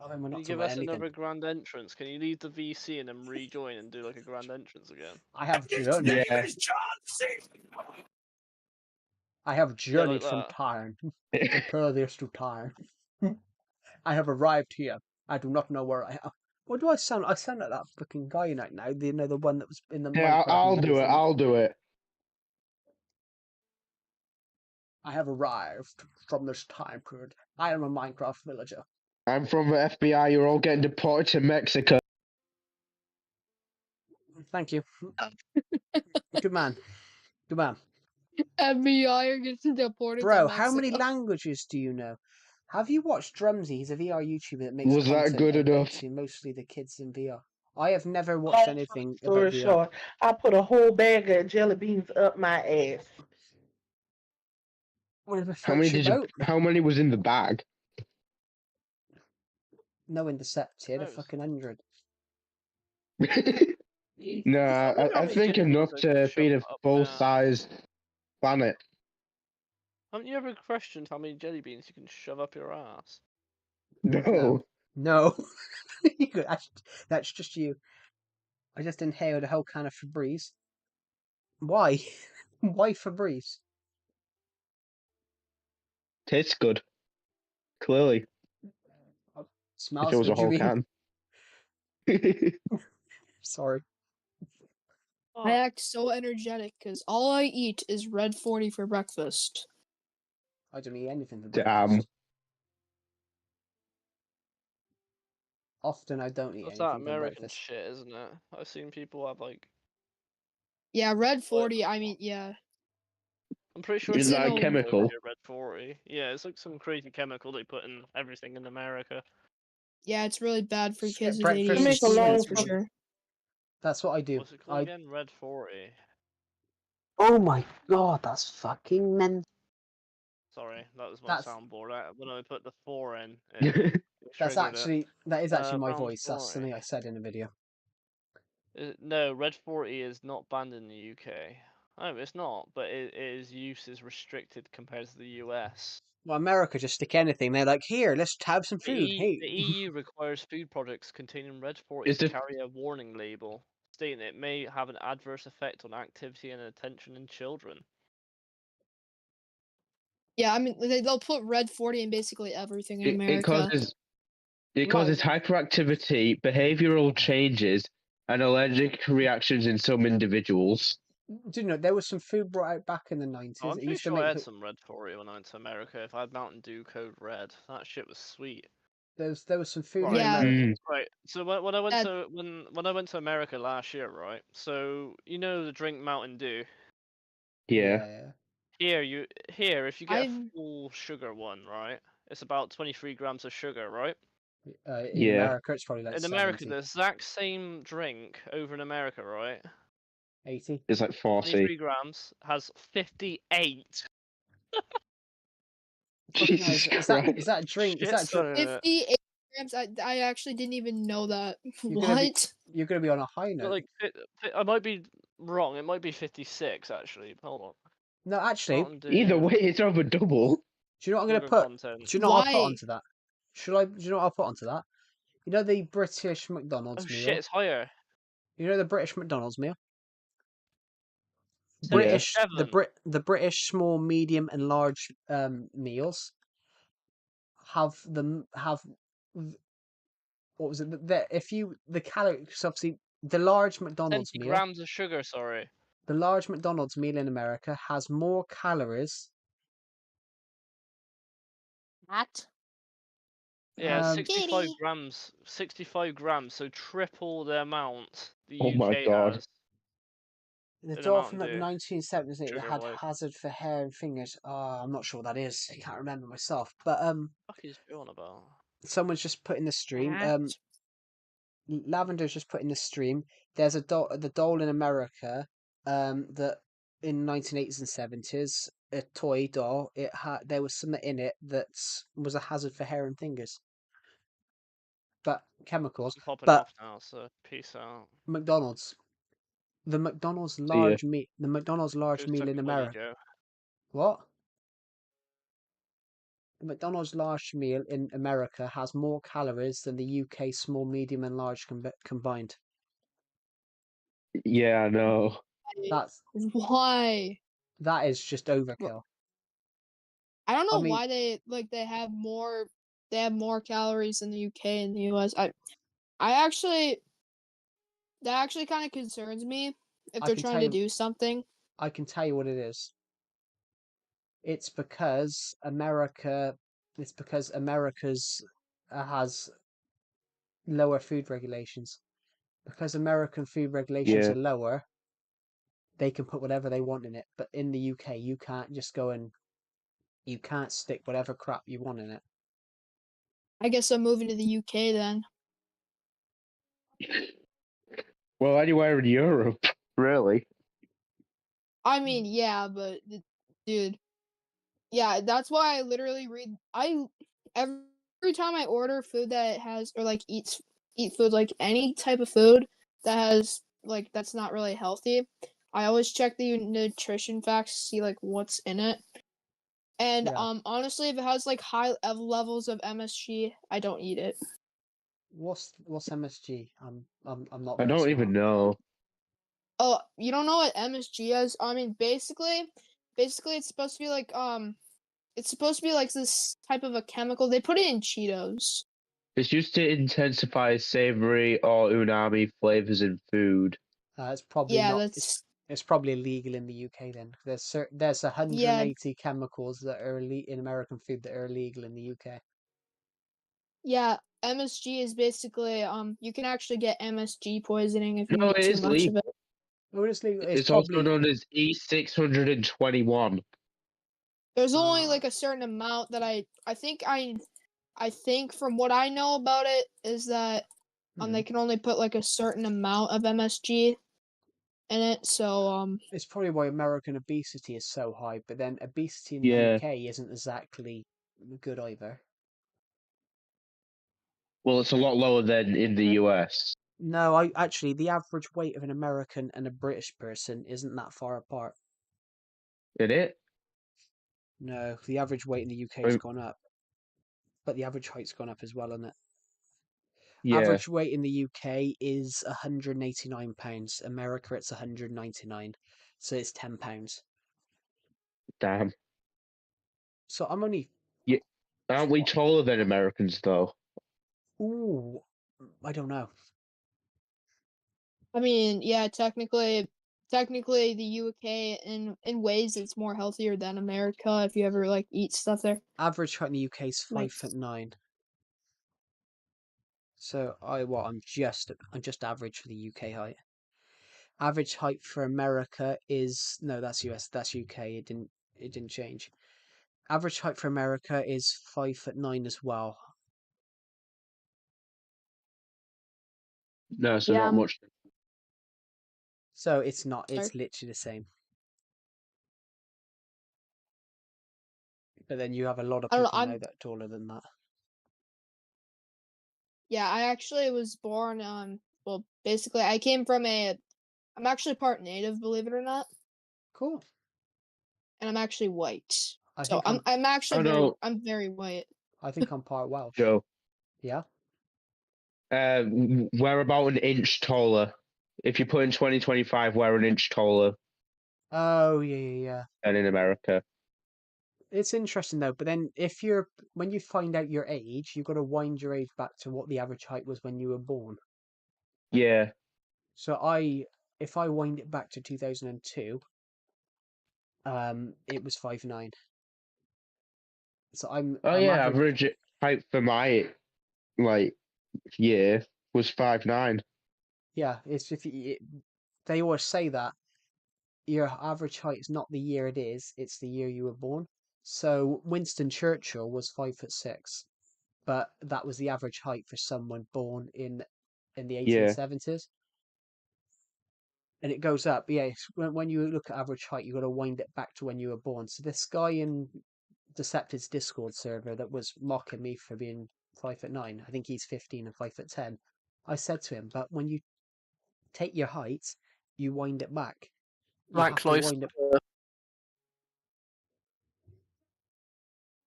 Oh, then we're Can not you talking give about us anything. another grand entrance? Can you leave the VC and then rejoin and do like a grand entrance again? I have journeyed. Yeah. I have journeyed like from that. time, the furthest of time. I have arrived here. I do not know where I am. What do I sound? I sound like that fucking guy now. The one that was in the Yeah, Minecraft I'll do movie. it. I'll do it. I have arrived from this time period. I am a Minecraft villager. I'm from the FBI. You're all getting deported to Mexico. Thank you. Good man. Good man. FBI are getting deported to Bro, how many Mexico. languages do you know? Have you watched Drumsy? He's a VR YouTuber that makes Was that content good enough? to mostly the kids in VR. I have never watched anything about Story VR. short, I put a whole bag of jelly beans up my ass. What the How fuck's many your did you? boat? How many was in the bag? No intercept here, a Those. fucking 100. No, I wonder how I many think jelly enough beans I can to shove feed a up my ass. full-size planet. Haven't you ever questioned how many jelly beans you can shove up your ass? No. No. That's just you. I just inhaled a whole can of Febreze. Why? Why Febreze? Tastes good. Clearly, if Smells it was good, a whole you mean? can. Sorry. I act so energetic because all I eat is Red 40 for breakfast. I don't eat anything for Damn. breakfast. Often I don't eat That's anything that for American breakfast. shit, isn't it? I've seen people have like. Yeah, Red 40, I mean, yeah. I'm pretty sure Is it's that a illegal chemical? over here, Red 40. Yeah, it's like some crazy chemical they put in everything in America. Yeah, it's really bad for Just kids get with breakfast Make a ADHD, long that's for story- sure. That's what I do. What's it called again? Red 40. Oh my god, that's fucking mental. Sorry, that was my That's- soundboard. When I put the 4 in, it That's triggered it. that is actually my Brown voice. That's 40. something I said in a video. No, Red 40 is not banned in the UK. Oh, it's not, but its use is restricted compared to the US. Well, America just stick anything. They're like, here, let's have some food. Hey. The EU requires food products containing Red 40 Is to the- carry a warning label stating it may have an adverse effect on activity and attention in children. Yeah, I mean, they'll put Red 40 in basically everything in It America. causes hyperactivity, behavioral changes, and allergic reactions in some individuals. Do you know there was some food brought out back in the 90s? Oh, I'm It pretty used to sure I make had some Red 40 when I went to America. If I had Mountain Dew Code Red, that shit was sweet. there was some food Right. in Yeah. America. Right. So when I went to when I went to America last year, right? So you know the drink Mountain Dew. Yeah. Here if you get a I'm- full sugar one, right? it's about 23 grams of sugar, right? In Yeah. America, it's probably like In America, 70, the exact same drink over in America, right? 80. It's like 40. 23 grams has 58. Fucking hell, Jesus is Christ. that a drink? Is that a Shit drink? ton in it. 58 grams. I actually didn't even know that. You're gonna be- What? You're gonna be on a high But note. like, I might be wrong. It might be 56 actually. Hold on. No, actually, Mountain Dew Either way, it's over double. do you know what I'm gonna sugar put? content. Do you know what I'll put Why? onto that? Do you know what I'll put onto that? You know the British McDonald's Oh meal. shit, it's higher. You know the British McDonald's meal. Yeah. British, 77. the British small, medium, and large meals have what was it? The calories, obviously the large McDonald's 70 meal, grams of sugar. Sorry. the large McDonald's meal in America has more calories. What? Yeah, 65 Kitty. grams. 65 grams, so triple the amount the Oh my UK God. has. The In a door Mountain from like the Dew. 1970s that Sugar had wise. hazard for hair and fingers. Oh, I'm not sure what that is. I can't remember myself. But What the fuck is you on about? someone's just put in the stream. What? Lavender's just put in the stream. There's the doll in America. That in 1980s and 70s, a toy doll. There was something in it that was a hazard for hair and fingers. But chemicals. I'm popping But off now, so peace out. McDonald's. The McDonald's See ya. large Goes meal to in Quiddy, America. Joe. What? The McDonald's large meal in America has more calories than the UK small, medium, and large combined. Yeah, I know. Why? That is just overkill. I don't know I mean- why they have more calories in the UK and the US. That actually kind of concerns me if I they're can trying tell to you- do something. I can tell you what it is. It's because America's has lower food regulations. Because American food regulations Yeah. are lower, they can put whatever they want in it. But in the UK, you can't just go and you can't stick whatever crap you want in it. I guess I'm moving to the UK then. Well, anywhere in Europe, really. I mean, yeah, but dude, yeah, that's why I literally every time I order food that has or like eat food like any type of food that has like that's not really healthy, I always check the nutrition facts to see like what's in it. And Yeah. honestly, if it has like high levels of MSG, I don't eat it. What's MSG? I'm not. I very don't even smart. know. Oh, you don't know what MSG is? I mean, basically, it's supposed to be like this type of a chemical. They put it in Cheetos. It's used to intensify savory or umami flavors in food. It's probably Yeah, not. that's It's probably illegal in the UK then. There's 180 chemicals that are in American food that are illegal in the UK. yeah. MSG is basically you can actually get MSG poisoning if you No, eat it too is much legal. of it. Oh, it's legal. It's It's probably also known as E621. There's only like a certain amount that I think from what I know about it is that they can only put like a certain amount of MSG in it. So it's probably why American obesity is so high. But then obesity in the Yeah. UK isn't exactly good either. Well, it's a lot lower than in the US. No, actually the average weight of an American and a British person isn't that far apart. Is it? No, the average weight in the UK has gone up, but the average height's gone up as well, isn't it? Yeah. Average weight in the UK is 189 pounds. America, it's 199, so it's 10 pounds. Damn. So I'm only. Yeah. Aren't we taller than Americans, though? Ooh, I don't know. I mean, yeah, technically the UK in ways it's more healthier than America if you ever like eat stuff there. Average height in the UK is Like- 5'9". So I'm just average for the UK height. Average height for America is no, that's US, that's UK. It didn't change. Average height for America is 5'9" as well. No, so Yeah, not much. So it's not. Sorry. It's literally the same. But then you have a lot of I don't know, people now I'm- that are taller than that. Yeah, I actually was born well, basically I came from I'm actually part native, believe it or not, Cool. and I'm actually white. I So think I'm actually Oh, very no. I'm very white. I think I'm part Welsh. Joe, Yeah. we're about an inch taller. If you put in 2025, we're an inch taller Oh yeah. than in America. It's interesting though. But then when you find out your age, you've got to wind your age back to what the average height was when you were born. Yeah. So if I wind it back to 2002, it was 5'9". So I'm Average height for my year was 5'9". Yeah, it's they always say that your average height is not the year it is; it's the year you were born. So Winston Churchill was 5'6", but that was the average height for someone born in the Yeah. 1870s. And it goes up. Yeah, when you look at average height, you got to wind it back to when you were born. So this guy in Deceptive's Discord server that was mocking me for being 5'9", I think he's 15 and 5'10". I said to him, but when you take your height, you wind it back. You have to wind it.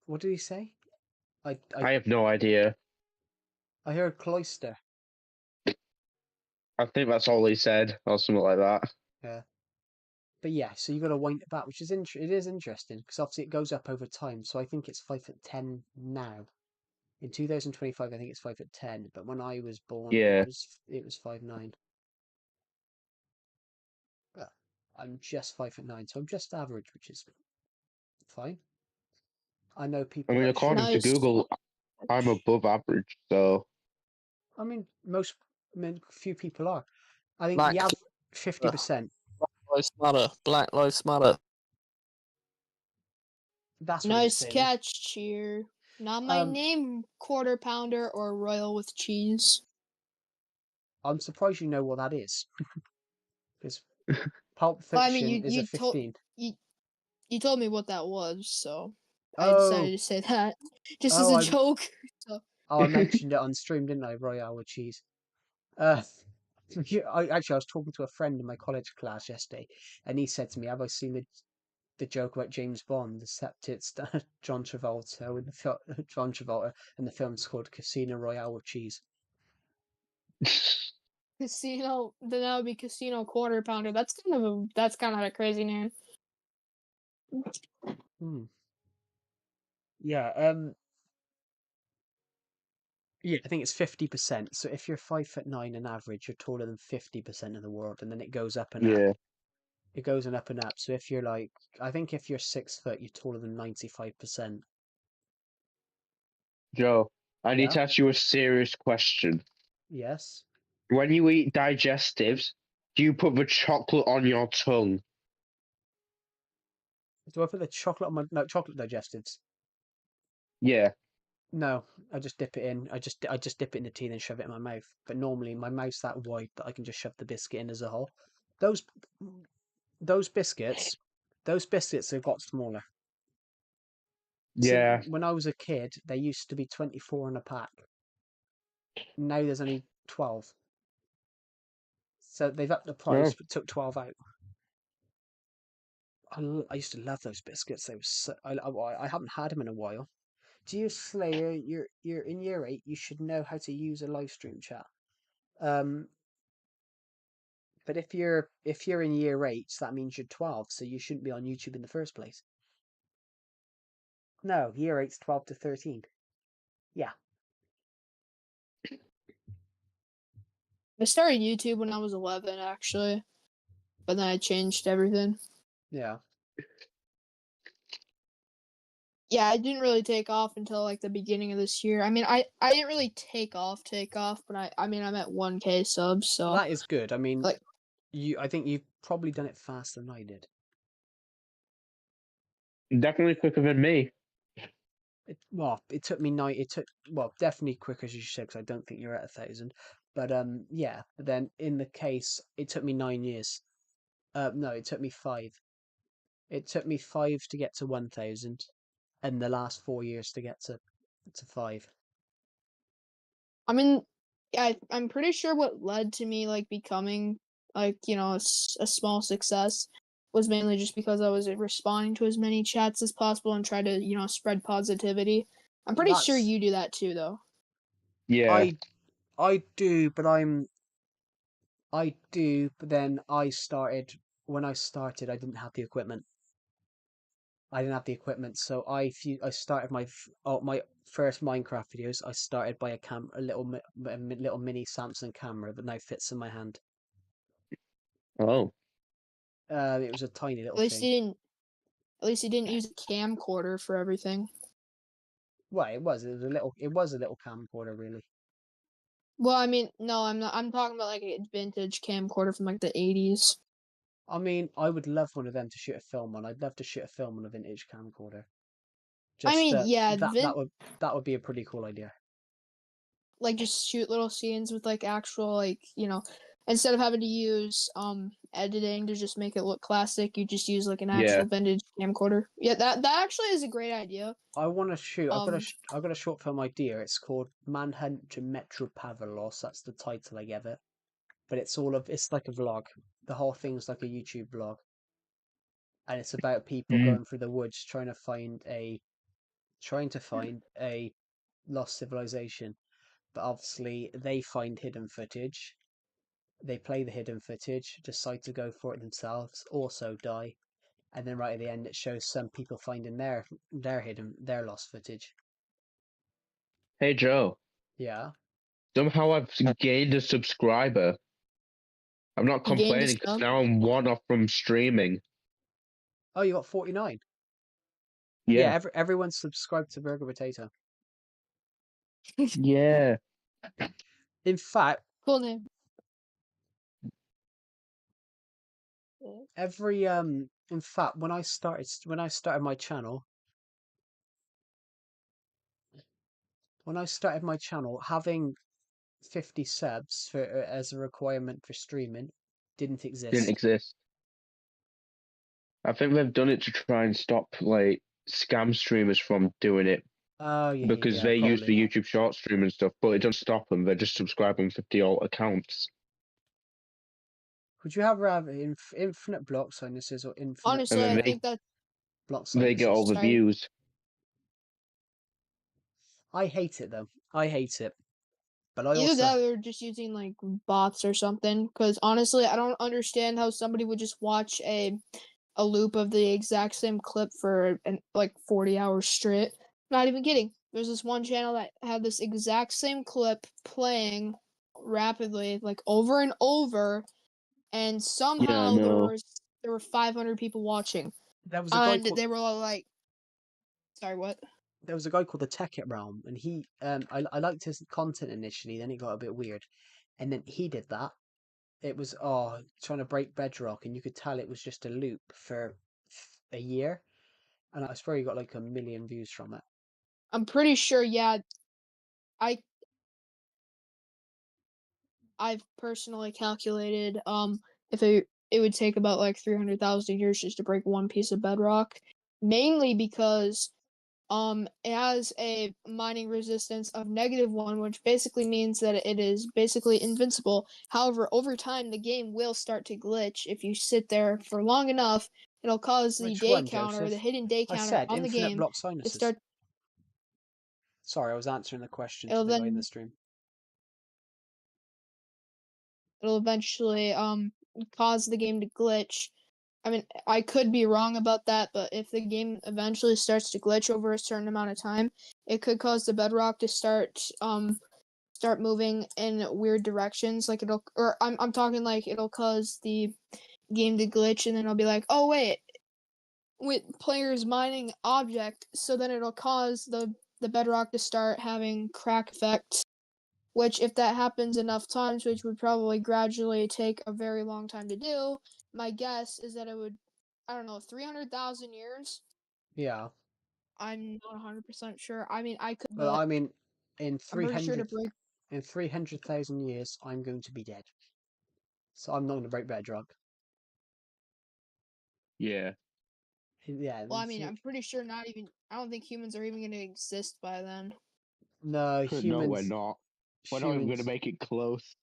What did he say? I have no idea. I heard cloister. I think that's all he said, or something like that. Yeah. But yeah, so you got to wind it back, which is it is interesting because obviously it goes up over time. So I think it's 5'10" now. In 2025, I think it's 5'10", but when I was born, Yeah. it was 5'9". But I'm just 5'9", so I'm just average, which is fine. I know I people. mean, that according to Nice. Google, I'm above average, so. I mean, few people are. I think Black the average 50%. Lives Matter. Black Lives Matter. That's what Nice it's saying. catch, Cheer. Not my name, Quarter Pounder or Royal with Cheese. I'm surprised you know what that is. Because Pulp Well, Fiction I mean, is a 15. You told me what that was, so I Oh, decided to say that just as Oh, a I- joke. So I mentioned it on stream, didn't I? Royale with cheese. I was talking to a friend in my college class yesterday, and he said to me, "Have I seen the joke about James Bond, except it's John Travolta with John Travolta, and the film's called Casino Royale with cheese." Casino, then that would be Casino Quarter Pounder. That's kind of a crazy name. Yeah. Yeah, I think it's 50%. So if you're 5'9" on average, you're taller than 50% of the world, and then it goes up and up. Yeah. It goes up and up. So if you're I think if you're 6 foot, you're taller than 95%. Joe, I need Yeah. to ask you a serious question. Yes. When you eat digestives, do you put the chocolate on your tongue? Do I put the chocolate on my chocolate digestives? Yeah. No, I just dip it in. I just dip it in the tea and shove it in my mouth. But normally my mouth's that wide that I can just shove the biscuit in as a whole. Those biscuits have got smaller. Yeah. When I was a kid, they used to be 24 in a pack. Now there's only 12. So they've upped the price, Oh. but took 12 out. I used to love those biscuits. They were I haven't had them in a while. Dear Slayer, you're in year 8. You should know how to use a live stream chat. But if you're in year 8, that means you're 12, so you shouldn't be on YouTube in the first place. No, year 8's 12 to 13. Yeah. I started YouTube when I was 11, actually, but then I changed everything. Yeah. Yeah, I didn't really take off until like the beginning of this year. I mean, I didn't really take off, but I'm at 1K subs, so Well, that is good. I mean, like I think you've probably done it faster than I did. Definitely quicker than me. It took me definitely quicker as you said, because I don't think you're at 1,000. But yeah. But then in the case, it took me 9 years. No, it took me 5. It took me 5 to get to 1,000, and the last 4 years to get to 5. I mean, I'm pretty sure what led to me like becoming like a small success was mainly just because I was responding to as many chats as possible and try to spread positivity. I'm pretty sure That's you do that too, though. Yeah. I do, but I do, but then when I started, I didn't have the equipment. So I started my first Minecraft videos. I started by a little mini Samsung camera that now fits in my hand. Oh. It was a tiny little At least thing. you didn't. At least you didn't use a camcorder for everything. Well, it was a little camcorder, really. Well, I mean, no, I'm not. I'm talking about like a vintage camcorder from like the 80s. I mean, I would love one of them to shoot a film on. I'd love to shoot a film on a vintage camcorder. I Just mean, yeah, that would be a pretty cool idea. like just shoot little scenes with like actual instead of having to use editing to just make it look classic, you just use like an actual vintage camcorder. Yeah, that actually is a great idea. I want to shoot. I've Um, got a short film idea. It's called Manhunt to Metropavalos. That's the title I gave it. But it's like a vlog. The whole thing's like a YouTube vlog, and it's about people Mm. going through the woods trying to find a lost civilization. But obviously, they find hidden footage. They play the hidden footage, decide to go for it themselves, also die, and then right at the end, it shows some people finding their lost footage. Hey Joe. Yeah. Somehow I've gained a subscriber. I'm not you gained a complaining because sub. now I'm one off from streaming. Oh, you got 49. Yeah. Everyone's subscribed to Burger Potato. Yeah. In fact, Cool name. in fact, when I started my channel, having 50 subs as a requirement for streaming didn't Didn't exist. exist. I think they've done it to try and stop like scam streamers from doing it Oh yeah, because they use the probably. YouTube short stream and stuff, but it doesn't stop them. They're just subscribing 50 alt accounts. Would you have infinite block sinuses or infinite? Honestly, I think that block they get all the Sorry. views. I hate it though. I hate it. But I either also that or they're just using like bots or something. Because honestly, I don't understand how somebody would just watch a loop of the exact same clip for like 40 hours straight. Not even kidding. There's this one channel that had this exact same clip playing rapidly, like over and over, and somehow there were 500 people watching. there was a guy And called they were all like, "Sorry, what?" there was a guy called the Tech It Realm, and I liked his content initially. Then it got a bit weird, and then he did that. It was trying to break bedrock, and you could tell it was just a loop for a year, and I swear he got like 1 million views from it. I'm pretty sure, yeah. I've personally calculated if it would take about like 300,000 years just to break one piece of bedrock, mainly because it has a mining resistance of -1, which basically means that it is basically invincible. However, over time the game will start to glitch if you sit there for long enough. It'll cause the Which day one, counter, the Joseph? hidden day I counter said on the infinite game block to sinuses. start. Sorry, I was answering the question It'll to the guy in then the stream. it'll eventually cause the game to glitch. I mean, I could be wrong about that, but if the game eventually starts to glitch over a certain amount of time, it could cause the bedrock to start moving in weird directions. Like I'm talking like it'll cause the game to glitch, and then it'll be like, oh wait, with players mining object, so then it'll cause the bedrock to start having crack effects. Which, if that happens enough times, which would probably gradually take a very long time to do, my guess is that it would, I don't know, 300,000 years? Yeah. I'm not 100% sure. I mean, I could, Well, but I mean, in I'm pretty sure to 300 break. in 300,000 years, I'm going to be dead. So I'm not going to break that drug. Yeah. Yeah. Well, I mean, I'm pretty sure not even. I don't think humans are even going to exist by then. No, No, we're humans. not. We're not even going to Humans. make it close.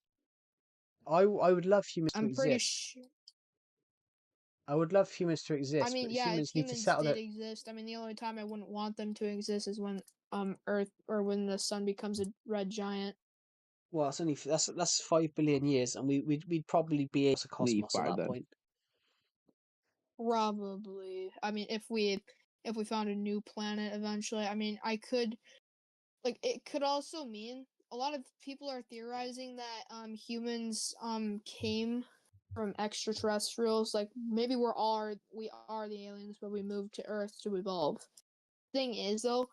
I would love humans to I'm pretty exist. sure. I would love humans to exist, I mean, but yeah, if humans need to humans settle did their. exist, I mean, the only time I wouldn't want them to exist is when Earth or when the sun becomes a red giant. Well, it's only that's 5 billion years, and we'd probably be able to Leave cosmos at by that then. point. Probably. I mean, if we found a new planet eventually, I mean, I could like it could also mean a lot of people are theorizing that humans came from extraterrestrials. Like maybe we are the aliens, but we moved to Earth to evolve. Thing is though,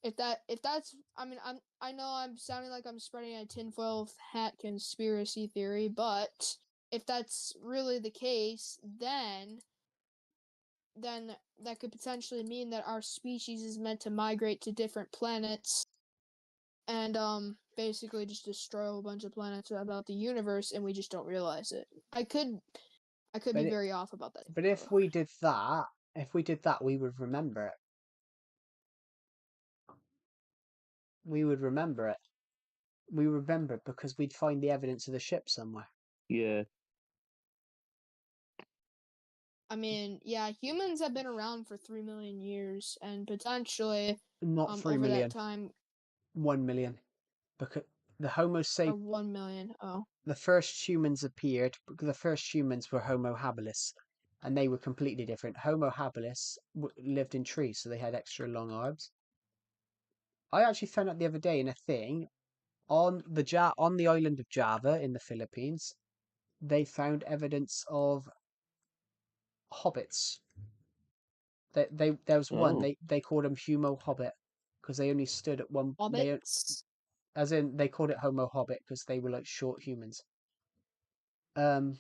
if that's I mean I know I'm sounding like I'm spreading a tinfoil hat conspiracy theory, but if that's really the case, then that could potentially mean that our species is meant to migrate to different planets and basically just destroy a bunch of planets about the universe, and we just don't realize it. I could be very off about that. But if we did that, we would remember it. We would remember it. We remember it because we'd find the evidence of the ship somewhere. Yeah. I mean, yeah, humans have been around for 3 million years, and potentially Not 3 over million. that time 1 million. Because the Homo or sapiens. 1 million. Oh, The first humans appeared because the first humans were Homo habilis, and they were completely different. Homo habilis lived in trees, so they had extra long arms. I actually found out the other day in a thing on the island of Java in the Philippines, they found evidence of hobbits. There was one Oh. they called him Humo Hobbit because they only stood at one. hobbits. As in they called it Homo Hobbit because they were like short humans. I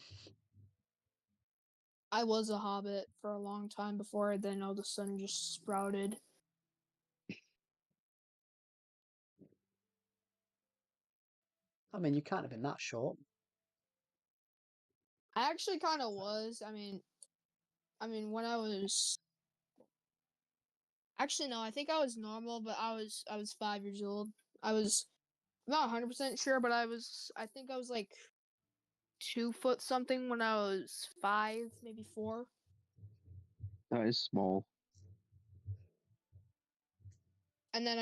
was a hobbit for a long time before then all of a sudden just sprouted. I mean, you can't have been that short. I actually kind of was. I mean, when I was actually no, I think I was normal, but I was 5 years old. I was not 100% sure, but I think I was like 2 foot something when I was 5, maybe 4. That is small. And then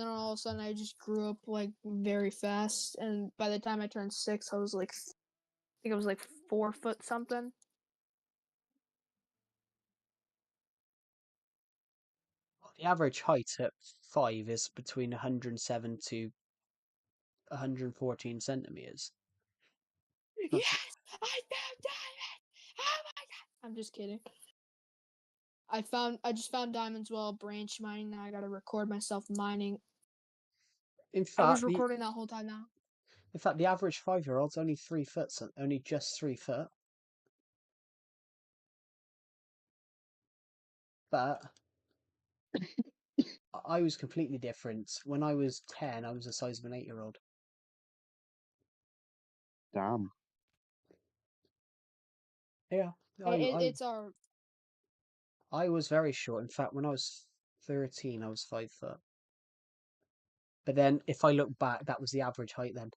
all of a sudden I just grew up like very fast, and by the time I turned 6, I was like, I think I was like 4 foot something. The average height at 5 is between 107 to 114 centimeters. Yes, I found diamonds. Oh my god! I'm just kidding. I just found diamonds while branch mining. Now I gotta record myself mining. In I was fact, recording that whole time now. the average 5-year-old's only 3 foot, only just 3 foot. But I was completely different. When I was 10, I was the size of an 8-year-old. Damn. Yeah, It's our. I was very short. In fact, when I was 13, I was 5 foot. But then, if I look back, that was the average height then.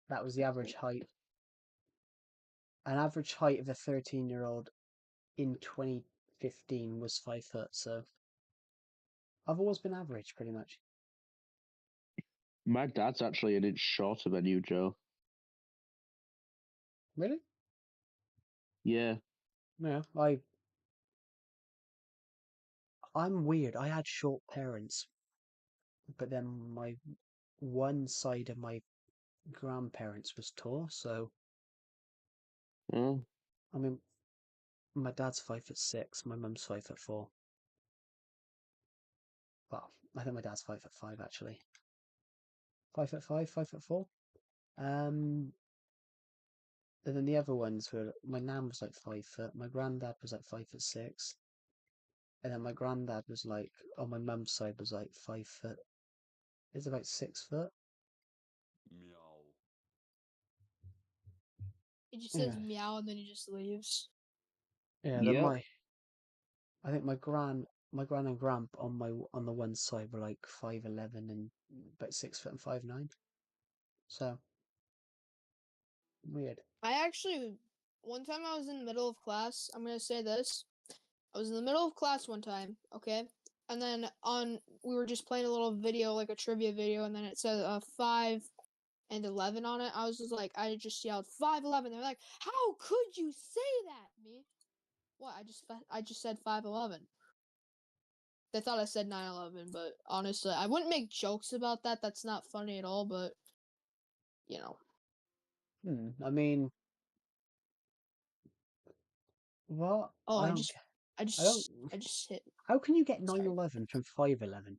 That was the average height. An average height of a 13-year-old in 2015 was 5 foot, so I've always been average, pretty much. My dad's actually an inch shorter than you, Joe. Really? Yeah. Yeah, I'm weird. I had short parents, but then my one side of my grandparents was tall, so Oh. I mean, my dad's 5'6", my mum's 5'4". Well, I think my dad's 5'5" actually. 5'5", 5'4". And then the other ones were my nan was like 5 foot, my granddad was like 5'6", And then my granddad was like, on my mum's side, was like 5 foot. It's about 6 foot. He just says Yeah. meow and then he just leaves. Yeah. Then Yep. I think my gran and gramp on the one side were like 5'11" and about 6 foot and 5'9". So weird. I actually, one time I was in the middle of class. I'm gonna say this. I was in the middle of class one time, okay, and then we were just playing a little video, like a trivia video, and then it said 5 and 11 on it. I was just like, I just yelled 5'11". They're like, "How could you say that?" Me? What? I just said 5'11". They thought I said 9'11", but honestly, I wouldn't make jokes about that. That's not funny at all. But you know, I mean, what? oh, I I don't. just, I I don't. just, I just hit. How can you get Sorry. 9'11" from 5'11"?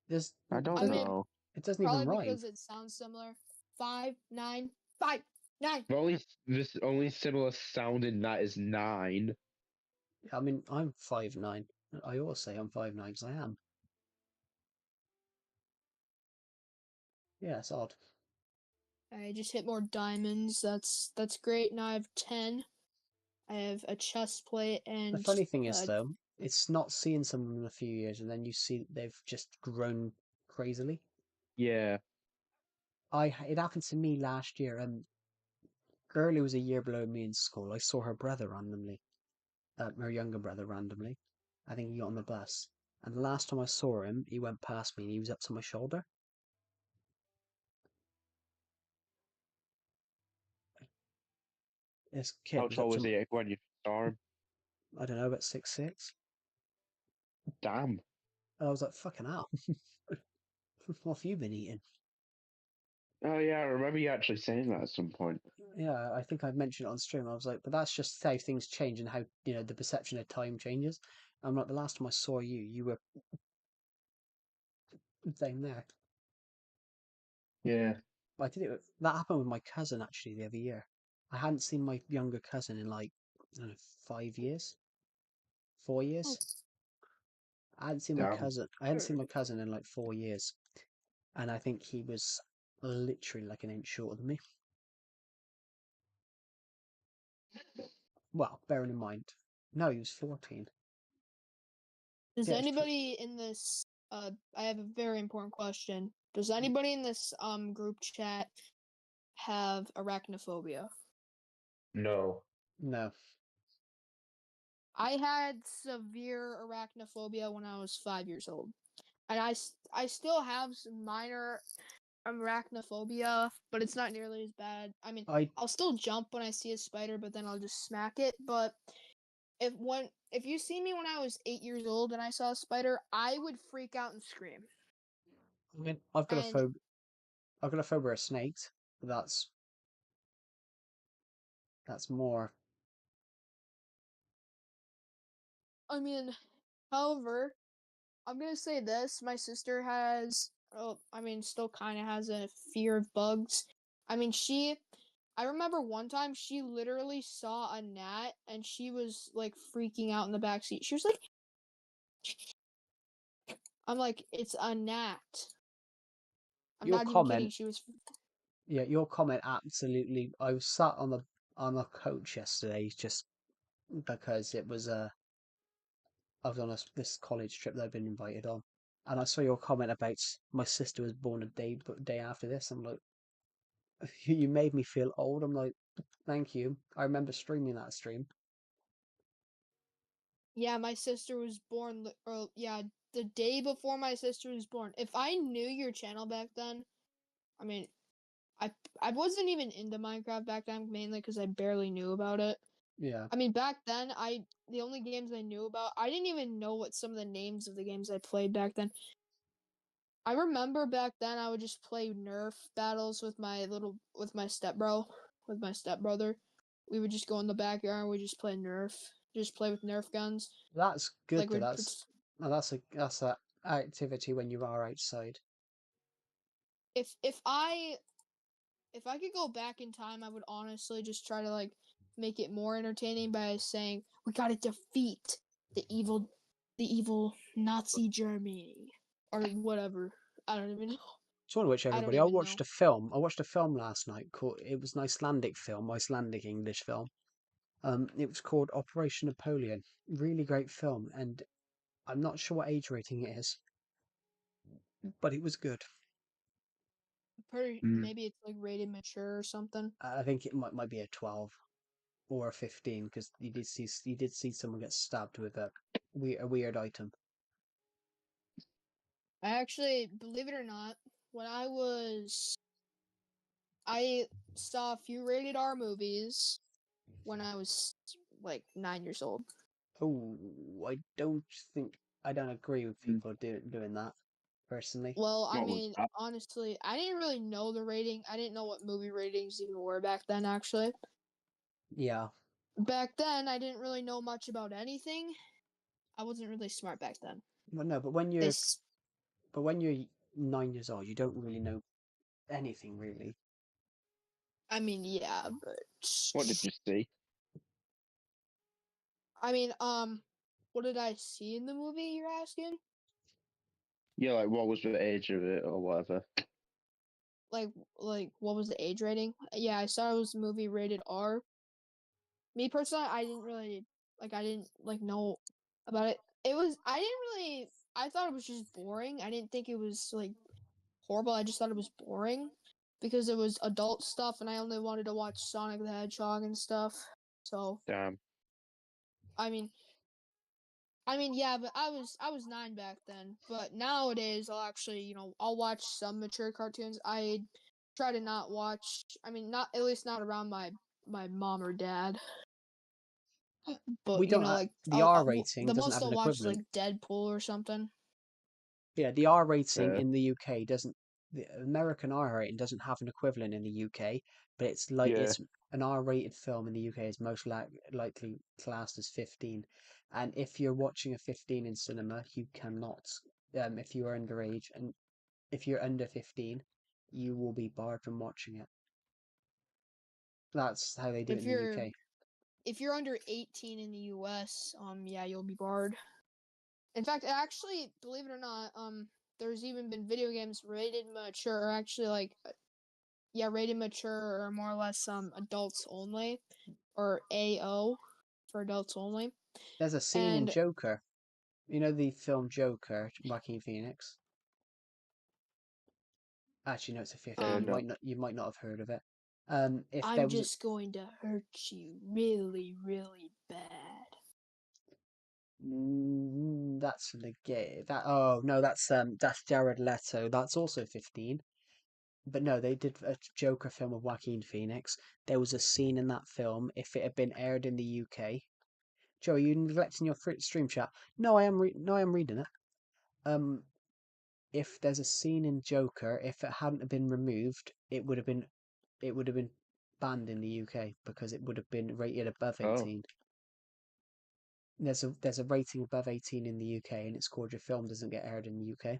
There's. I don't I mean, know. It doesn't even probably rhyme. because it sounds similar. 5, 9, 5, 9. The only similar sound in that is 9. I mean, I'm 5'9". I always say I'm 5'9" because I am. Yeah, it's odd. I just hit more diamonds. That's great. Now I have 10. I have a chest plate The and funny thing is, though, it's not seeing someone in a few years and then you see that they've just grown crazily. Yeah. It happened to me last year. Girl who was a year below me in school, I saw her brother randomly, her younger brother randomly. I think he got on the bus, and the last time I saw him, he went past me and he was up to my shoulder. This kid How was up tall was to, he when you saw him? I don't know, about 6'6". Damn. And I was like, fucking hell. What have you been eating? Oh yeah, I remember you actually saying that at some point. Yeah, I think I mentioned it on stream. I was like, but that's just how things change and how, the perception of time changes. I'm like, the last time I saw you, you were same there. Yeah. I did it. That happened with my cousin actually the other year. I hadn't seen my younger cousin in like, I don't know, 5 years, 4 years. I hadn't seen my Damn. cousin. I hadn't seen my cousin in like 4 years, and I think he was literally like an inch shorter than me. Well, bearing in mind, no, he was 14. does Yeah, anybody in this I have a very important question. Does anybody in this group chat have arachnophobia? No. no. I had severe arachnophobia when I was 5 years old. And I still have some minor arachnophobia, but it's not nearly as bad. I mean, I'll still jump when I see a spider, but then I'll just smack it. But if you see me when I was 8 years old and I saw a spider, I would freak out and scream. I mean, I've got a And phobia. I've got a phobia of snakes, but that's more. I mean, however, I'm gonna say this: my sister has, still kind of has a fear of bugs. I mean, I remember one time she literally saw a gnat and she was like freaking out in the back seat. She was like, I'm like, it's a gnat. I'm Your not even kidding. comment, She was. yeah, your comment absolutely. I was sat on a coach yesterday just because it was I was on this college trip that I'd been invited on, and I saw your comment about my sister was born a day after this. I'm like, you made me feel old. I'm like, thank you. I remember streaming that stream. Yeah, my sister was born. Or yeah, the day before my sister was born. If I knew your channel back then, I mean, I wasn't even into Minecraft back then, mainly because I barely knew about it. Yeah. I mean, back then, the only games I knew about, I didn't even know what some of the names of the games I played back then. I remember back then I would just play Nerf battles with my stepbrother. We would just go in the backyard and we just play Nerf, just play with Nerf guns. That's good Like though. we'd That's a activity when you are outside. if I could go back in time, I would honestly just try to like make it more entertaining by saying we gotta defeat the evil the evil Nazi Germany or whatever. I don't even know. Speaking of which, I don't everybody, I even watched know. a film. I watched a film last night called. It was an Icelandic film, Icelandic English film. It was called Operation Napoleon. Really great film, and I'm not sure what age rating it is, but it was good. Maybe it's like rated mature or something. I think it might be a 12 or a 15 because you did see someone get stabbed with a weird item. I actually, believe it or not, I saw a few rated R movies when I was like 9 years old. Oh, I don't agree with people doing that personally. Well, I What was mean, that? honestly, I didn't really know the rating. I didn't know what movie ratings even were back then, actually. Yeah, Back then, I didn't really know much about anything. I wasn't really smart back then. but no, but when you're 9 years old, you don't really know anything really. I mean, yeah, but What did you see? I mean, what did I see in the movie? You're asking? Yeah, like what was the age of it or whatever? Like, what was the age rating? Yeah, I saw it was a movie rated R. Me personally, I didn't really I didn't know about it. I thought it was just boring. I didn't think it was like horrible. I just thought it was boring because it was adult stuff, and I only wanted to watch Sonic the Hedgehog and stuff. So, Damn. I mean, yeah, but I was 9 back then. But nowadays, I'll actually, I'll watch some mature cartoons. I try to not watch. I mean, not at least not around my mom or dad. But We don't. like The R well, rating the doesn't most have an I'll watch is like equivalent. Deadpool or something. Yeah, the R rating in the UK doesn't. The American R rating doesn't have an equivalent in the UK, but it's like Yeah. it's an R-rated film in the UK is most likely classed as 15, and if you're watching a 15 in cinema, you cannot. If you are underage and if you're under 15, you will be barred from watching it. That's how they do it in the UK. If you're under 18 in the US, yeah, you'll be barred. In fact, actually, believe it or not, there's even been video games rated mature, or actually rated mature, or more or less adults only, or AO for adults only. There's a scene in Joker. You know the film Joker, Joaquin Phoenix. Actually, no, it's a 15. No. You might not have heard of it. If I'm there was just going to hurt you really, really bad. that's the gay. That's Jared Leto. That's also 15. But no, they did a Joker film with Joaquin Phoenix. There was a scene in that film. If it had been aired in the UK, Joe, are you neglecting your stream chat? No, I am. No, I am reading it. If there's a scene in Joker, if it hadn't been removed, it would have been banned in the UK because it would have been rated above 18. There's a rating above 18 in the UK, and it's called your film doesn't get aired in the UK.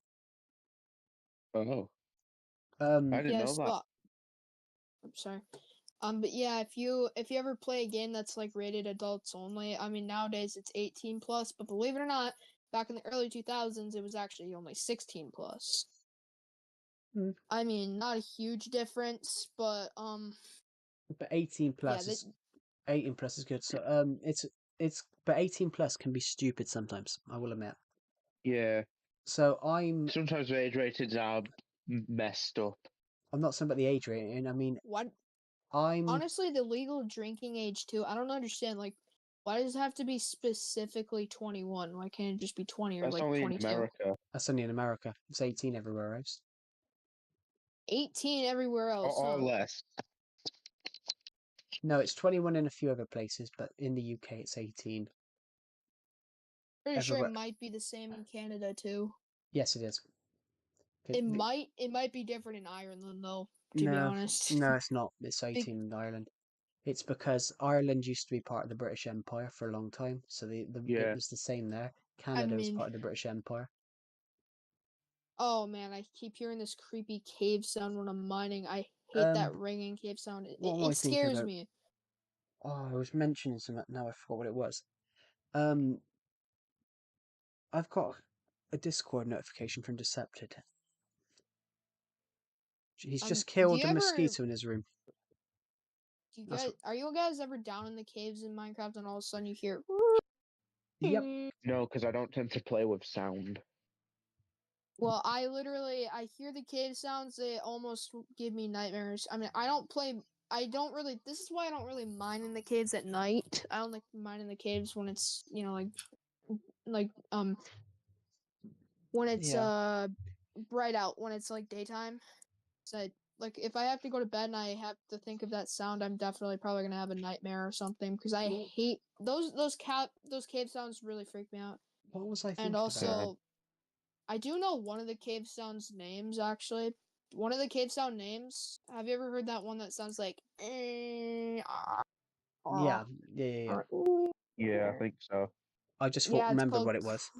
Oh. I didn't know that. I'm sorry. But yeah, if you ever play a game that's like rated adults only, I mean nowadays it's 18 plus, but believe it or not, back in the early 2000s it was actually only 16 plus. I mean, not a huge difference, but 18 plus yeah, 18 plus is good. So but 18 plus can be stupid sometimes, I will admit. Yeah. So sometimes the age ratings are messed up. I'm not saying about the age rating. I mean, what? Honestly, the legal drinking age too. I don't understand. Like, why does it have to be specifically 21? Why can't it just be 20 or That's like only 22? in America. That's only in America. It's 18 everywhere else. 18 everywhere else, Or less. No, it's 21 in a few other places, but in the UK it's 18. Pretty sure it might be the same in Canada too. Yes, it is. It might be different in Ireland though, to be honest. No, it's not. It's 18 in Ireland. It's because Ireland used to be part of the British Empire for a long time, so it was the same there. Canada was part of the British Empire. Oh man, I keep hearing this creepy cave sound when I'm mining. I hate that ringing cave sound. It scares me. Oh, I was mentioning something. Now I forgot what it was. I've got a Discord notification from Decepted. He's just Do killed you a ever? mosquito in his room. Do you That's guys? what- Are you guys ever down in the caves in Minecraft and all of a sudden you hear? Yep. No, because I don't tend to play with sound. Well, I hear the cave sounds. They almost give me nightmares. I mean, I don't really. This is why I don't really mine in the caves at night. I don't like mine in the caves when it's like when it's Yeah. bright out, when it's like daytime. So like if I have to go to bed and I have to think of that sound, I'm definitely probably gonna have a nightmare or something because I Well- hate those cave sounds really freak me out. What was I thinking And about? also, I do know one of the cave sounds names actually. One of the cave sound names. Have you ever heard that one that sounds like? Yeah. Yeah. Yeah, I think so. I just Yeah, remembered what it was.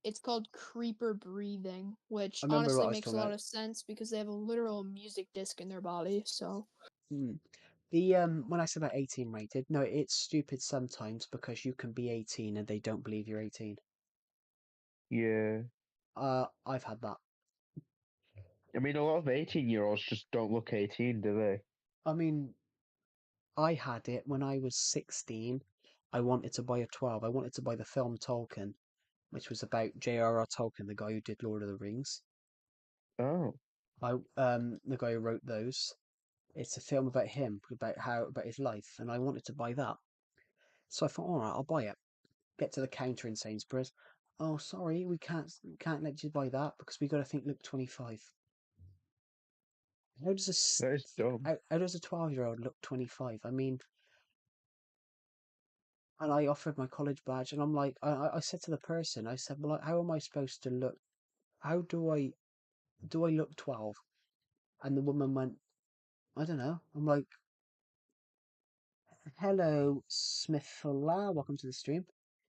It's called creeper breathing, which I remember honestly what I was makes a talking lot about. of sense because they have a literal music disc in their body. So The when I said about 18 rated, no, it's stupid sometimes because you can be 18 and they don't believe you're 18. Yeah. I've had that. I mean, a lot of 18-year-olds just don't look 18, do they? I mean, I had it when I was 16. I wanted to buy a 12. I wanted to buy the film Tolkien, which was about J.R.R. Tolkien, the guy who did Lord of the Rings. Oh. The guy who wrote those. It's a film about him, about his life, and I wanted to buy that. So I thought, all right, I'll buy it. Get to the counter in Sainsbury's. Oh, sorry, we can't let you buy that because we got to think look 25. How does That is dumb. how does a 12-year-old look 25? I mean, and I offered my college badge, and I'm like, I said to the person, I said, well, how am I supposed to look? How do I look 12? And the woman went, I don't know. I'm like, hello, Smithla, welcome to the stream.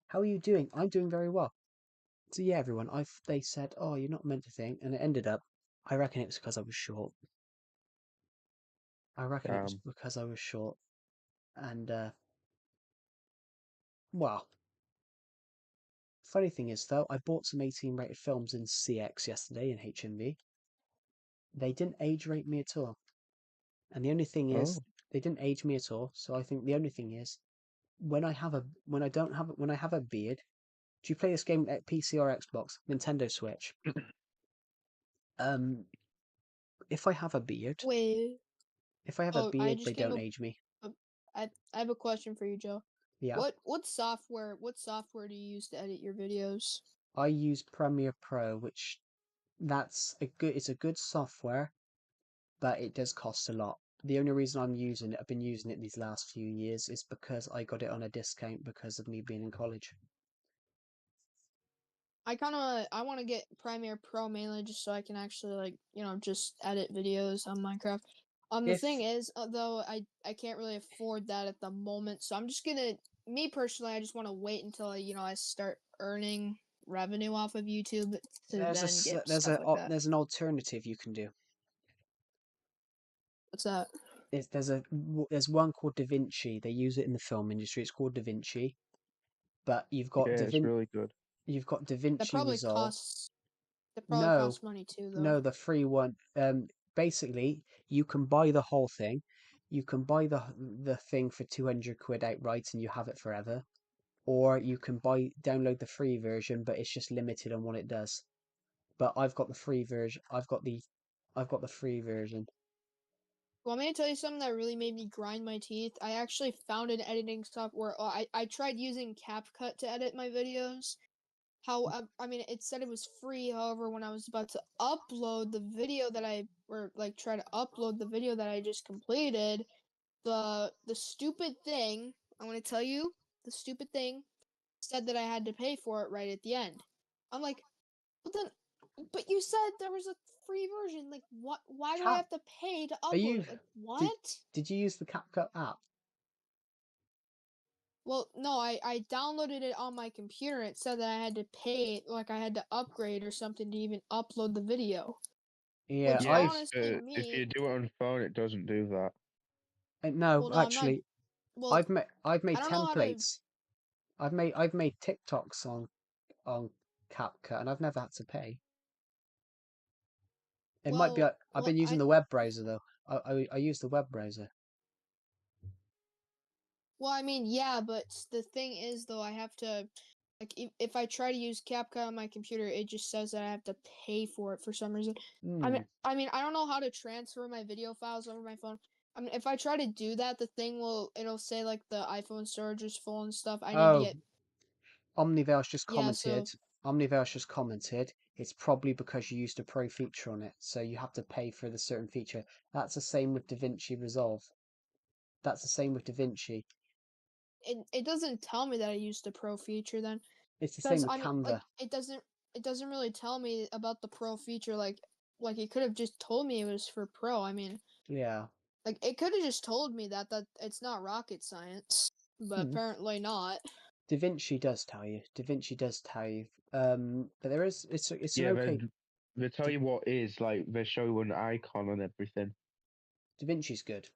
How are you doing? I'm doing very well. So yeah, everyone, they said, oh, you're not meant to think, and it ended up, I reckon it was because I was short. I reckon it was because I was short, and well, funny thing is though, I bought some 18 rated films in CX yesterday in HMV. They didn't age rate me at all, and the only thing is, they didn't age me at all. So I think the only thing is, when I have a beard. Do you play this game at PC or Xbox? Nintendo Switch. If I have a beard, wait. I just they came don't up. age me. I have a question for you, Joe. Yeah. What software do you use to edit your videos? I use Premiere Pro, which it's a good software, but it does cost a lot. The only reason I've been using it these last few years is because I got it on a discount because of me being in college. I want to get Premiere Pro mainly just so I can actually just edit videos on Minecraft. The thing is, though, I can't really afford that at the moment, so I'm just gonna, me personally, I just want to wait until I start earning revenue off of YouTube to then get stuff like that. There's an alternative you can do. What's that? There's one called DaVinci. They use it in the film industry. It's called DaVinci, but you've got it's really good. You've got That DaVinci probably Resolve. costs money too, though. No, the free one. Basically, you can buy the whole thing. You can buy the thing for 200 quid outright, and you have it forever. Or you can download the free version, but it's just limited on what it does. But I've got the free version. I've got the free version. Want me to tell you something that really made me grind my teeth? I actually found an editing software. I tried using CapCut to edit my videos. I mean, it said it was free. However, when I was about to upload the video try to upload the video that I just completed, the stupid thing, I want to tell you, the stupid thing said that I had to pay for it right at the end. I'm like, but you said there was a free version. Like, what? Why do I have to pay to upload it? Like, what? Did you use the CapCut app? Well, no, I downloaded it on my computer. It said that I had to pay, like I had to upgrade or something to even upload the video. Yeah, Which Yes, honestly, if you do it on phone, it doesn't do that. no, well, no, actually, I've made I don't know how to. templates. I've made TikToks on CapCut, and I've never had to pay. It might be. Well, I've been using the web browser though. I use the web browser. Well, I mean, yeah, but the thing is, though, I have to, like, if I try to use CapCut on my computer, it just says that I have to pay for it for some reason. Hmm. I mean, I don't know how to transfer my video files over my phone. I mean, if I try to do that, the thing it'll say like the iPhone storage is full and stuff. I need to Oh, get, Omnivel's just yeah, so commented. Omnivel's just commented. It's probably because you used a pro feature on it, so you have to pay for the certain feature. That's the same with DaVinci Resolve. That's the same with DaVinci. it doesn't tell me that I used the pro feature then. It's the same Because with I mean, like, Canva. it doesn't really tell me about the pro feature. Like it could have just told me it was for pro. I mean, Yeah. like it could have just told me that it's not rocket science, but apparently not. DaVinci does tell you. DaVinci does tell you. But there is it's an Yeah, okay. they tell you what is, like, they show you an icon and everything. DaVinci's good.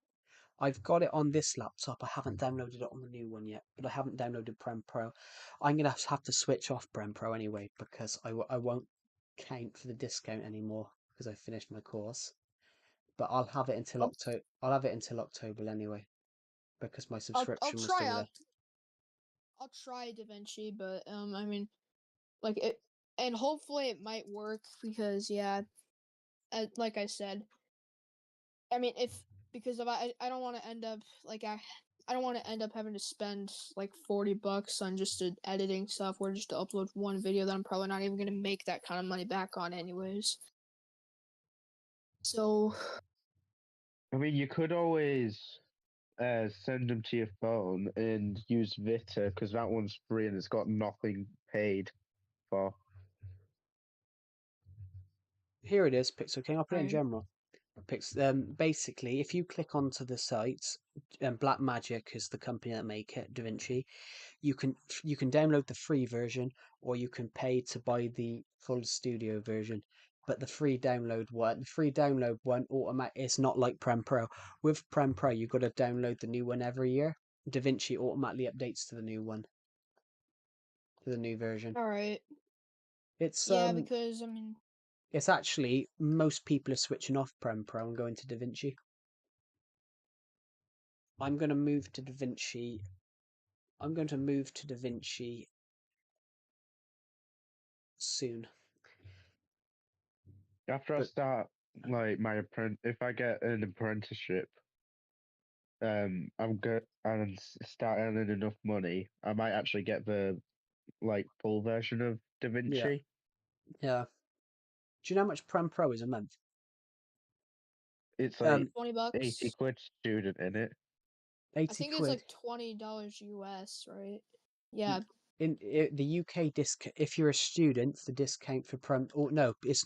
I've got it on this laptop. I haven't downloaded it on the new one yet, but I haven't downloaded Prem Pro. I'm gonna have to switch off Prem Pro anyway because I won't count for the discount anymore because I finished my course. But I'll have it until October. I'll have it until October anyway because my I'll subscription was try still out. there. I'll try DaVinci, but I mean, like it, and hopefully it might work because yeah, like I said, I mean because if I don't want to end up like I don't want to end up having to spend like $40 on just editing software just to upload one video that I'm probably not even gonna make that kind of money back on anyways. So I mean, you could always send them to your phone and use Vita because that one's free and it's got nothing paid for. Here it is, Pixel King. I'll put it in Right. general. Basically, if you click onto the site, Blackmagic is the company that make it, DaVinci. You can download the free version, or you can pay to buy the full studio version. But the free download one, it's not like Prem Pro. With Prem Pro, you've got to download the new one every year. DaVinci automatically updates to the new one, to the new version. all right. It's Yeah, because I mean, it's actually most people are switching off Prem Pro and going to DaVinci. I'm going to move to DaVinci. I'm going to move to DaVinci soon. After I start, like, if I get an apprenticeship, I'm good and start earning enough money, I might actually get the, like, full version of DaVinci. Yeah. Do you know how much Prem Pro is a month? It's like $20. 80 quid student in it. 80 I think quid. it's like $20 US, right? Yeah. In the UK if you're a student, the discount for Prem. Oh no, it's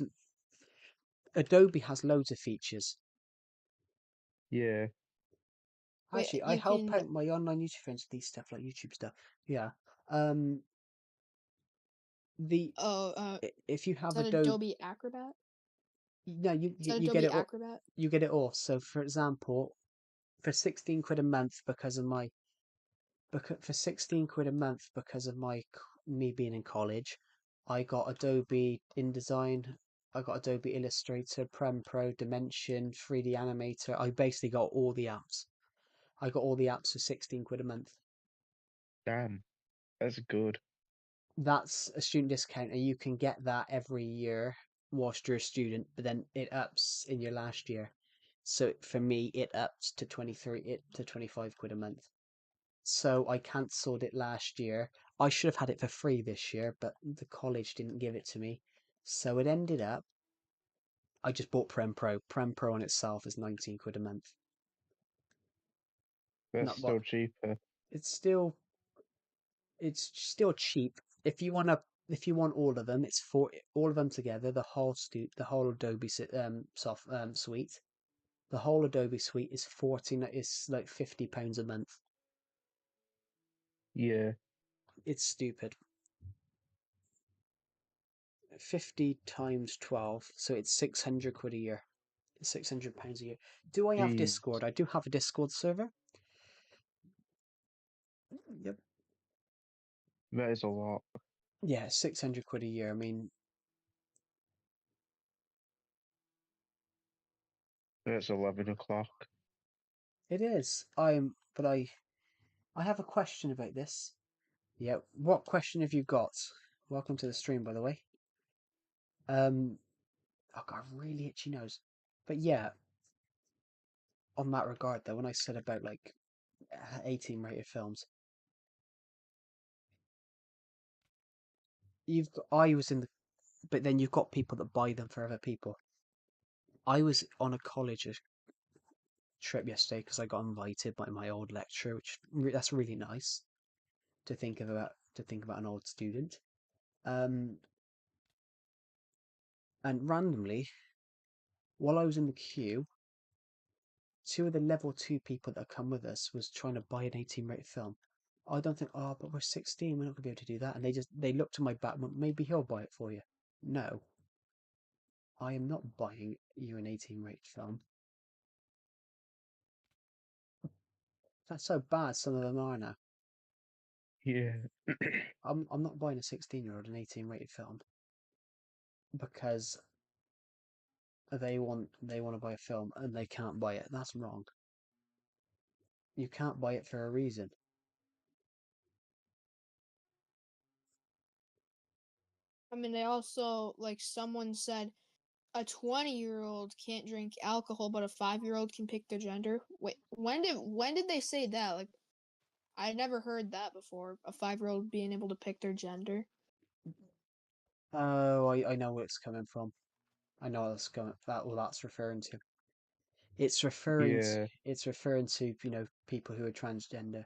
Adobe has loads of features. Yeah. Wait, Actually, I you help can. out my online YouTube friends with these stuff like YouTube stuff. Yeah. The if you Is have that Adobe Acrobat? no, Is that you get Adobe it. Acrobat? You get it all. So, for example, for 16 quid a month because of my for 16 quid a month because of me being in college, I got Adobe InDesign, I got Adobe Illustrator, Prem Pro, Dimension, 3D Animator. I basically got all the apps. I got all the apps for 16 quid a month. Damn. That's good. That's a student discount, and you can get that every year whilst you're a student, but then it ups in your last year. So for me, it ups to 25 quid a month. So I cancelled it last year. I should have had it for free this year, but the college didn't give it to me. So it ended up, I just bought Prem Pro. Prem Pro on itself is 19 quid a month. That's Not still what cheaper. it's still cheap. If you want all of them, it's all of them together. The whole Adobe suite. The whole Adobe suite is Is like £50 a month. Yeah. It's stupid. 50 times 12, so it's 600 quid a year. £600 a year. Do I have Jeez. Discord? I do have a Discord server. Yep. That is a lot. Yeah, 600 quid a year. I mean, It's 11 o'clock. it is. But I have a question about this. Yeah, what question have you got? Welcome to the stream, by the way. I've got a really itchy nose. But yeah, on that regard, though, when I said about like 18 rated films, I was in the, but then you've got people that buy them for other people. I was on a college trip yesterday because I got invited by my old lecturer, that's really nice to think about an old student. And randomly, while I was in the queue, two of the level 2 people that come with us was trying to buy an 18 rated film. I don't think, oh, but we're 16, we're not gonna be able to do that. And they looked to my back and went, maybe he'll buy it for you. No, I am not buying you an 18 rated film. That's so bad. Some of them are now. Yeah. I'm not buying a 16-year-old an 18 rated film because they want to buy a film and they can't buy it. That's wrong. You can't buy it for a reason. I mean, they also, like, someone said a 20-year-old can't drink alcohol, but a 5-year-old can pick their gender. Wait, when did they say that? Like, I never heard that before. A 5-year-old being able to pick their gender. Oh, I know where it's coming from. I know what that's referring to. It's referring to Yeah. people who are transgender,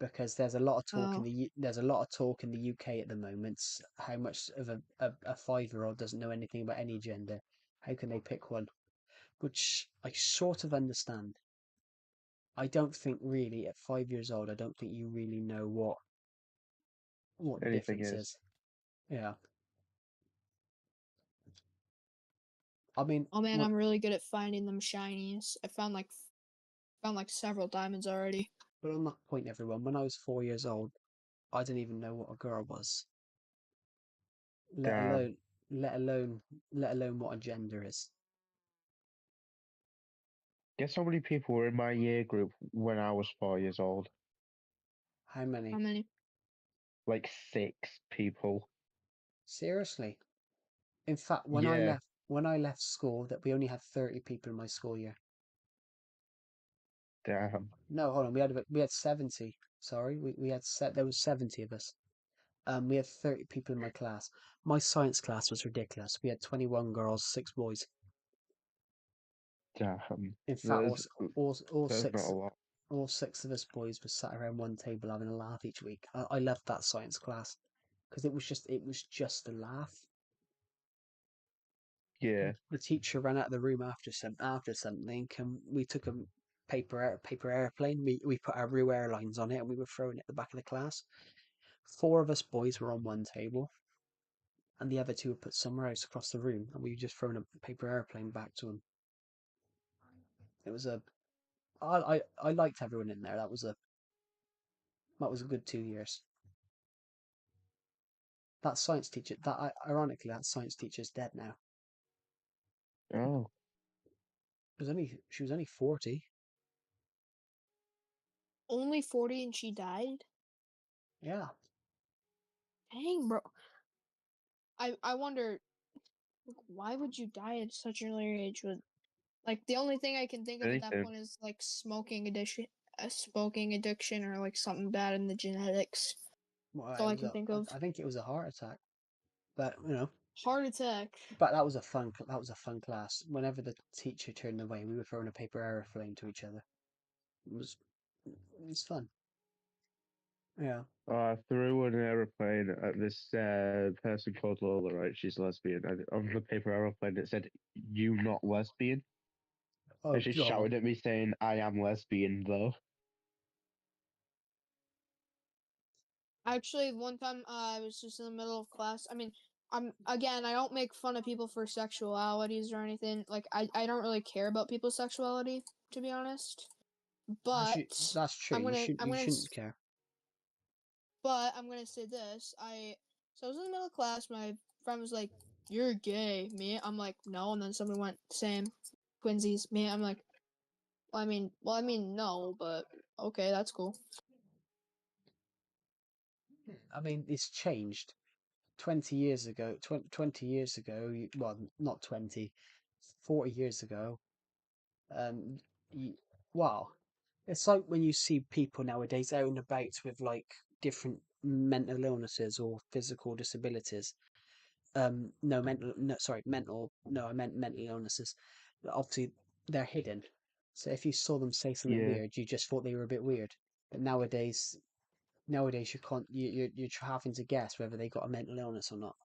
because there's a lot of talk Oh, there's a lot of talk in the UK at the moment how much of a 5-year-old doesn't know anything about any gender. How can they pick one? Which I sort of understand. I don't think really at 5 years old, I don't think you really know what the Anything difference is. is. Yeah. I mean, oh man, I'm really good at finding them shinies. I found like several diamonds already. but I'm not pointing everyone. When I was 4 years old, I didn't even know what a girl was. Let Damn. alone let alone let alone what a gender is. Guess how many people were in my year group when I was 4 years old? How many? How many? Like 6 people. Seriously? In fact, Yeah. when I left school, that we only had 30 people in my school year. Damn. No, hold on, we had 70. Sorry, we had there was 70 of us. We had 30 people in my class. My science class was ridiculous. We had 21 girls, 6 boys. Damn. In fact, There's not a lot. all 6 of us boys were sat around one table having a laugh each week. I loved that science class because it was just a laugh. Yeah. The teacher ran out of the room after something, and we took a paper airplane. We put our real airlines on it, and we were throwing it at the back of the class. 4 of us boys were on one table, and the other 2 were put somewhere else across the room, and we just thrown a paper airplane back to them. It was I liked everyone in there. That was a good 2 years. That science teacher, ironically, that science teacher's dead now. Oh. She was only 40. Only 40 and she died? Yeah. Dang, bro. I wonder, why would you die at such an early age? Like, the only thing I can think of at that Anything. point is like smoking addiction, or like something bad in the genetics. Well, That's all I can think of. I think it was a heart attack, but Heart attack. but that was a fun class. Whenever the teacher turned away, we were throwing a paper airplane to each other. It was fun. Yeah. I threw an aeroplane at this person called Lola, right? She's lesbian. And on the paper aeroplane, it said, "You not lesbian?" Oh And she God. shouted at me saying, "I am lesbian, though." Actually, one time I was just in the middle of class. I mean, I don't make fun of people for sexualities or anything. Like, I don't really care about people's sexuality, to be honest. But That's true. I'm gonna You shouldn't care. but I'm gonna say this. So I was in the middle of class. My friend was like, "You're gay." Me, I'm like, "No." And then somebody went, "Same, twinsies." Me, I'm like, "Well, I mean, no, but okay, that's cool." I mean, it's changed. 20 years ago, 20 years ago, well, not 20, 40 years ago, um, you, wow. It's like when you see people nowadays out and about with like different mental illnesses or physical disabilities. No, no, sorry, no, I meant mental illnesses. Obviously, they're hidden. So if you saw them say something Yeah. weird, you just thought they were a bit weird. But nowadays you can't, you're having to guess whether they got a mental illness or not.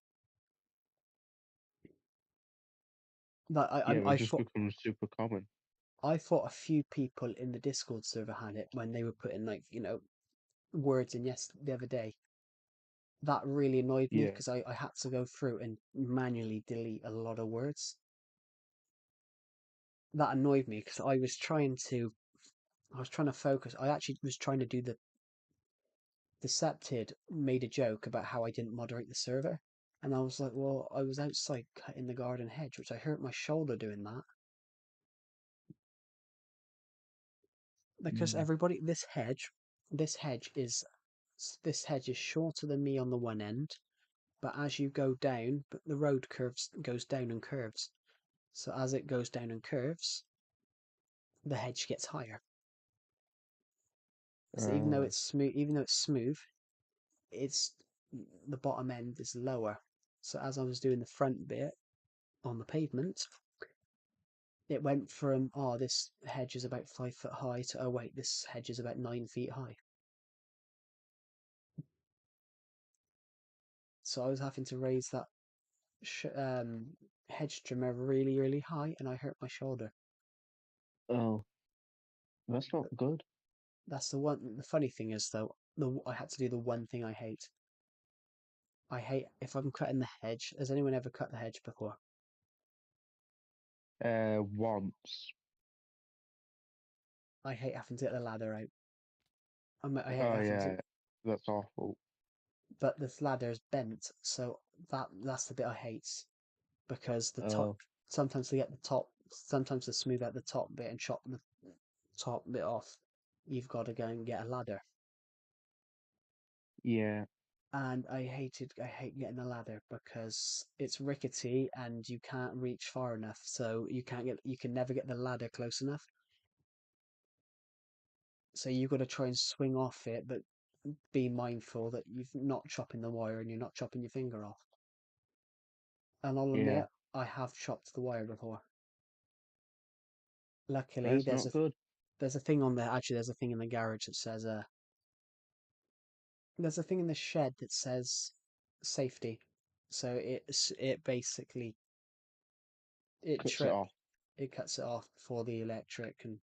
Like Yeah, it I just thought, becomes super common. I thought a few people in the Discord server had it when they were putting like, words in the other day. That really annoyed me Yeah. because I had to go through and manually delete a lot of words. That annoyed me because I was trying to focus. I actually was trying to do the Decepted made a joke about how I didn't moderate the server. And I was like, well, I was outside cutting the garden hedge, which I hurt my shoulder doing that. Because Mm. everybody, this hedge is this hedge is shorter than me on the one end, but as you go down, but the road goes down and curves. So as it goes down and curves, the hedge gets higher. So Uh, even though it's smooth, it's the bottom end is lower. So as I was doing the front bit on the pavement, it went from, oh, this hedge is about 5 foot high to, oh wait, this hedge is about 9 feet high. So I was having to raise that hedge trimmer really, really high, and I hurt my shoulder. oh, that's not good. That's the one. The funny thing is, though, I had to do the one thing I hate. I hate if I'm cutting the hedge. Has anyone ever cut the hedge before? Once. I hate having to get the ladder out. I hate Oh having to, yeah, that's awful. but this ladder is bent, so that's the bit I hate because the top. Oh Sometimes to get the top, sometimes to smooth out the top bit and chop the top bit off, you've got to go and get a ladder. yeah, And I hate getting a ladder because it's rickety and you can't reach far enough, so you can never get the ladder close enough. So you've got to try and swing off it, but be mindful that you're not chopping the wire and you're not chopping your finger off. And I'll yeah. admit, I have chopped the wire before. Luckily, That's not good. there's a thing on there. Actually, there's a thing in the garage that says there's a thing in the shed that says safety. So it basically it Cuts it trip off. it cuts it off before the electric can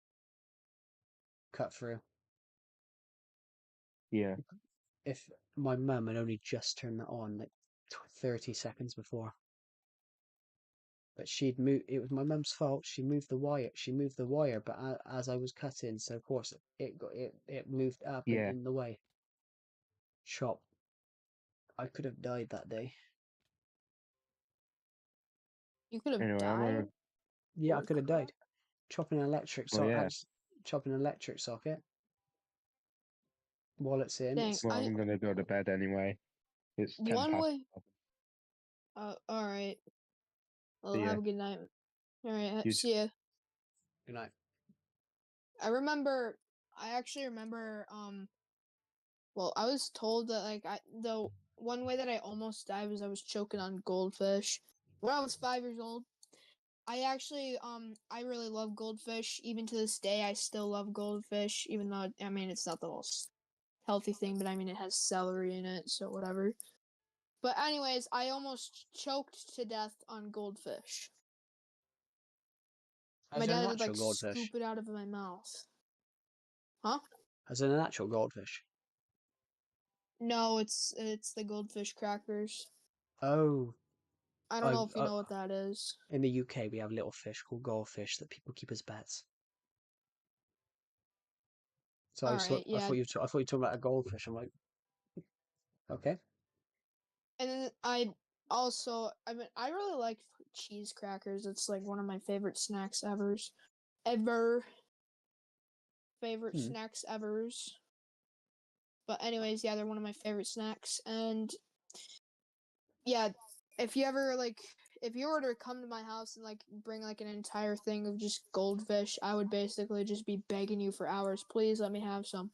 cut through. Yeah. If my mum had only just turned that on like 30 seconds before, but she'd moved. It was my mum's fault. She moved the wire. She moved the wire, but as I was cutting, so of course it moved up and Yeah. in the way. Chop. I could have died that day. You could have Anyway, I'm died. gonna. Yeah, I Holy could have crap! died. Chopping an electric Well, socket. yeah. Chopping an electric socket while it's in. Dang, It's Well, I'm gonna go to bed anyway. It's ten one past. way. All right. Well, See ya. have a good night. All right. You See ya. you know. I actually remember. Well, I was told that the one way that I almost died was I was choking on goldfish when I was 5 years old. I really love goldfish. Even to this day, I still love goldfish, even though, I mean, it's not the most healthy thing, but I mean, it has celery in it, so whatever. But anyways, I almost choked to death on goldfish. My As in dad an would actual like goldfish. scoop it out of my mouth. Huh? As in an actual goldfish. No, it's the goldfish crackers. Oh, I don't I, know if you know what that is. in the UK we have little fish called goldfish that people keep as pets. So All right, I yeah. thought you were talking about a goldfish. I'm like, okay. And then I really like cheese crackers. It's like one of my favorite snacks ever. Favorite Hmm. snacks evers. But anyways, yeah, they're one of my favorite snacks. And yeah, if you were to come to my house and like bring like an entire thing of just goldfish, I would basically just be begging you for hours. Please let me have some.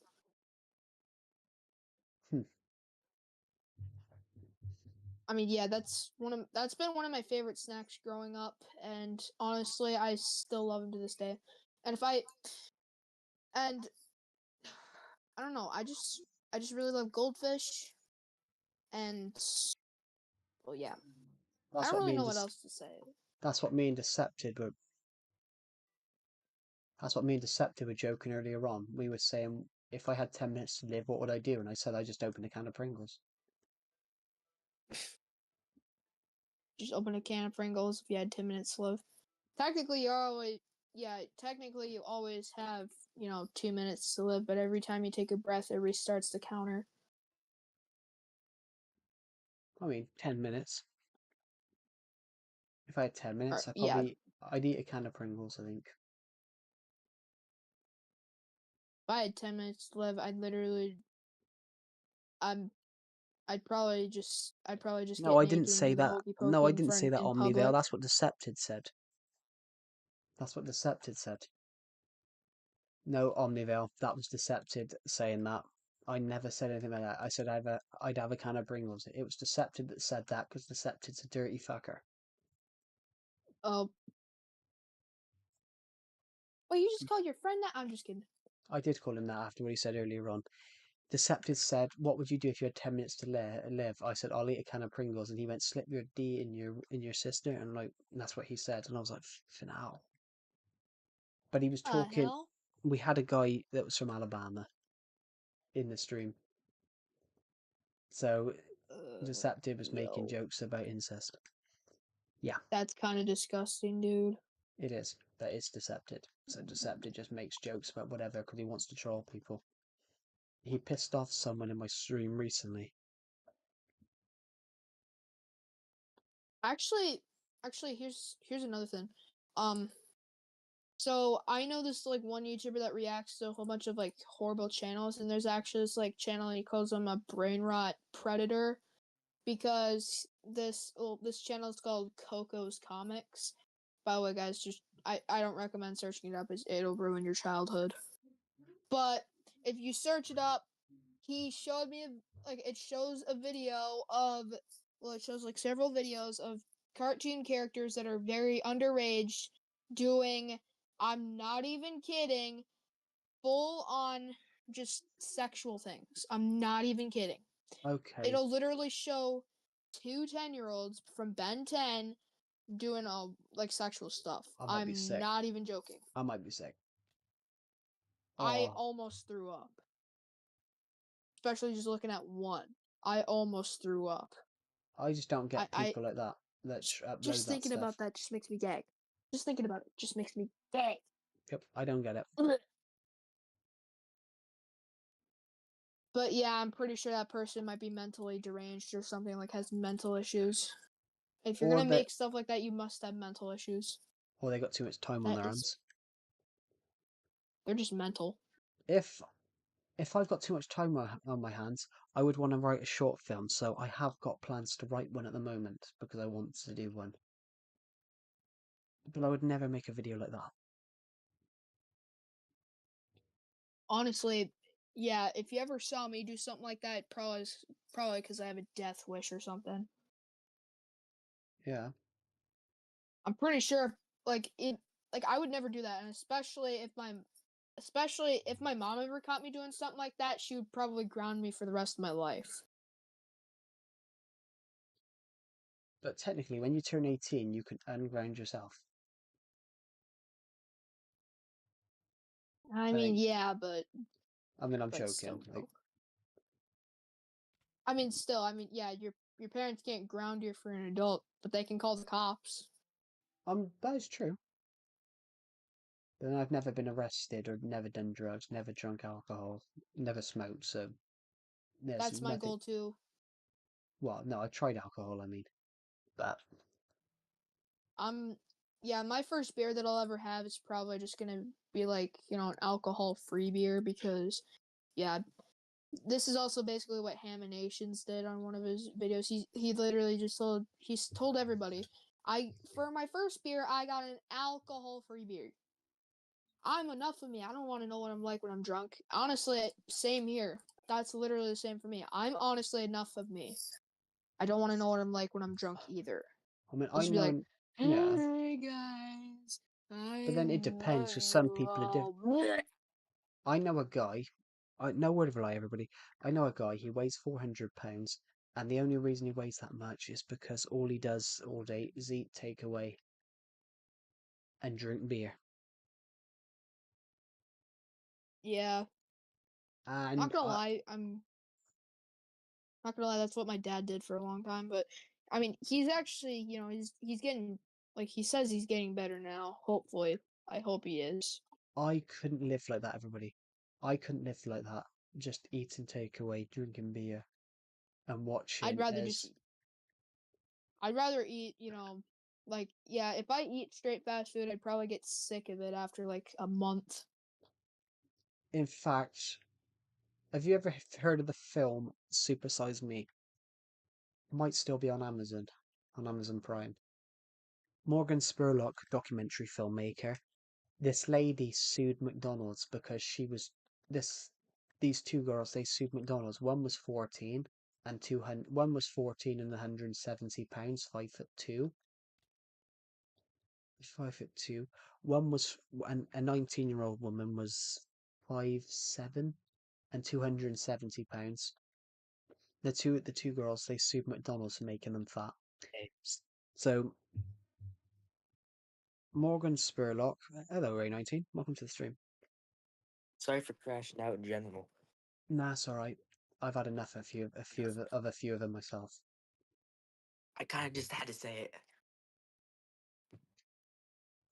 Hmm. I mean, yeah, that's been one of my favorite snacks growing up, and honestly, I still love them to this day. And and I don't know, I just really love goldfish, and well, yeah, I That's don't what really me and know what else to say. that's what me and Decepted were. That's what me and Decepted were joking earlier on. We were saying, if I had 10 minutes to live, what would I do? And I said I just opened a can of Pringles. Just open a can of Pringles if you had 10 minutes to live. Technically, technically you always have 2 minutes to live, but every time you take a breath, it restarts the counter. I mean, 10 minutes. If I had 10 minutes, Yeah, I'd eat a can of Pringles. I think. if I had 10 minutes to live, I'm I'd probably just No, get I didn't naked and say do the that. hokey No, pokey I didn't say that, in Omnivale. public. That's what Decepted said. That's what Decepted said. No, Omnivale. That was Decepted saying that. I never said anything like that. I said I'd have a can of Pringles. It was Decepted that said that because Decepted's a dirty fucker. Oh, well, you just called your friend that? I'm just kidding. I did call him that after what he said earlier on. Deceptive said, "What would you do if you had 10 minutes to live?" I said, "I'll eat a can of Pringles," and he went, "Slip your D in your sister," and like that's what he said, and I was like, "For now." But he was talking. Hell? We had a guy that was from Alabama in the stream, so Deceptive was making Yo, jokes about incest. Yeah, that's kind of disgusting, dude. it is. That is Deceptive. So Deceptive just makes jokes about whatever because he wants to troll people. He pissed off someone in my stream recently. Actually, here's another thing. So I know this like one YouTuber that reacts to a whole bunch of like horrible channels, and there's actually this like channel, and he calls him a brain rot predator because this channel is called Coco's Comics. By the way, guys, just I don't recommend searching it up, as it'll ruin your childhood. But if you search it up, he showed me it shows a video of it shows like several videos of cartoon characters that are very underage doing, I'm not even kidding, full on just sexual things. I'm not even kidding. Okay, It'll literally show two 10-year-olds from Ben 10 doing sexual stuff. I might be I'm sick. not even joking. I might be sick. I Oh, almost threw up. Especially just looking at one. I almost threw up. I just don't get I people like that upload just that thinking stuff. about that just makes me gag. Just thinking about it just makes me gag. Yep, I don't get it. But yeah, I'm pretty sure that person might be mentally deranged or something, like has mental issues. If you're Or gonna that, make stuff like that, you must have mental issues. or they got too much time on That their is, hands. they're just mental. If I've got too much time on my hands, I would want to write a short film. So I have got plans to write one at the moment because I want to do one. But I would never make a video like that. Honestly, yeah, if you ever saw me do something like that, probably because I have a death wish or something. Yeah. I'm pretty sure, I would never do that, and especially if my mom ever caught me doing something like that, she would probably ground me for the rest of my life. But technically, when you turn 18, you can unground yourself. I I mean, think. yeah, but I mean, I'm still, joking. Like, no. I mean, still, I mean, yeah, your parents can't ground you for an adult, but they can call the cops. that is true. But I've never been arrested or never done drugs, never drunk alcohol, never smoked. So there's That's my nothing. goal too. Well, no, I tried alcohol. I mean, but Yeah, my first beer that I'll ever have is probably just gonna be like, an alcohol-free beer because, yeah, this is also basically what Hammer Nations did on one of his videos. He literally just told everybody, for my first beer, I got an alcohol-free beer. I'm enough of me. I don't want to know what I'm like when I'm drunk. Honestly, same here. That's literally the same for me. I'm honestly enough of me. I don't want to know what I'm like when I'm drunk either. I mean, I'll I just be like, know, yeah, hey guys, but then it depends because some people are different. I know a guy. No word of a lie, everybody. I know a guy. He weighs 400 pounds, and the only reason he weighs that much is because all he does all day is eat takeaway and drink beer. Yeah, not And gonna lie, I'm not gonna lie. That's what my dad did for a long time. But I mean, he's actually, he's getting, like he says, he's getting better now. Hopefully, I hope he is. I couldn't live like that, everybody. I couldn't live like that. Just eating takeaway, drinking beer, and I'd watching rather as. I'd rather eat, like, yeah, if I eat straight fast food, I'd probably get sick of it after like a month. In fact, have you ever heard of the film Super Size Me? It might still be on Amazon Prime. Morgan Spurlock, documentary filmmaker. This lady sued McDonald's because she was this. These two girls, they sued McDonald's. One was 14 and 200. One was 14 and 170 pounds, 5'2". 5'2". One was a 19-year-old woman was 5'7" and 270 pounds. The two girls, they sued McDonald's for making them fat. So Morgan Spurlock, hello Ray19, welcome to the stream. Sorry for crashing out in general. Nah, it's all right. I've had enough of a few of them myself. I kind of just had to say it.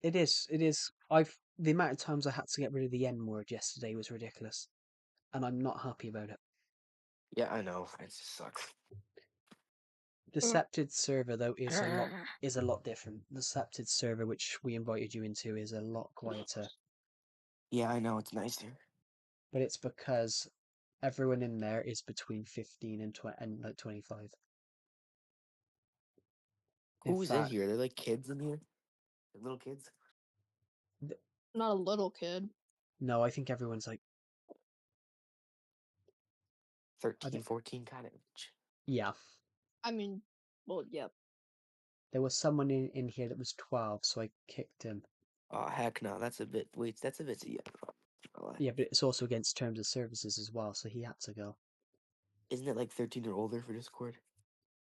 It is. The amount of times I had to get rid of the N word yesterday was ridiculous, and I'm not happy about it. Yeah, I know. It just sucks. Decepted server though is a lot different. Decepted server, which we invited you into, is a lot quieter. Yeah, I know. It's nicer. But it's because everyone in there is between 15 and like 25. Who's in here? They're like kids in here? They're little kids? Not a little kid. No, I think everyone's like 13, 14 kind of age. Yeah. I mean, well, yeah. There was someone in here that was 12, so I kicked him. Oh, heck no. That's a bit. Wait, that's a bit. Yeah, but it's also against terms of services as well, so he had to go. Isn't it like 13 or older for Discord?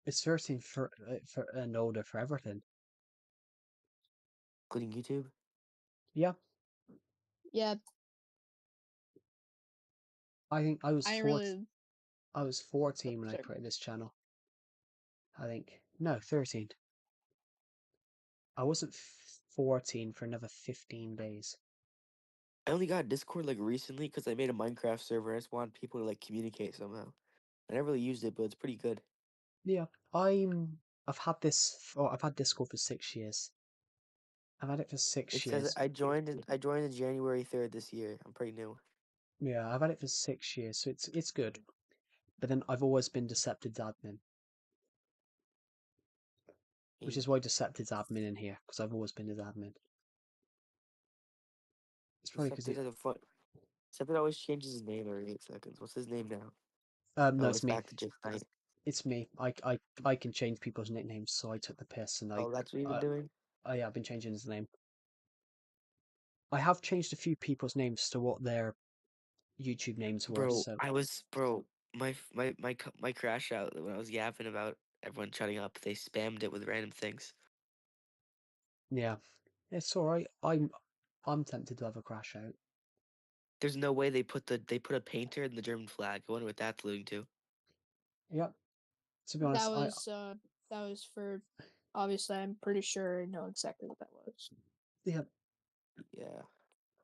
It's 13 for and older for everything. Including YouTube? Yeah. Yeah. I think I was 14 Sorry. when I created this channel. I think. No, 13. I wasn't 14 for another 15 days. I only got Discord like recently because I made a Minecraft server. I just want people to like communicate somehow. I never really used it, but it's pretty good. Yeah, I've had Discord for 6 years. I've had it for 6 It says years. I joined in January 3rd this year. I'm pretty new. Yeah, I've had it for 6 years, so it's good. But then I've always been Decepted's admin. Which is why Decepted's admin in here, because I've always been his admin. It's probably because Decepted always changes his name every 8 seconds. What's his name now? no, it's me. Back to just night. It's me. I can change people's nicknames, so I took the piss and Oh, that's what you've been doing? Oh yeah, I've been changing his name. I have changed a few people's names to what their YouTube names were. So My crash out when I was yapping about everyone shutting up. They spammed it with random things. yeah, it's all right. I'm tempted to have a crash out. There's no way they put a painter in the German flag. I wonder what that's alluding to. Yep. To be honest, that was for. Obviously, I'm pretty sure I know exactly what that was. Yeah. Yeah.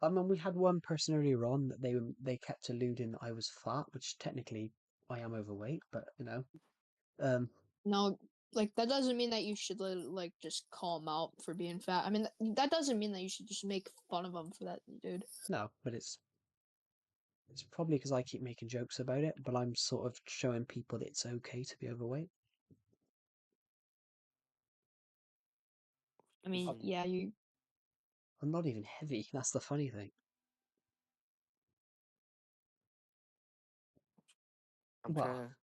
I mean, we had one person earlier on that they kept alluding that I was fat, which technically I am overweight, but No, like that doesn't mean that you should like just call him out for being fat. I mean, that doesn't mean that you should just make fun of him for that, dude. No, but it's probably because I keep making jokes about it, but I'm sort of showing people that it's okay to be overweight. I mean, Oh. yeah, you. I'm not even heavy. That's the funny thing. I'm Well, trying to.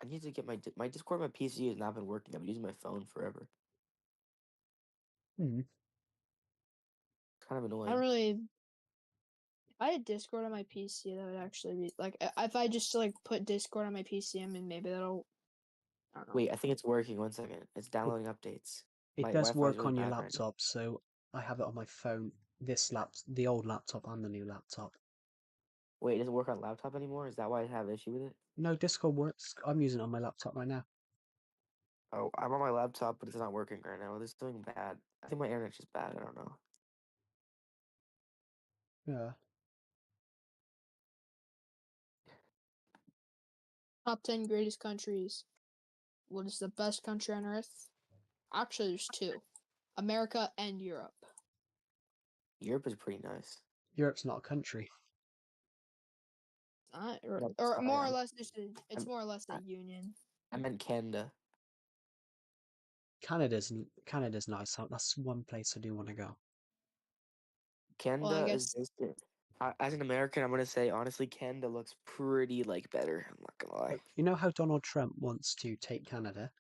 I need to get my Discord. My PC has not been working. I'm using my phone forever. hmm. It's kind of I annoying. don't really. If I had Discord on my PC, that would actually be like if I just like put Discord on my PC, I mean maybe that'll. I don't know. Wait, I think it's working. 1 second. It's downloading updates. It My does Wi-Fi is work really on your bad right now. laptop, so I have it on my phone. The old laptop and the new laptop. Wait, it doesn't work on laptop anymore? Is that why I have an issue with it? No, Discord works. I'm using it on my laptop right now. Oh, I'm on my laptop, but it's not working right now. This is doing bad. I think my internet's just bad. I don't know. Yeah. Top 10 greatest countries. What is the best country on earth? Actually, there's two: America and Europe. Europe is pretty nice. Europe's not a country. Or, No, or sorry, more or less, it's I'm- more or less a I- union. I meant Canada. Canada's nice. That's one place I do want to go. Canada I is guess just as an American, I'm gonna say honestly, Canada looks pretty like better. I'm not gonna lie. You know how Donald Trump wants to take Canada?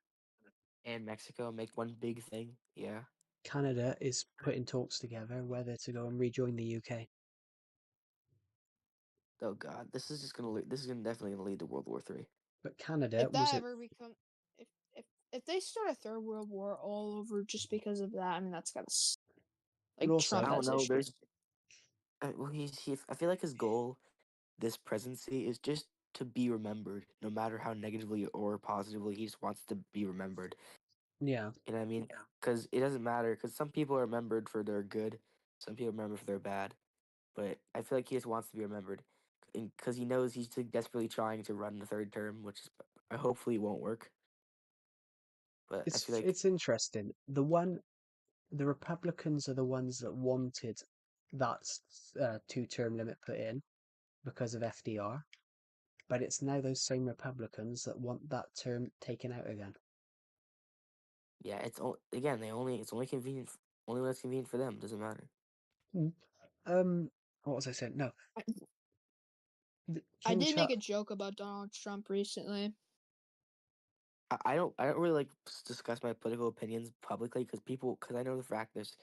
And Mexico make one big thing. Yeah. Canada is putting talks together whether to go and rejoin the UK. Oh God, this is just gonna this is gonna definitely gonna lead to World War III. But Canada if was that it. ever become if they start a third world war all over just because of that, I mean that's gotta But like also, Trump I don't has know. issues. There's well, I feel like his goal this presidency is just to be remembered, no matter how negatively or positively. He just wants to be remembered. yeah, You know what I mean? Because it doesn't matter. Because some people are remembered for their good, some people remember for their bad. But I feel like he just wants to be remembered, because he knows he's desperately trying to run the third term, which is hopefully won't work. But I feel like it's interesting. The Republicans are the ones that wanted that 2-term limit put in because of FDR, but it's now those same Republicans that want that term taken out again. yeah, again it's only convenient, only when it's convenient for them. Doesn't matter. What was I saying? No, I King did make a Charles. joke about Donald Trump recently. I don't really like discuss my political opinions publicly because I know the fact there's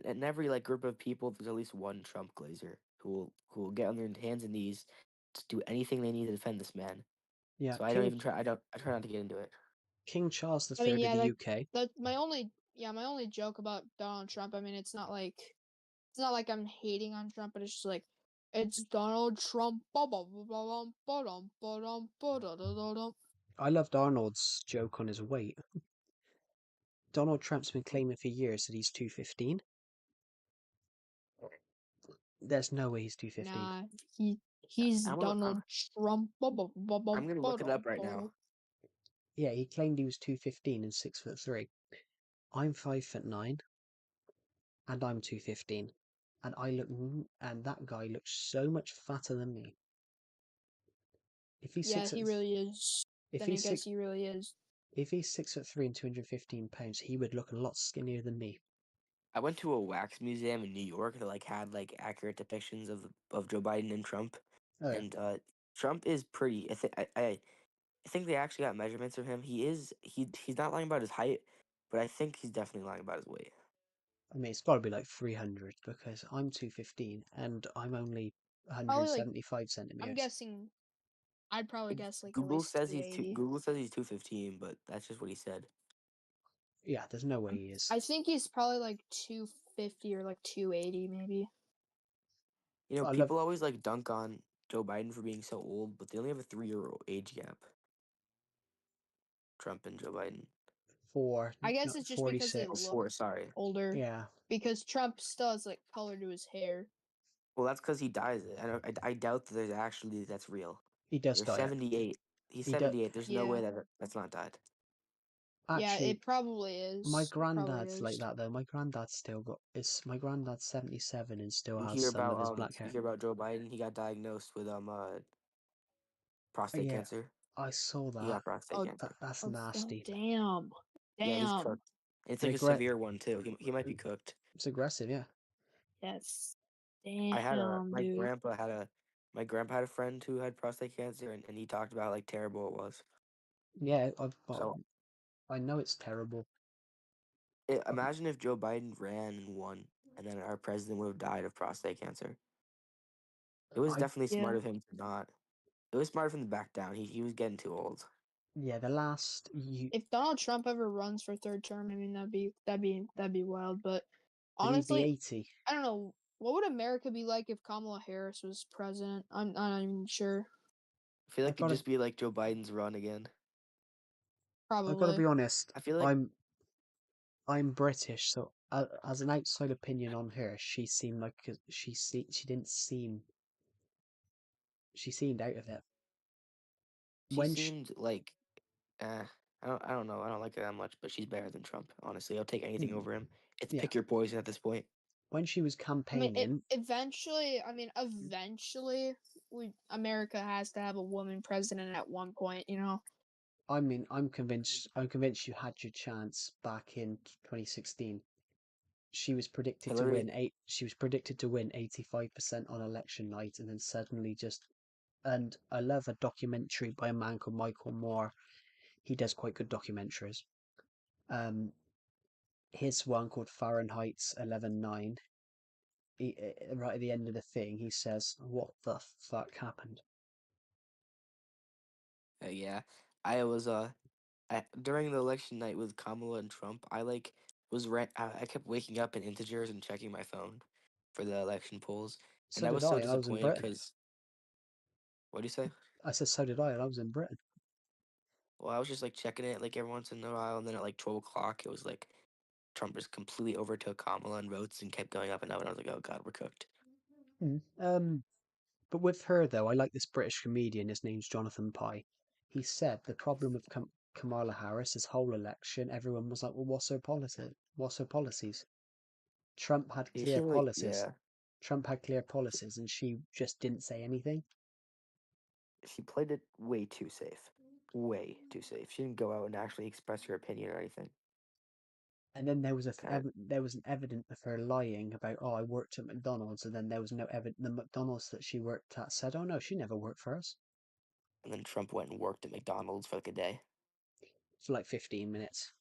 in every like group of people there's at least one Trump glazer who will get on their hands and knees to do anything they need to defend this man. Yeah, So I don't even try. I try not to get into it. King Charles I mean, III of yeah, the like UK. that's my only joke about Donald Trump. I mean, it's not like I'm hating on Trump, but it's just like it's Donald Trump. I loved Arnold's joke on his weight. Donald Trump's been claiming for years that he's 215. There's no way he's 215. Nah, he's I'm gonna, Donald Trump. I'm gonna look it up right now. Yeah, he claimed he was 215 and 6'3". I'm 5'9", and I'm 215, and and that guy looks so much fatter than me. If he's Yeah, six he foot, really is. if Then I he's guess six, he really is. if he's 6'3" and 215 pounds, he would look a lot skinnier than me. I went to a wax museum in New York that like had like accurate depictions of Joe Biden and Trump, Oh yeah. and Trump is pretty. I think they actually got measurements of him. He's not lying about his height, but I think he's definitely lying about his weight. I mean, it's got to be like 300 because I'm 215 and I'm only Probably like 175 I'm centimeters. guessing. I'd probably guess like at Google least says 280. Google says he's 215, but that's just what he said. Yeah, there's no way he is. I think he's probably like 250 or like 280 maybe. You know, I love people always like dunk on Joe Biden for being so old, but they only have a 3-year age gap. Trump and Joe Biden. I guess it's just because they 46. look 4, sorry. older. Yeah. Because Trump still has like color to his hair. Well, that's because he dyes it. I doubt that that's real. He does You're dye it. 78. He's He do- 78. There's no way Yeah. that's not died. Yeah, Actually, it probably is. my It probably granddad's like is. that though. My granddad's still got. My granddad's 77 and still You has hear some of about his black hair. you hear about Joe Biden? He got diagnosed with prostate Yeah, cancer. I saw He that. got prostate Oh, cancer. That's oh, nasty. damn. Yeah, he's Damn. cooked. It's And like a severe one too. He might be cooked. It's aggressive, yeah. Yes. I had Damn, dude. my grandpa had a friend who had prostate cancer, and he talked about how like terrible it was. Yeah, So I know it's terrible. imagine if Joe Biden ran and won, and then our president would have died of prostate cancer. It was I definitely Yeah. smart of him to not. It was smart of him to back down. He was getting too old. Yeah, the last If Donald Trump ever runs for third term, I mean that'd be wild. But he'd be honestly, 80. I don't know. What would America be like if Kamala Harris was president? I'm not even sure. I feel I like it'd gotta just be like Joe Biden's run again. I gotta Probably. be honest. I feel like I'm British, so as an outside opinion on her, she seemed like she didn't seem she seemed out of it she when she seemed like I don't know. I don't like her that much, but she's better than Trump. Honestly, I'll take anything mm, over him. It's yeah pick your poison at this point. when she was I mean, campaigning. eventually, America has to have a woman president at one point. You know. I mean, I'm convinced you had your chance back in 2016. She was predicted to Hillary, win 85% on election night, and then suddenly just. And I love a documentary by a man called Michael Moore. He does quite good documentaries. Um, his one called Fahrenheit 11/9. Right at the end of the thing, he says, "What the fuck happened?" yeah, I was during the election night with Kamala and Trump. I like I kept waking up in integers and checking my phone for the election polls, and So I did was so I, and I was in disappointed Britain. because what do you say? I said, "So did I," and I was in Britain. Well, I was just like checking it like every once in a while, and then at like 12 o'clock, it was like Trump just completely overtook Kamala in votes and kept going up and up, and I was like, oh god, we're cooked. But with her though, I like this British comedian. His name's Jonathan Pye. He said the problem with Kamala Harris, this whole election, everyone was like, "Well, what's her policy? What's her policies?" Trump had Yeah, clear policies. yeah, Trump had clear policies, and she just didn't say anything. she played it way too safe. Way too safe. She didn't go out and actually express her opinion or anything. And then there was Kind of, there was an evidence of her lying about, "Oh, I worked at McDonald's," and then there was no evidence. The McDonald's that she worked at said, "Oh no, she never worked for us," and then Trump went and worked at McDonald's for like a day. for like 15 minutes.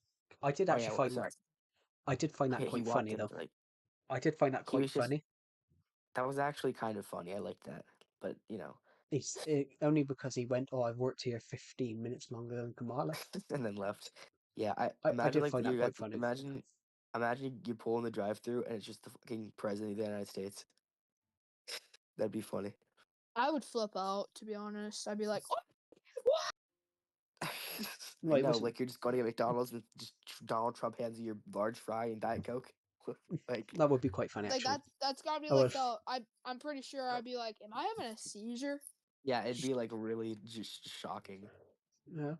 I did Oh yeah, actually find that. sorry. I did find that Okay, he quite walked funny in though. like I did find that he quite was just funny. that was actually kind of funny. I liked that, but Only because he went, "Oh, I've worked here 15 minutes longer than Kamala." and then left. Yeah, I I imagine did like find that you got quite funny. imagine you pull in the drive-through and it's just the fucking president of the United States. That'd be funny. I would flip out, to be honest. I'd be like, "What? I Well, it know, wasn't. like you're just going to get McDonald's and just Donald Trump hands you your large fry and Diet Coke. Like, That would be quite funny, Like actually. that's gotta be Oh, like if, the I'm pretty sure I'd be like, am I having a seizure? yeah, it'd be like really just shocking. yeah.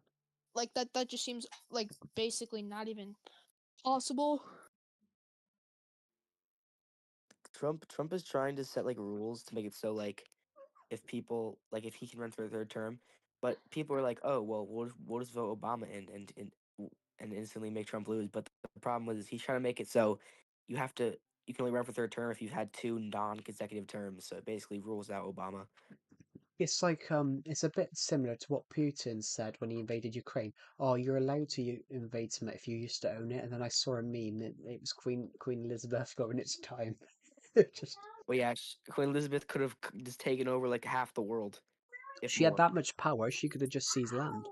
Like that just seems like basically not even possible. Trump is trying to set like rules to make it so like if people like if he can run for a third term, but people are like, oh well, we'll just vote Obama in and instantly make Trump lose. But the problem was he's trying to make it so you have to you can only run for third term if you've had two non-consecutive terms. So it basically rules out Obama. It's like it's a bit similar to what Putin said when he invaded Ukraine. "Oh, you're allowed to invade something if you used to own it." And then I saw a meme that it was Queen Elizabeth going, "It's time." Just Well, yeah, Queen Elizabeth could have just taken over like half the world, if she had more. that much power, she could have just seized land.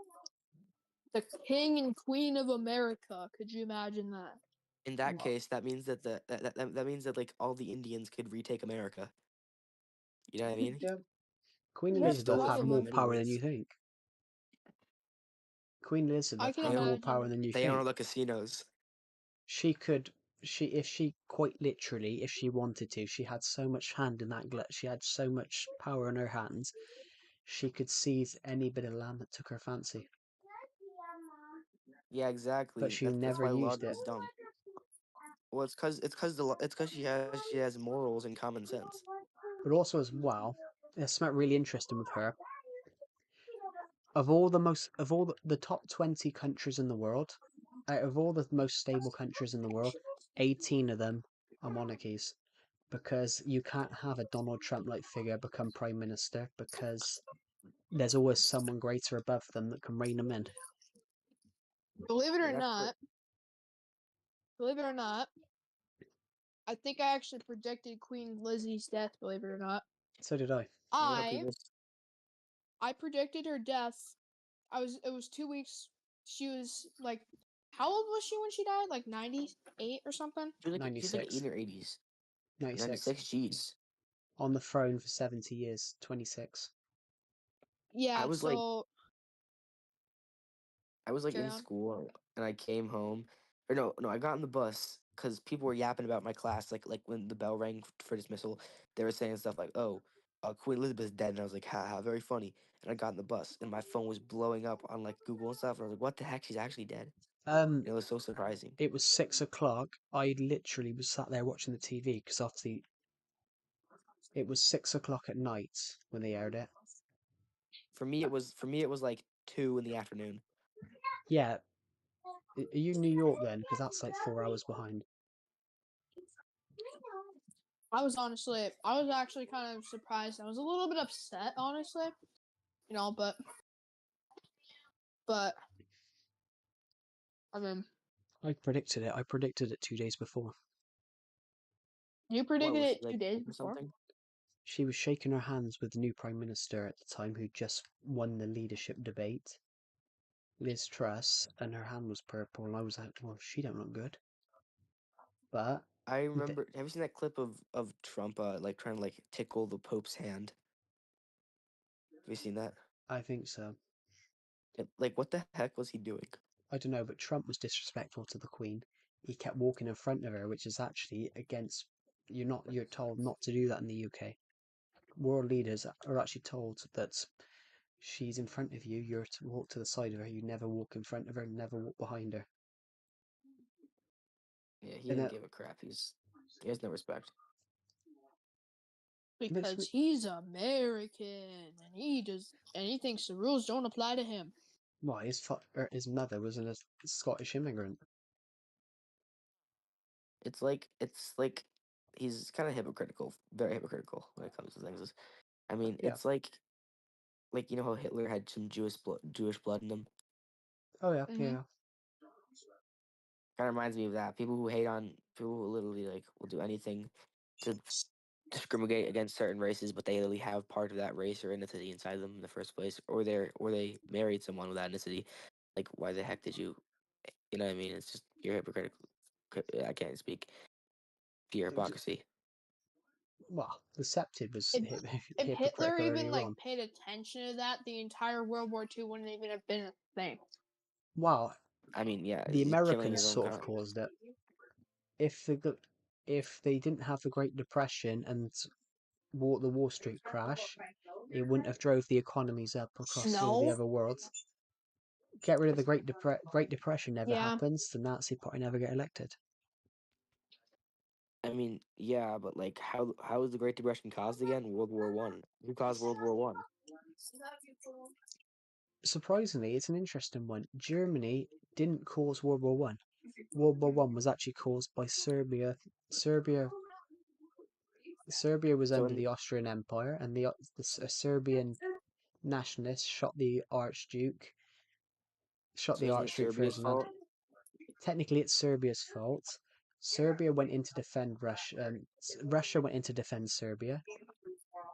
The king and queen of America. Could you imagine that? In that Well, case, that means that means that like all the Indians could retake America. You know what I mean? yeah, Queen Yeah, There's Elizabeth still had more probably. many power than ways. you think. Queen I Elizabeth can had They more own power imagine. than you they own all think. the casinos. She could, if she quite literally, if she wanted to, she had so much hand in that glut. She had so much power in her hands. she could seize any bit of land that took her fancy, Yeah, exactly. but she That's never why used logic it. is dumb. Well, it's cause she has morals and common sense. But also as well, there's something really interesting with her. Of all the top 20 countries in the world, out of all the most stable countries in the world, 18 of them are monarchies. Because you can't have a Donald Trump-like figure become prime minister because there's always someone greater above them that can rein them in. Believe it Yeah, or that's what not, believe it or not, I think I actually predicted Queen Lizzie's death. Believe it or not, So did I. a lot of I people. I predicted her death. It was 2 weeks. She was like, how old was she when she died? Like 98 or something. She's like 96. in her 80s. 96. 96. Jeez. On the throne for 70 years. 26. I Yeah. was like So I was like carry in on. school and I came home. Or no, I got on the bus because people were yapping about my class. Like when the bell rang for dismissal, they were saying stuff like, "Oh, Queen Elizabeth's dead," and I was like, "Ha ha, very funny." And I got in the bus and my phone was blowing up on like Google and stuff. And I was like, "What the heck? She's actually dead." Um, And it was so surprising. it was 6 o'clock. I literally was sat there watching the TV because obviously it was 6 o'clock at night when they aired it. For me it was like 2 in the afternoon. Yeah, are you New York then? Because that's like 4 hours behind. I was actually kind of surprised. I was a little bit upset, honestly. You know, but I mean, I predicted it. I predicted it 2 days before. you What predicted was she it like 2 days sick or before. something? She was shaking her hands with the new Prime Minister at the time who just won the leadership debate, Liz Truss, and her hand was purple, and I was like, well, she don't look good. But I th- remember. Have you seen that clip of Trump like trying to like tickle the Pope's hand? Have you seen that? I think so. Like what the heck was he doing? I don't know, but Trump was disrespectful to the Queen. He kept walking in front of her, which is actually against, you're told not to do that in the UK. World leaders are actually told that she's in front of you, you're to walk to the side of her, you never walk in front of her, never walk behind her. Yeah, he And didn't that give a crap. He has no respect. makes Because me, he's American and he thinks the rules don't apply to him. why his mother was a Scottish immigrant. It's like he's kind of hypocritical, very hypocritical when it comes to things. I mean, Yeah. it's like you know how Hitler had some Jewish blood in him. Oh yeah, Mhm. yeah. Kind of reminds me of that. People who literally like will do anything to discriminate against certain races, but they literally have part of that race or ethnicity inside them in the first place, or they married someone with that ethnicity. Like, why the heck did you? You know what I mean? It's just pure hypocritical. I can't speak. Pure It was hypocrisy. well, Decepted was If if Hitler hypocritical even earlier like on. paid attention to that, the entire World War II wouldn't even have been a thing. Wow, I mean, yeah, the he's killing Americans his own sort of kind. caused it. If they didn't have the Great Depression and the Wall Street crash, it wouldn't have drove the economies up across all the No. other worlds. Get rid of the Great Depression never Yeah. happens, the Nazi Party never get elected. I mean, yeah, but like, how was the Great Depression caused again? World War I. Who caused World War I? Surprisingly, it's an interesting one. Germany didn't cause World War One. World War One was actually caused by Serbia. Serbia was So under in the Austrian Empire, and the Serbian nationalists shot so the isn't it Archduke Serbia's Ferdinand. fault? Technically, it's Serbia's fault. Serbia went in to defend Russia. Russia went in to defend Serbia.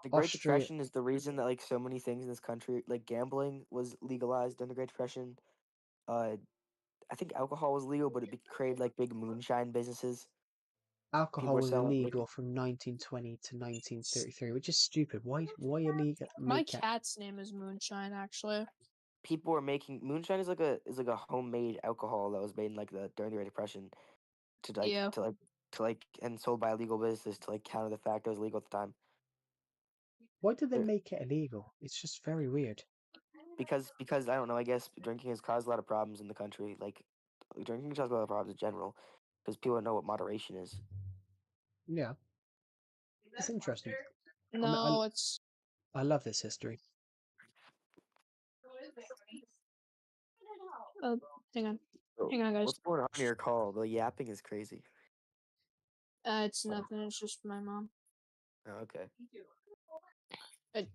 The Great Austria, Depression is the reason that like so many things in this country, like gambling, was legalized during the Great Depression. Uh, I think alcohol was legal, but created like big moonshine businesses. People alcohol were was selling like illegal from 1920 to 1933, which is stupid. Why illegal? My Make it cat's name is Moonshine, actually. people were making moonshine is like a homemade alcohol that was made in like the during the Great Depression to like Yeah. to like to like and sold by illegal businesses to like counter the fact it was legal at the time. Why did they There- make it illegal? It's just very weird. because I don't know. I guess drinking has caused a lot of problems in the country. Like drinking has caused a lot of problems in general because people don't know what moderation is. Yeah, it's interesting. No, it's I love this history. hang on. So, Hang on, guys. what's going on in your call? The yapping is crazy. It's nothing. It's just my mom. Oh, okay.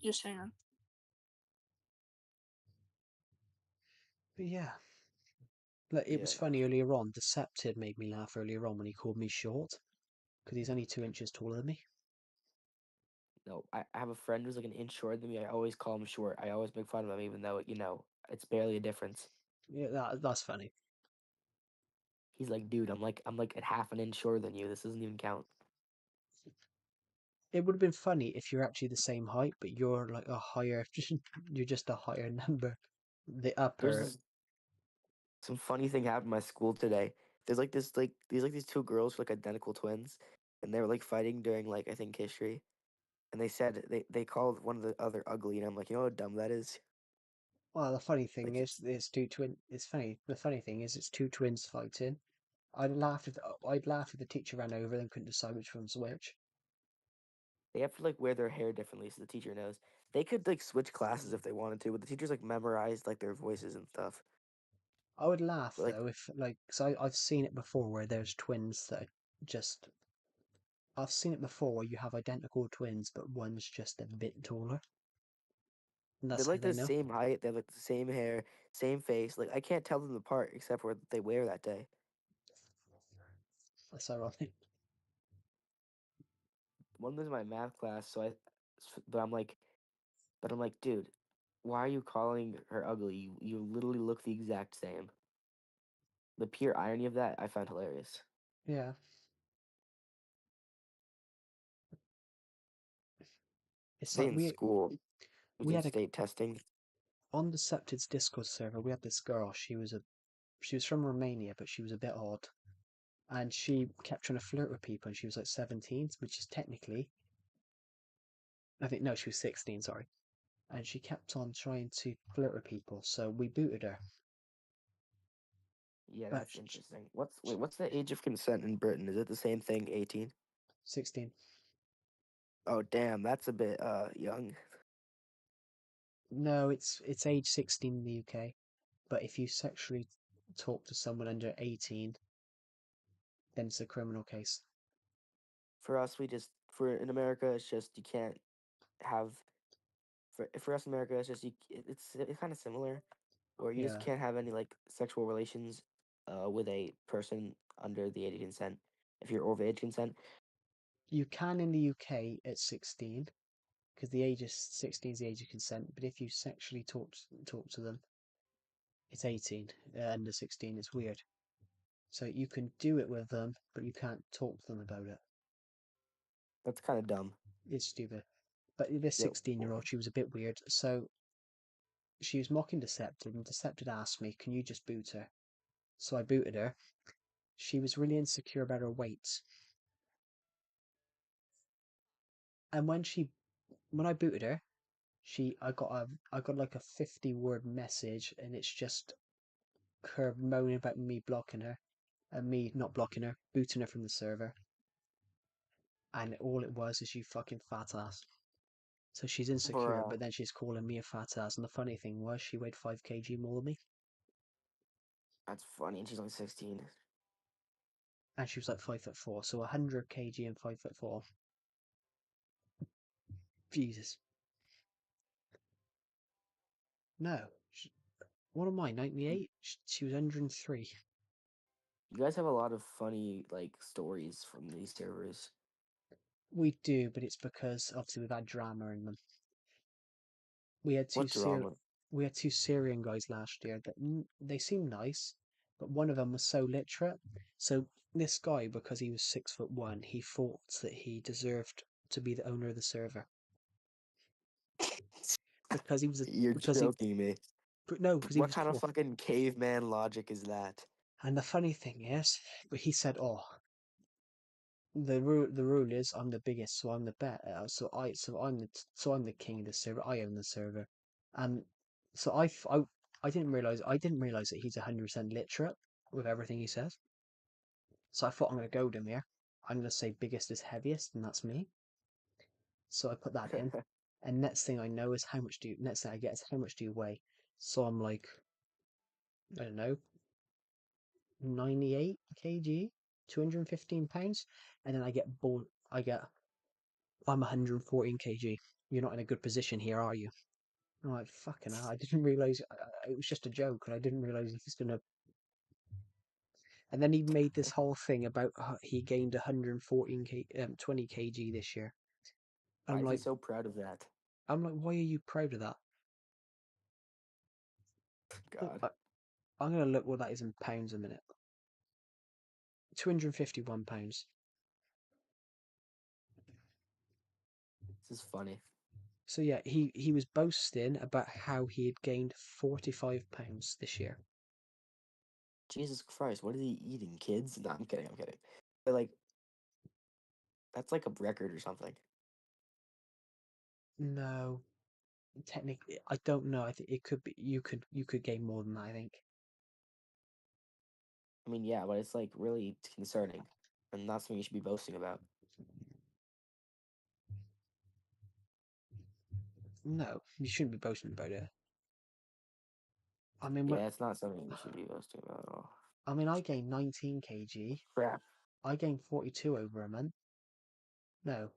Just hang on. But yeah, like it was Yeah. funny earlier on. Decepted made me laugh earlier on when he called me short because he's only 2 inches taller than me. No, I have a friend who's like an inch shorter than me. I always call him short. I always make fun of him, even though it's barely a difference. Yeah, that's funny. He's like, dude, I'm like at half an inch shorter than you. This doesn't even count. It would have been funny if you're actually the same height, but you're like a higher. You're just a higher number. The There's upper. some funny thing happened in my school today. There's like these two girls who are like identical twins, and they were like fighting during like I think history, and they said they called one of the other ugly, and I'm like, you know how dumb that is. Well, the funny thing Like is, it's two twin. It's funny. The funny thing is, it's two twins fighting. I'd laugh if the teacher ran over and couldn't decide which one's which. they have to like wear their hair differently so the teacher knows. They could like switch classes if they wanted to, but the teachers like memorized like their voices and stuff. I would laugh But, like though if like, cause I've seen it before where there's twins that are just. I've seen it before where you have identical twins, but one's just a bit taller, and they're that's like because they the know. same height. They have like the same hair, same face. Like I can't tell them apart except for what they wear that day. That's ironic. One of them's my math class, but I'm like, dude, why are you calling her ugly? You literally look the exact same. The pure irony of that I found hilarious. Yeah, it's Today like in school, we we did had a state testing. on the Septid's Discord server. We had this girl. She was from Romania, but she was a bit odd, and she kept trying to flirt with people. And she was like 17, which is technically, I think no, she was 16. Sorry, and she kept on trying to flirt with people. So we booted her. Yeah, But that's interesting. What's the age of consent in Britain? Is it the same thing, 18? 16. Oh, damn, that's a bit young. No, it's age 16 in the UK. But if you sexually talk to someone under 18, then it's a criminal case. For us, for in America, it's just you can't have for us in America, it's just it's kind of similar, where you just Yeah. can't have any like sexual relations with a person under the age of consent if you're over age consent. You can in the UK at 16, because the age is 16 is the age of consent. But if you sexually talk to them, it's 18. Under 16, it's weird. So you can do it with them, but you can't talk to them about it. That's kind of dumb. It's stupid. But this Yeah, 16-year-old, she was a bit weird. So she was mocking Decepted, and Decepted asked me, "Can you just boot her?" So I booted her. She was really insecure about her weight. And when I booted her, I got like a 50-word message, and it's just her moaning about me blocking her, and me not blocking her, booting her from the server. And all it was is, "You fucking fat ass." So she's insecure, bruh, but then she's calling me a fat ass. And the funny thing was, she weighed 5 kg more than me, that's funny. And she's only 16. and she was like 5'4", so 100 kg and 5'4". Jesus, no. What am I? 98? She was 103. You guys have a lot of funny like stories from these servers. We do, but it's because obviously we've had drama in them. We had What drama? we had two Syrian guys last year that they seemed nice, but one of them was so literate. So this guy, because he was 6'1", he thought that he deserved to be the owner of the server because he was a You're because he joking me. but no because he What was kind of poor. fucking caveman logic is that? And the funny thing is, but he said, "Oh, the rule is I'm the biggest, so I'm the bet. So I'm the king of the server. I own the server, and so I didn't realize that he's 100% literate with everything he says. So I thought I'm gonna goad him here. I'm gonna say biggest is heaviest, and that's me. So I put that in, and next thing I know is next thing I get is how much do you weigh? So I'm like, I don't know, 98 kg, 215 pounds, and then I get bored. I'm 114 kg. You're not in a good position here, are you? I'm like, fucking hell, I didn't realize it was just a joke, and I didn't realize he was gonna. And then he made this whole thing about he gained 20 kg this year. Why I'm is he like, so proud of that? why are you proud of that? God. I'm gonna look what that is in pounds a minute. 251 pounds. This is funny. So yeah, he was boasting about how he had gained 45 pounds this year. Jesus Christ, what is he eating, kids? No, I'm kidding, I'm kidding. But like, that's like a record or something. No, technically, I don't know. I think it could be you could gain more than that. I think. I mean, yeah, but it's like really concerning, and not something you should be boasting about. No, you shouldn't be boasting about it. I mean, Yeah, it's not something you should be boasting about at all. I gained 19 kg. Crap. I gained 42 over a month. No,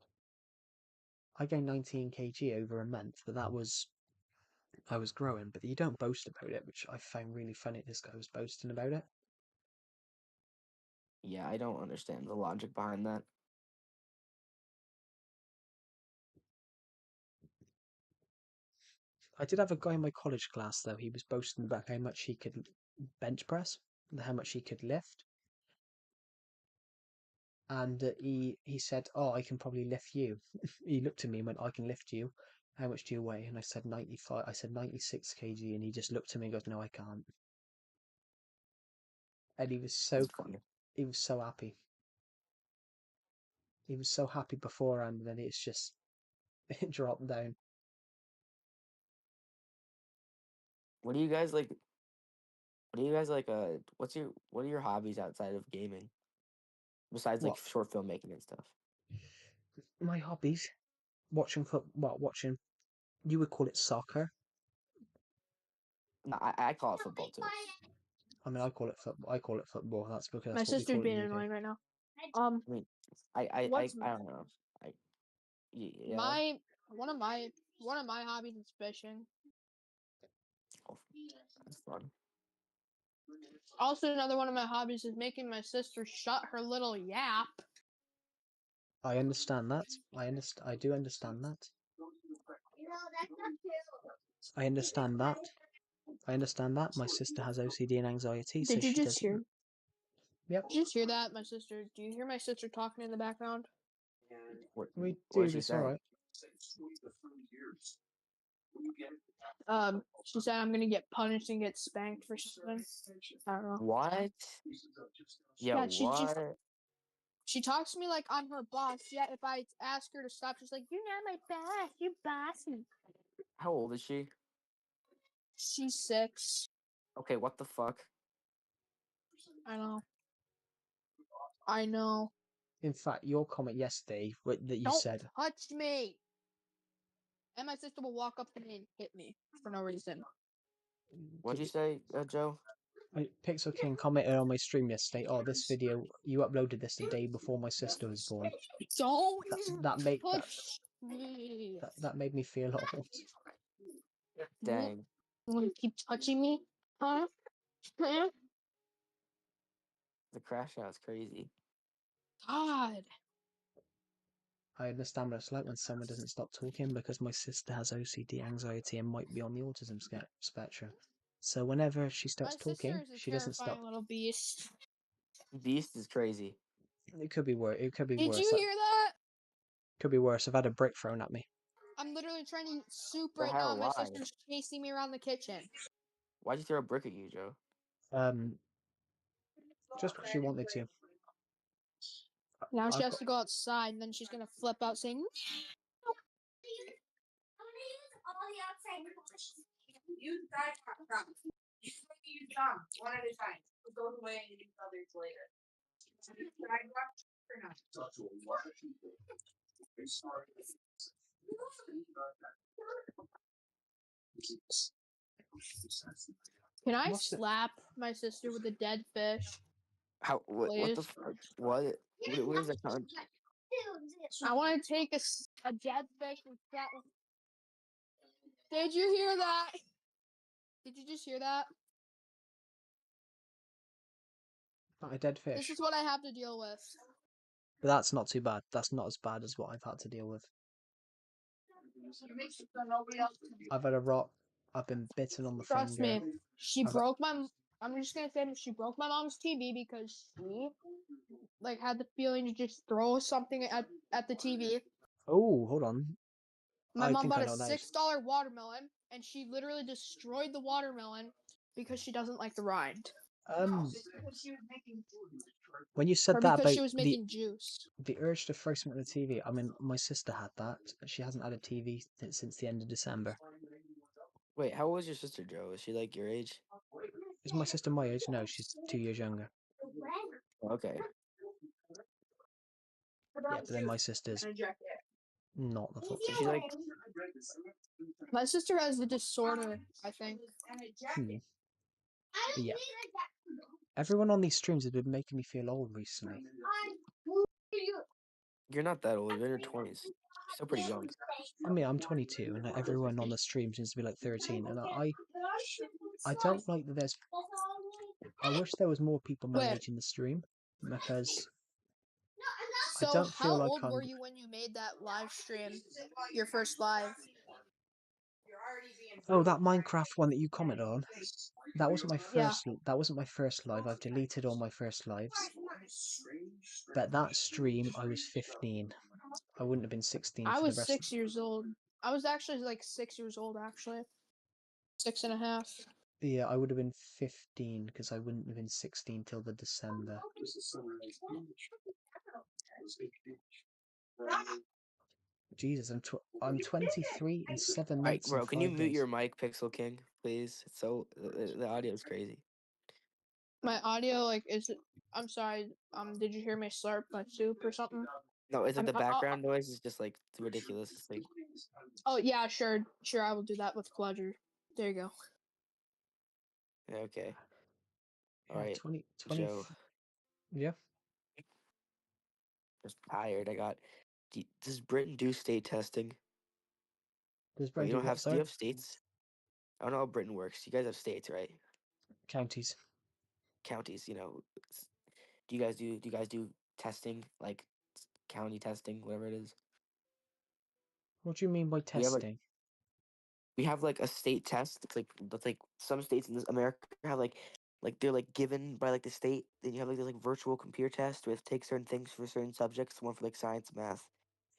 I gained 19 kg over a month, but I was growing. But you don't boast about it, which I found really funny. This guy was boasting about it. Yeah, I don't understand the logic behind that. I did have a guy in my college class though. He was boasting about how much he could bench press, and how much he could lift, and he said, "Oh, I can probably lift you." He looked at me and went, "I can lift you. How much do you weigh?" And I said 95. I said 96 kg, and he just looked at me and goes, "No, I can't." And It's funny. he was so happy. He was so happy beforehand, and then it's just it dropped down. What do you guys like? What do you guys like? What are your hobbies outside of gaming? Besides like What short filmmaking and stuff. my hobbies? Watching. You would call it soccer. No, I call it football too. I mean, I call it football. I call it football. That's because My that's what we sister's call it in being the UK. annoying right now. I mean, I What's don't know. I yeah. my one of my hobbies is fishing. Oh, that's fun. Also, another one of my hobbies is making my sister shut her little yap. I understand that. I do understand that. I understand that. I understand that. My sister has OCD and anxiety, so Did you she just doesn't. hear? Yep. Did you just hear that, my sister? Do you hear my sister talking in the background? We What do did she this all say? right. She said I'm gonna get punished and get spanked for something. I don't know. What? Yeah, Yeah, what? she talks to me like I'm her boss. Yet if I ask her to stop, she's like, "You're not my boss. You're bossy." How old is she? She's 6. Okay, what the fuck? I know. I know. In fact, your comment yesterday that you Don't said, touch me. And my sister will walk up to me and hit me for no reason. What'd you say, Joe? Pixel King commented on my stream yesterday. Oh, this video you uploaded this the day before my sister was born. Don't That made touch me. that made me feel old. Dang. You want to keep touching me? Huh? Huh? The crash out's crazy. God. I understand what it's like when someone doesn't stop talking because my sister has OCD, anxiety, and might be on the autism spectrum. So whenever she My starts sister talking, is a she doesn't stop. terrifying little beast. Beast is crazy. It could be worse. It could be Did worse. you hear that? Could be worse. I've had a brick thrown at me. I'm literally trying to eat soup The right now. hell? My Why? sister's chasing me around the kitchen. Why'd you throw a brick at you, Joe? Just because she wanted to. Now she I've has got to go outside, and then she's gonna flip out saying, "Can I what's it? slap my sister with a dead fish, How? What the please? fuck? What? Where is that coming? I want to take a dead fish and slap." Did you hear that? Did you just hear that? Not a dead This fish. is what I have to deal with. But that's not too bad. That's not as bad as what I've had to deal with. I've had a rot. I've been bitten on the Trust finger. me, she I've broke my. I'm just gonna say that she broke my mom's TV because she like had the feeling to just throw something at the TV. oh, hold on. My I mom think bought I a know what that is. $6 watermelon, and she literally destroyed the watermelon because she doesn't like the rind, When you said or that because about she was making juice. the urge to throw something at the TV, I mean, my sister had that. She hasn't had a TV since the end of December. Wait, how old is your sister, Joe? Is she like your age? Is my sister my age? No, she's 2 years younger. Okay. Yeah, but then my sister's not the football. Is she like? My sister has the disorder, I think. But yeah. Everyone on these streams has been making me feel old recently. You're not that old. You're in your 20s. You're still pretty young. I mean, I'm 22, and everyone on the stream seems to be like 13, and I don't like that there's... I wish there was more people my Wait, age in the stream, because I so don't feel how like old were I'm... you when you made that live stream? Your first live? Oh, that Minecraft one that you commented on. That wasn't my Yeah. first. That wasn't my first live. I've deleted all my first lives. But that stream, I was 15. I wouldn't have been 16 I for the was rest. 6 years old. I was actually like 6 years old, actually. 6.5. Yeah, I would have been 15 because I wouldn't have been 16 till the December. Jesus, I'm 23 in 7 Alright, months and bro, can you 5 mute days. your mic, Pixel King, please? It's so the audio is crazy. My audio, like, is it? I'm sorry. Did you hear me slurp my soup or something? No, it's like the I'm- I- background noise is just like it's ridiculous. It's like Oh yeah, sure. I will do that with pleasure. There you go. yeah, okay. Yeah, Alright, 20. Joe. Yeah. Just tired. Does Britain do state testing? Does Oh, Brent you do don't what, have? Do you sorry? have states? I don't know how Britain works. You guys have states, right? Counties. Counties. Do you guys do testing like county testing, whatever it is? What do you mean by We have testing? like a state test. That's like some states in this America have like they're like given by like the state. Then you have like this like virtual computer test where you have to take certain things for certain subjects. One for like science, math,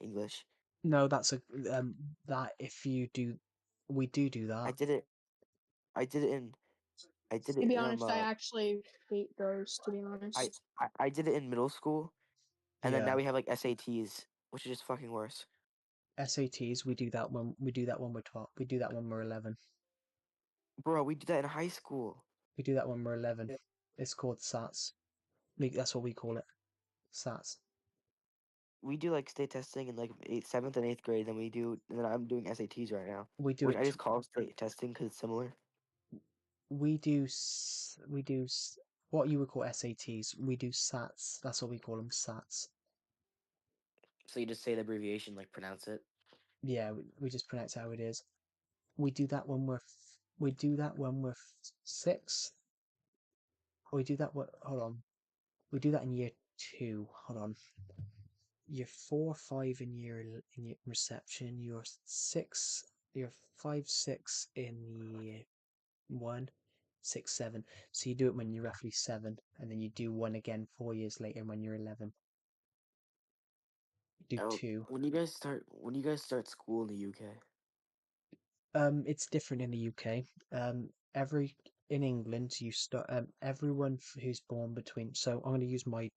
English. No, that's a that if you do, we do I that. did it. I did it in. I did To it be in honest, I actually hate those. To be honest. I did it in middle school, and then Yeah. now we have like SATs, which is just fucking worse. SATs, we do that when we're 12. We do that when we're 11. Bro, we did that in high school. We do that when we're 11. It's called SATs. That's what we call it. SATs. We do like state testing in like seventh and eighth grade, and then I'm doing SATs right now, We do which it. I just call state testing because it's similar. What you would call SATs. We do SATs. That's what we call them. SATs. So you just say the abbreviation, like pronounce it. Yeah, we just pronounce it how it is. We do that when we do that when we're 6. Or we do that what? Hold on. We do that in year 2. Hold on. Year 4, 5 in year reception. Year 6. Year 5, 6 in year 1, 6, 7. So you do it when you're roughly 7, and then you do one again 4 years later when you're 11. You do Oh, 2. when you guys start school in the UK? It's different in the UK. In England you start everyone who's born between. So I'm going to use my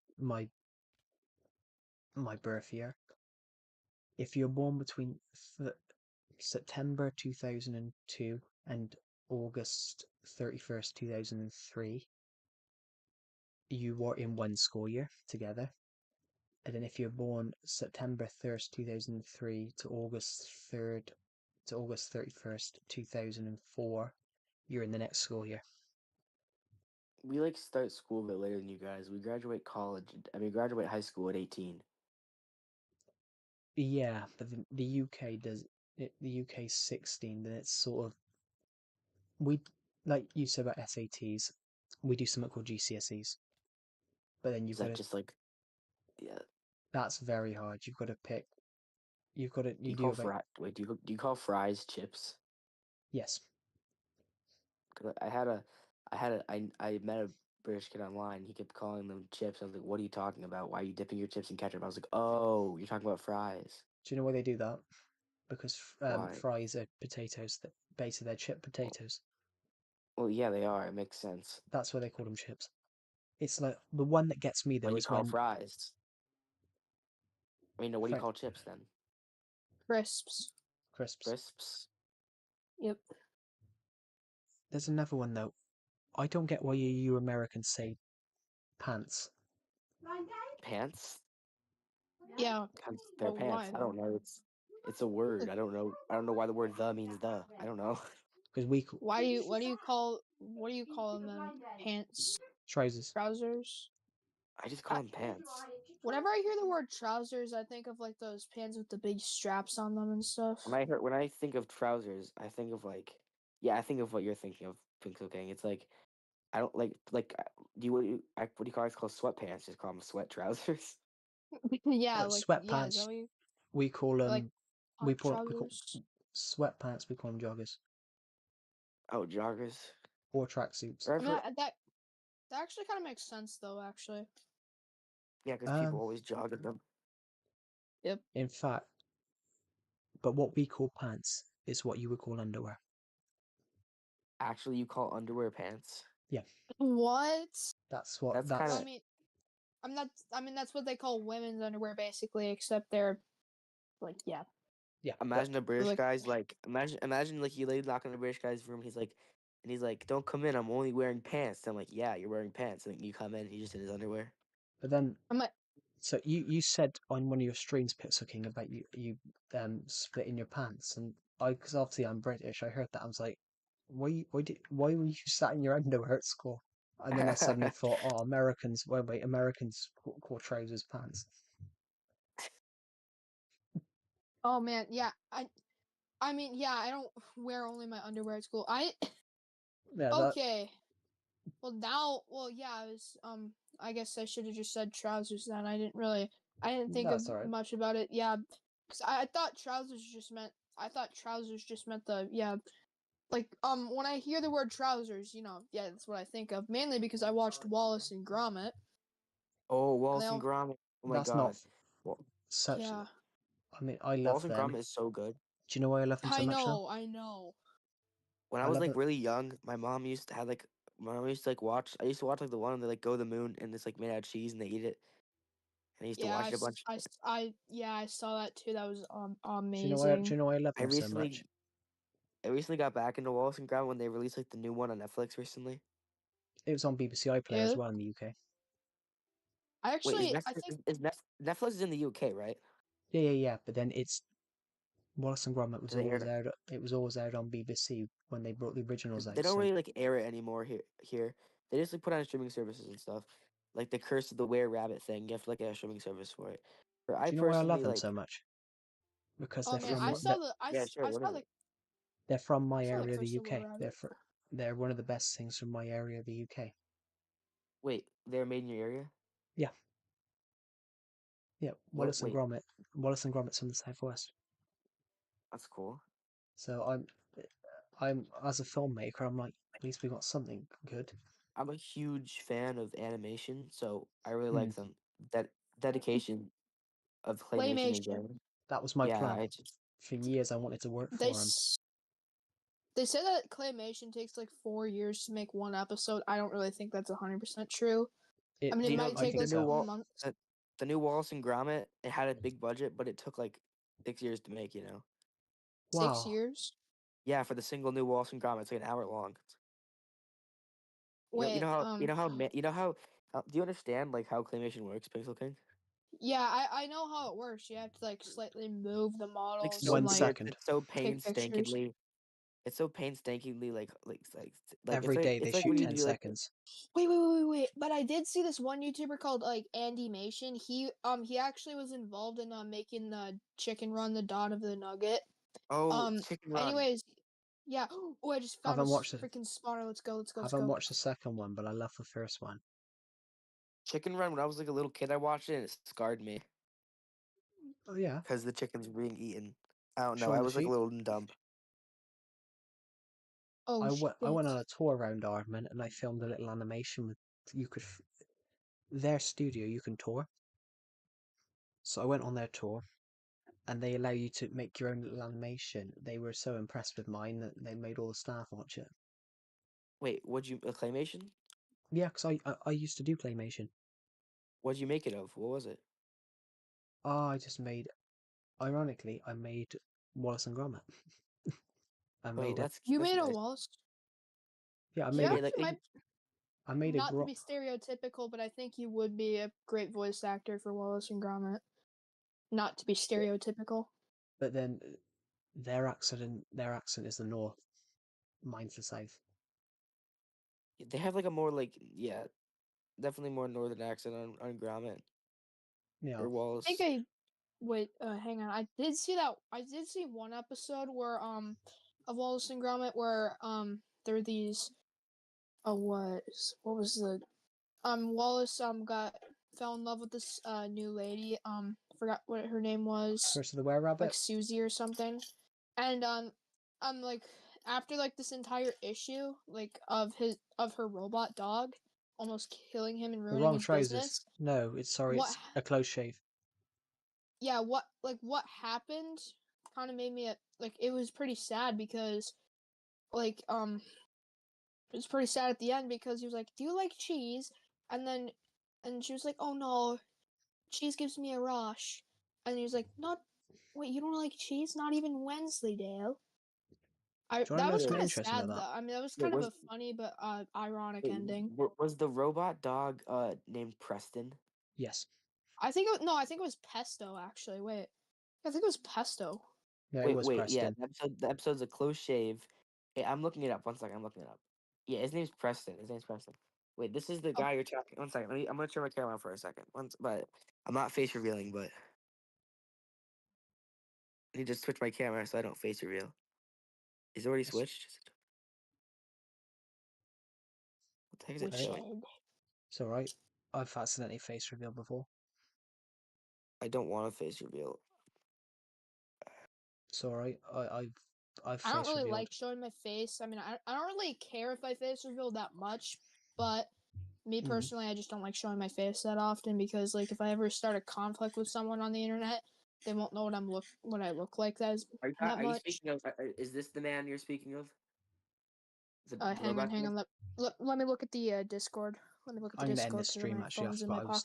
my birth year. If you're born between September 2002 and August 31st, 2003, you were in one school year together. And then if you're born September 1st, 2003 to August 3rd to August 31st, 2004, you're in the next school year. We like start school a bit later than you guys. We graduate college. I mean, graduate high school at 18. Yeah, but the UK does it. The UK's 16. Then it's sort of we like you said about SATs. We do something called GCSEs, but then Is you've got that to. just like, yeah? That's very hard. You've got to pick. You've got to. Do You you do call about Wait, do you call fries chips? yes. 'Cause I met a British kid online. He kept calling them chips. I was like, "What are you talking about? Why are you dipping your chips in ketchup?" I was like, "Oh, you're talking about fries." Do you know why they do that? Because Why? fries are potatoes. That basically they're chip Well, potatoes. well, yeah, they are. It makes sense. That's why they call them chips. It's like the one that gets me What though do you is call when fries? I mean, no, what do you Frank call chips then? Crisps. crisps. Crisps? Yep. There's another one though. I don't get why you Americans say pants. Pants? Yeah. Because they're Well, pants. why I though? don't know. It's a word. I don't know. I don't know why the word "the" means "the." I don't know. Because we Why do you what do you call them then? Pants, trousers. trousers. I just call I, them pants. whenever I hear the word trousers, I think of like those pants with the big straps on them and stuff. When I think of trousers, I think of like, yeah, I think of what you're thinking of, Pink Gang. It's like I don't do you what do you call sweatpants? Just call them sweat trousers. Yeah, like yeah, is that Sweatpants. what you We call like them. We call trousers? sweatpants. We call them joggers Oh, joggers. or tracksuits. I mean Wherever, that actually kind of makes sense though. Actually, yeah, because people Um, always jog in them. yep. in fact, but what we call pants is what you would call underwear. Actually, you call underwear pants? Yeah, What? that's what. That's kind Well, That's of I mean that's what they call women's underwear basically, except they're like yeah, yeah. But imagine a British like guy's like imagine like you lay knock on a British guy's room. He's like, "Don't come in. I'm only wearing pants." I'm like, "Yeah, you're wearing pants." And then you come in, he's just in his underwear. then I'm like so you said on one of your streams, Pixel about you splitting your pants, and I because obviously I'm British, I heard that I was like, why were you sat in your underwear at school? And then I suddenly thought, oh, Americans, wait, Americans call trousers pants. oh man, yeah. I mean yeah, I don't wear only my underwear at school. Yeah, that Okay. Well yeah, I guess I should have just said trousers then. I didn't think of that's all right. much about it. Yeah, cuz I thought trousers just meant the yeah, like when I hear the word trousers, yeah, that's what I think of. Mainly because I watched Wallace and Gromit Oh, and they Wallace and all Gromit. Oh my That's not god. Wa- such. yeah. I mean, I love Wallace and them. Gromit is so good. Do you know why I love them so much though? I know. When I I was love like it. really young, my mom used to like watch. I used to watch like the one where they like go to the moon and it's like made out of cheese and they eat it. And I used to Yeah, watch it a bunch. yeah, I saw that too. That was Do you know why? Do amazing. you know why I love I them so recently much? I recently got back into Wallace and Gromit when they released like the new one on Netflix recently. It was on BBC iPlayer as Yeah. well in the UK. Wait, I think Netflix is in the UK, right? Yeah. But then it's Wallace and Gromit was Do they air always it? out. It was always out on BBC when they brought the originals They out. don't So really like air it anymore here. They just like put on streaming services and stuff. Like the Curse of the Were Rabbit thing, you have to like get a streaming service for it. But I do you know why I love personally them like so much? Because oh they're man, because from yeah, sure, I what saw is the it? they're from my I saw the area of the Curse of the UK. Rabbit. They're one of the best things from my area of the UK. Wait, they're made in your area? Yeah, yeah. What? Wait, Wallace and Gromit's from the southwest. that's cool. So I'm as a filmmaker, I'm like, at least we got something good. I'm a huge fan of animation, so I really Hmm. like them. That dedication of claymation in Claymation. general. That was my Yeah, plan. I just For years, I wanted to work They for him. s- they say that claymation takes like 4 years to make one episode. I don't really think that's 100% true. I It, mean, it do you know might I take think the like new so. wall? months. the new Wallace and Gromit. It had a big budget, but it took like 6 years to make. 6 Wow. years. Yeah, for the single new Wallace and Gromit, it's like an hour long. Wait, Do you understand like how claymation works, Pixel King? yeah, I know how it works. You have to like slightly move the Like models so and 1 like weird. second. It's so take pictures. painstakingly. It's so painstakingly Every day they it's like shoot when you 10 do like seconds. Wait. But I did see this one YouTuber called like Andymation. He actually was involved in making the Chicken Run, the Dawn of the Nugget. Chicken Run. Anyways, yeah. Oh, I just found a Haven't watched it. freaking spawner. Let's go. Haven't watched the second one, but I love the first one. Chicken Run. When I was like a little kid, I watched it and it scarred me Oh yeah. because the chickens were being eaten. I don't know. Shaun I the was like a Sheep. little dumb. Oh I shit. went on a tour around Ardman and I filmed a little animation with their studio you can tour. So I went on their tour and they allow you to make your own little animation. They were so impressed with mine that they made all the staff watch it. Wait, claymation? Yeah, because I used to do claymation. What'd you make it of? What was it? I just made, ironically, I made Wallace and Gromit. I made it. You that's made a nice. Wallace. Yeah, I You made actually might I made a not to be stereotypical, but I think you would be a great voice actor for Wallace and Gromit. Not to be stereotypical. But then their accent is the north, mine's the south. They have like a more definitely more northern accent on Gromit Yeah. or Wallace. I think hang on. I did see one episode where of Wallace and Gromit where there were these what was the Wallace fell in love with this new lady, forgot what her name was, Curse of the Were-Rabbit? like Susie or something. And like after like this entire issue like of her robot dog almost killing him and The ruining wrong his trousers. business. No, it's What- it's a close shave. Yeah, what happened kind of made me like it was pretty sad because like it was pretty sad at the end because he was like, "Do you like cheese?" And she was like, "Oh no, cheese gives me a rush." And he was like, "Not wait, you don't like cheese? Not even Wensleydale." Do you wanna That know was something kind of interesting sad about that? though. I mean, that was Wait, kind of was- a funny but ironic Wait, ending. was the robot dog named Preston? Yes. I think it was Pesto actually. Wait, I think it was Pesto. No, it was Yeah, Preston. the episode's a close shave. Hey, I'm looking it up. 1 second, I'm looking it up. Yeah, his name's Preston. Wait, this is the guy you're talking. 1 second. I'm gonna turn my camera on for a second. But I'm not face revealing. But I need to switch my camera so I don't face reveal. Is it already Yes. switched? What the heck is it Right. showing? It's alright. I've accidentally face revealed before. I don't want to face reveal. It's alright. I've I don't face really revealed. like showing my face. I mean, I don't really care if I face reveal that much, but me personally, I just don't like showing my face that often because, like, if I ever start a conflict with someone on the internet, they won't know what I look like that Are you much. speaking of? Is this the man you're speaking of? The Hang robot on. man? Let me look at the Discord. Let me look at the I'm gonna end Discord this because stream my actually phone's after, in but my I was pocket.